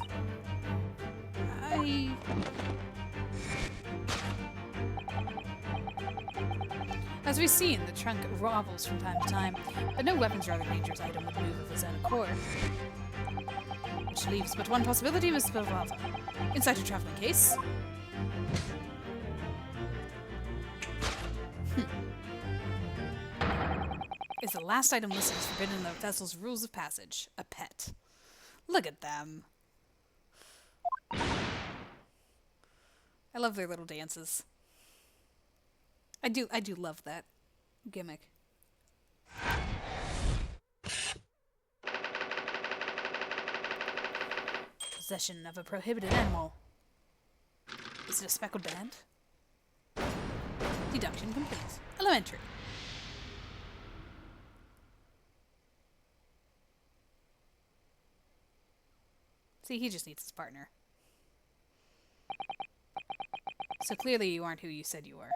As we see, the trunk wobbles from time to time, but no weapons or other dangerous item would move of its own accord. Which leaves but one possibility, Miss Belvava. Inside your traveling case... is the last item listed as forbidden in the vessel's rules of passage. A pet. Look at them. I love their little dances. I do love that gimmick. Possession of a prohibited animal. Is it a speckled band? Deduction complete. Elementary. See, he just needs his partner. So clearly you aren't who you said you were.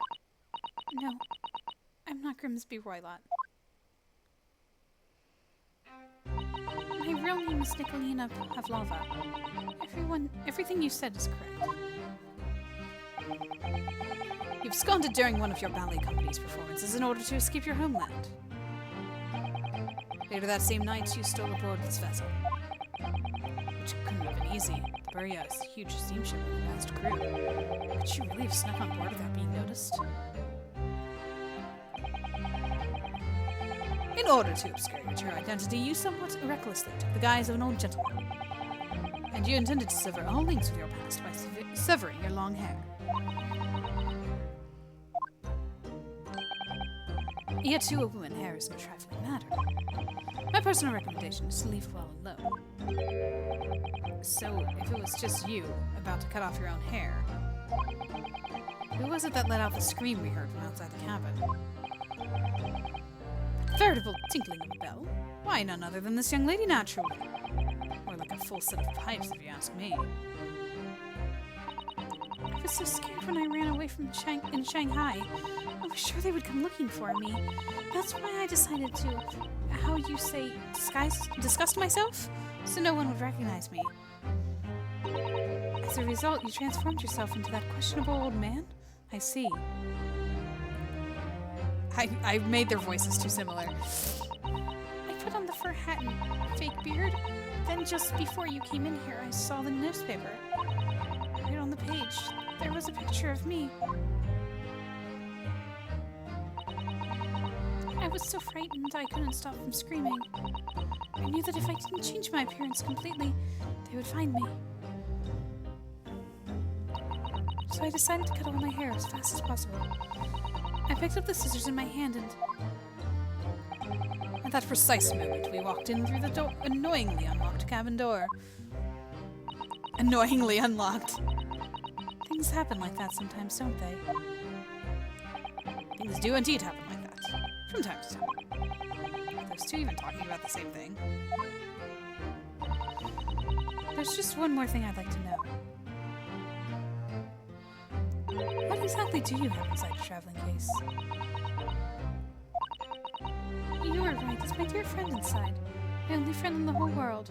No, I'm not Grimsby Roylott. My real name is Nikolina Pavlova. Everything you said is correct. You absconded during one of your ballet company's performances in order to escape your homeland. Later that same night, you stole aboard this vessel. Which couldn't have been easy. The Burya is a huge steamship with a vast crew. Could you really have snuck on board without being noticed? In order to obscure your true identity, you somewhat recklessly took the guise of an old gentleman. And you intended to sever all links with your past by severing your long hair. Yet to a woman, hair is no trifling matter. My personal recommendation is to leave it well alone. So, if it was just you, about to cut off your own hair, who was it that let out the scream we heard from outside the cabin? Veritable tinkling of a bell? Why, none other than this young lady, naturally. Or like a full set of pipes, if you ask me. I was so scared when I ran away from in Shanghai. I was sure they would come looking for me. That's why I decided to, how you say, disgust myself, so no one would recognize me. As a result, you transformed yourself into that questionable old man? I see. I made their voices too similar. I put on the fur hat and fake beard. Then just before you came in here, I saw the newspaper. Right on the page, there was a picture of me. I was so frightened I couldn't stop from screaming. I knew that if I didn't change my appearance completely, they would find me. So I decided to cut all my hair as fast as possible. I picked up the scissors in my hand and... At that precise moment, we walked in through the annoyingly unlocked cabin door. Annoyingly unlocked. Things happen like that sometimes, don't they? Things do indeed happen like that. From time to time. Are those two even talking about the same thing? There's just one more thing I'd like to know. What exactly do you have inside your traveling case? You were right, it's my dear friend inside. My only friend in the whole world.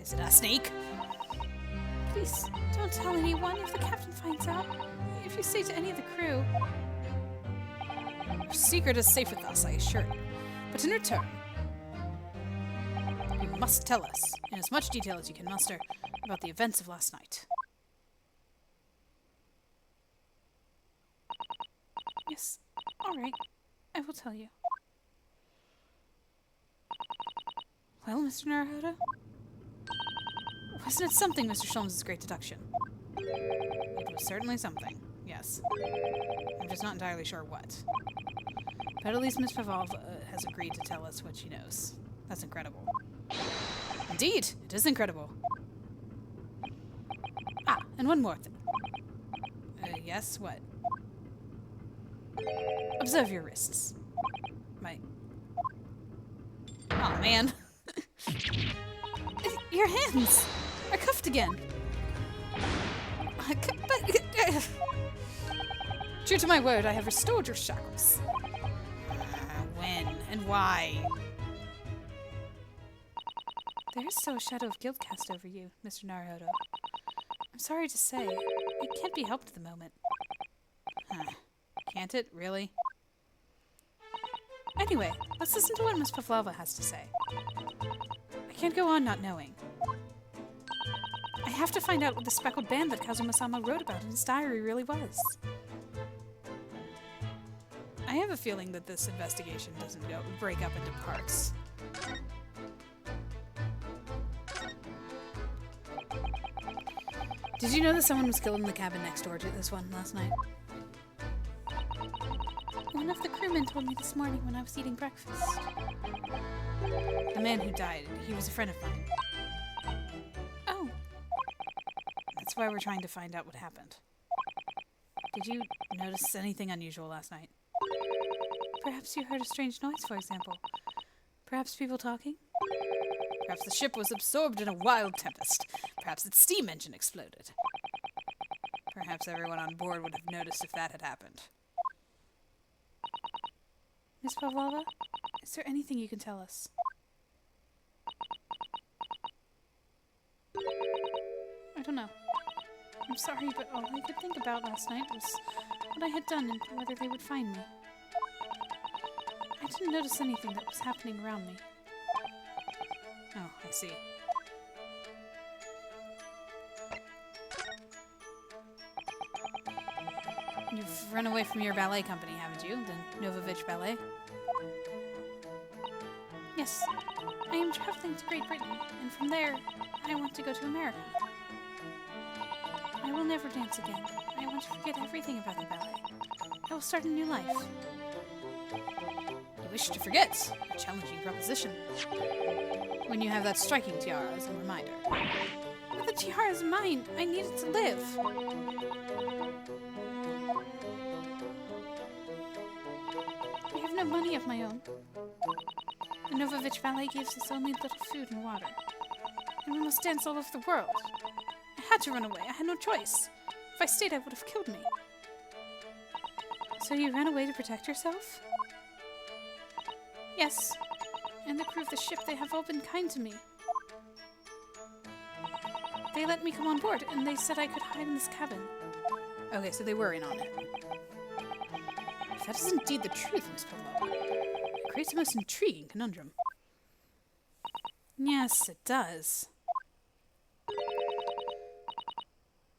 Is it a snake? Please, don't tell anyone if the captain finds out. If you say to any of the crew. Your secret is safe with us, I assure you. But in return, you must tell us, in as much detail as you can muster, about the events of last night. Yes, all right. I will tell you. Well, Mr. Naruhodo? Wasn't it something, Mr. Sholmes' great deduction? It was certainly something, yes. I'm just not entirely sure what. But at least Miss Pavlova has agreed to tell us what she knows. That's incredible. Indeed, it is incredible. Ah, and one more thing. Yes, what? Observe your wrists. Oh man. Your hands are cuffed again. True to my word, I have restored your shackles. When and why? There is still a shadow of guilt cast over you, Mr. Naruhodo. I'm sorry to say, it can't be helped at the moment. Can't it, really? Anyway, let's listen to what Miss Pavlova has to say. I can't go on not knowing. I have to find out what the speckled band that Kazuma-sama wrote about in his diary really was. I have a feeling that this investigation doesn't break up into parts. Did you know that someone was killed in the cabin next door to this one last night? One of the crewmen told me this morning when I was eating breakfast. The man who died, he was a friend of mine. Oh. That's why we're trying to find out what happened. Did you notice anything unusual last night? Perhaps you heard a strange noise, for example. Perhaps people talking? Perhaps the ship was absorbed in a wild tempest. Perhaps its steam engine exploded. Perhaps everyone on board would have noticed if that had happened. Miss Pavlova, is there anything you can tell us? I don't know. I'm sorry, but all I could think about last night was what I had done and whether they would find me. I didn't notice anything that was happening around me. Oh, I see. You've run away from your ballet company, haven't you? The Novovich Ballet? Yes. I am traveling to Great Britain, and from there, I want to go to America. I will never dance again. I want to forget everything about the ballet. I will start a new life. You wish to forget? A challenging proposition. When you have that striking tiara as a reminder. But the tiara is mine. I need it to live. I have no money of my own. The Novovich Ballet gives us only little food and water. And we must dance all over the world. I had to run away. I had no choice. If I stayed, I would have killed me. So you ran away to protect yourself? Yes. And the crew of the ship, they have all been kind to me. They let me come on board, and they said I could hide in this cabin. Okay, so they were in on it. If that is indeed the truth, Miss Pavlova, it creates a most intriguing conundrum. Yes, it does.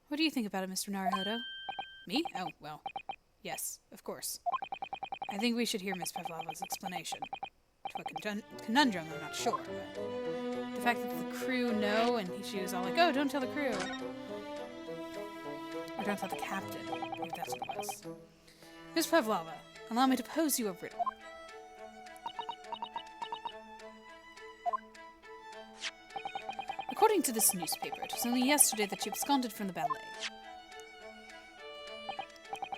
What do you think about it, Mr. Naruhodo? Me? Oh, well, yes, of course. I think we should hear Miss Pavlova's explanation. To a conundrum, I'm not sure, but the fact that the crew know, and she was all like, oh, don't tell the crew. Or don't tell the captain. Maybe that's what it was. Miss Pavlova, allow me to pose you a riddle. According to this newspaper, it was only yesterday that you absconded from the ballet.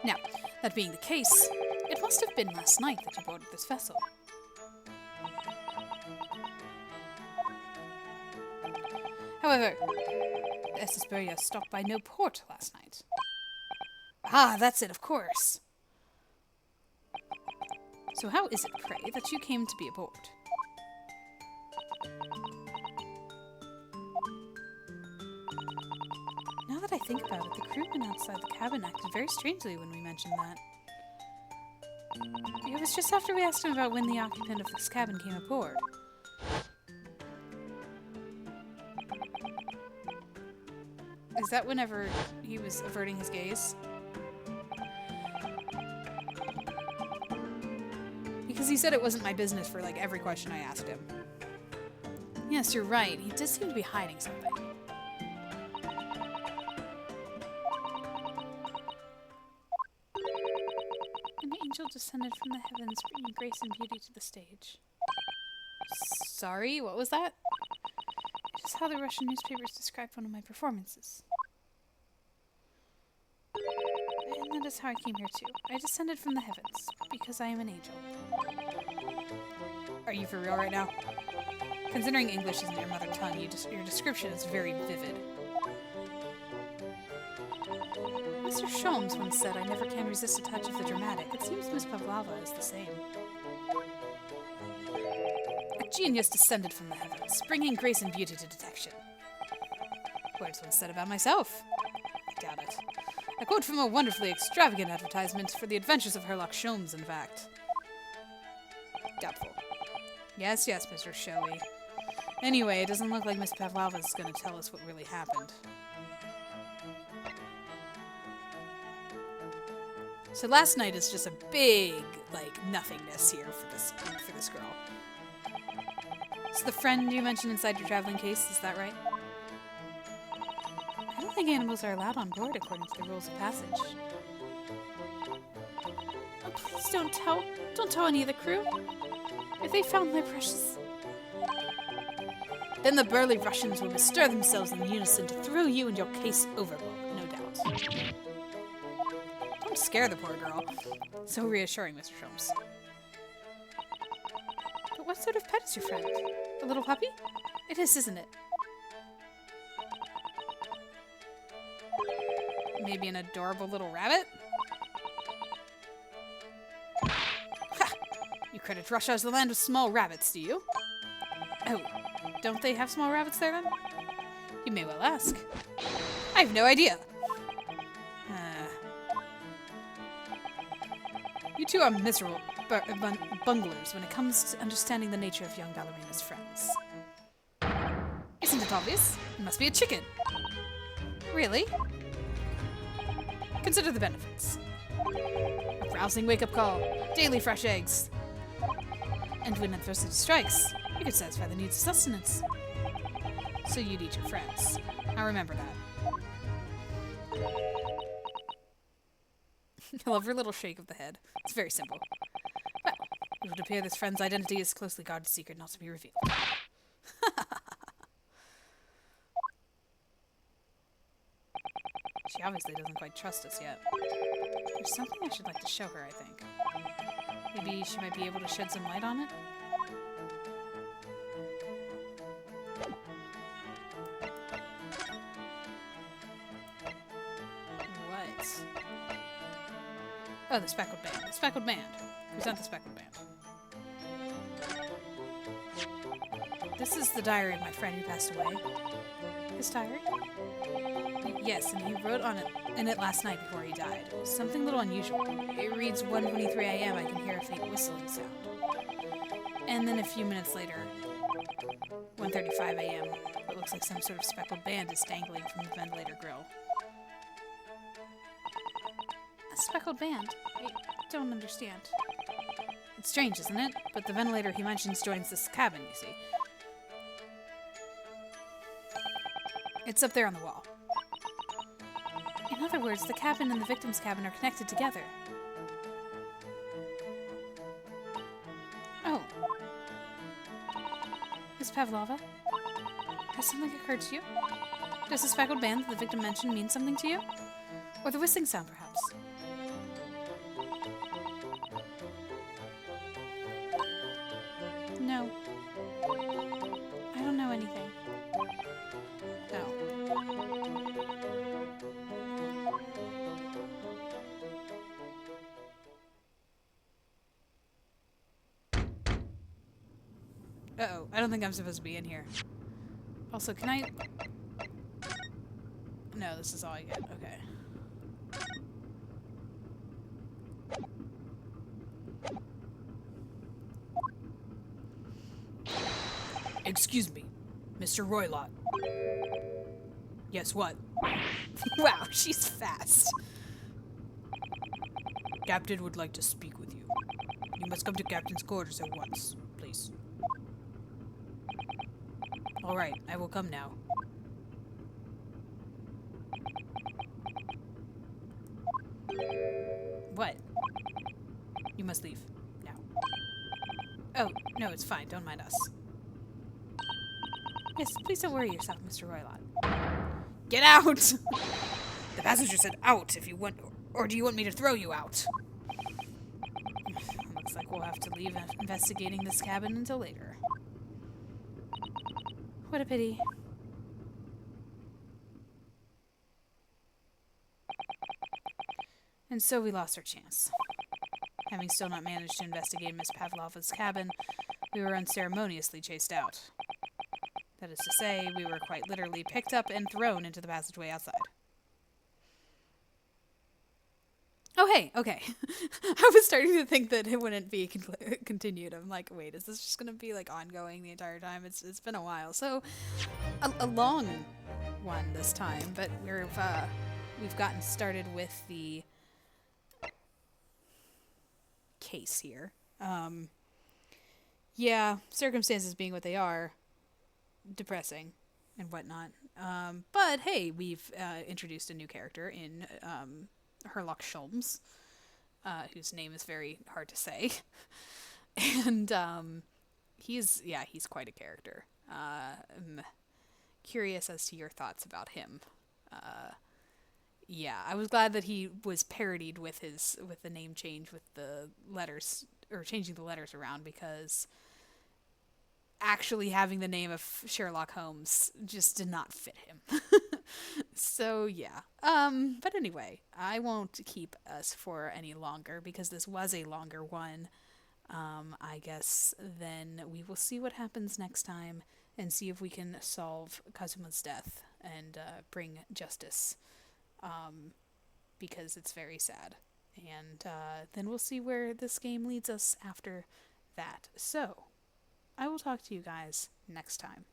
Now, that being the case, it must have been last night that you boarded this vessel. However, the Esesperia stopped by no port last night. Ah, that's it, of course. So how is it, pray, that you came to be aboard? think about it, the crewmen outside the cabin acted very strangely when we mentioned that. It was just after we asked him about when the occupant of this cabin came aboard. Is that whenever he was averting his gaze? Because he said it wasn't my business for, like, every question I asked him. Yes, you're right. He does seem to be hiding something. An angel descended from the heavens, bringing grace and beauty to the stage. Sorry, what was that? It is how the Russian newspapers described one of my performances. And that is how I came here too. I descended from the heavens, because I am an angel. Are you for real right now? Considering English isn't your mother tongue, your description is very vivid. Mr. Sholmes once said, I never can resist a touch of the dramatic. It seems Miss Pavlova is the same. A genius descended from the heavens, bringing grace and beauty to detection. Words once said about myself. I doubt it. I quote from a wonderfully extravagant advertisement for the adventures of Herlock Sholmes, in fact. Doubtful. Yes, Mr. Showy. Anyway, it doesn't look like Miss Pavlova's gonna tell us what really happened. So last night is just a big, like, nothingness here for this girl. So the friend you mentioned inside your traveling case, is that right? I don't think animals are allowed on board according to the rules of passage. Oh, please don't tell any of the crew. If they found my precious... Then the burly Russians will bestir themselves in unison to throw you and your case overboard, no doubt. Don't scare the poor girl. So reassuring, Mr. Sholmes. But what sort of pet is your friend? A little puppy? It is, isn't it? Maybe an adorable little rabbit? Ha! You credit Russia as the land of small rabbits, do you? Oh, don't they have small rabbits there then? You may well ask. I have no idea. You two are miserable bunglers when it comes to understanding the nature of young Ballerina's friends. Isn't it obvious? It must be a chicken. Really? Consider the benefits. A rousing wake-up call, daily fresh eggs. And when adversity strikes, you could satisfy the needs of sustenance. So you'd eat your friends. Now remember that. I love her little shake of the head. It's very simple. Well, it would appear this friend's identity is closely guarded secret, not to be revealed. She obviously doesn't quite trust us yet. There's something I should like to show her, I think. Maybe she might be able to shed some light on it? What? Oh, the speckled band. The speckled band. Present the speckled band. This is the diary of my friend who passed away. His diary? Yes, and he wrote in it last night before he died. It was something a little unusual. It reads 1:23 a.m. I can hear a faint whistling sound. And then a few minutes later, 1:35 a.m. It looks like some sort of speckled band is dangling from the ventilator grill. A speckled band? I don't understand. It's strange, isn't it? But the ventilator he mentions joins this cabin, you see. It's up there on the wall. In other words, the cabin and the victim's cabin are connected together. Oh. Miss Pavlova? Has something occurred to you? Does the speckled band that the victim mentioned mean something to you? Or the whistling sound, perhaps? No. I don't know anything. No. Uh-oh, I don't think I'm supposed to be in here. Also, can I... No, this is all I get. Okay. Excuse me, Mr. Roylott. Yes, what? Wow, she's fast. Captain would like to speak with you. You must come to Captain's quarters at once, please. All right, I will come now. What? You must leave now. Oh, no, it's fine. Don't mind us. Yes, please don't worry yourself, Mr. Roylott. Get out! The passenger said out if you want, or do you want me to throw you out? Looks like we'll have to leave investigating this cabin until later. What a pity. And so we lost our chance. Having still not managed to investigate Miss Pavlova's cabin, we were unceremoniously chased out. That is to say, we were quite literally picked up and thrown into the passageway outside. Oh, hey, okay. I was starting to think that it wouldn't be continued. I'm like, wait, is this just going to be, like, ongoing the entire time? It's been a while. So, a long one this time, but we've gotten started with the case here. Yeah, circumstances being what they are, depressing and whatnot. But hey, we've introduced a new character in Herlock Sholmes, whose name is very hard to say. And he's quite a character. I'm curious as to your thoughts about him. Yeah, I was glad that he was parodied with the name change, with the letters, or changing the letters around, because actually having the name of Sherlock Holmes just did not fit him. So yeah. But anyway, I won't keep us for any longer because this was a longer one. I guess then we will see what happens next time and see if we can solve Kazuma's death and bring justice. Because it's very sad. And then we'll see where this game leads us after that. So, I will talk to you guys next time.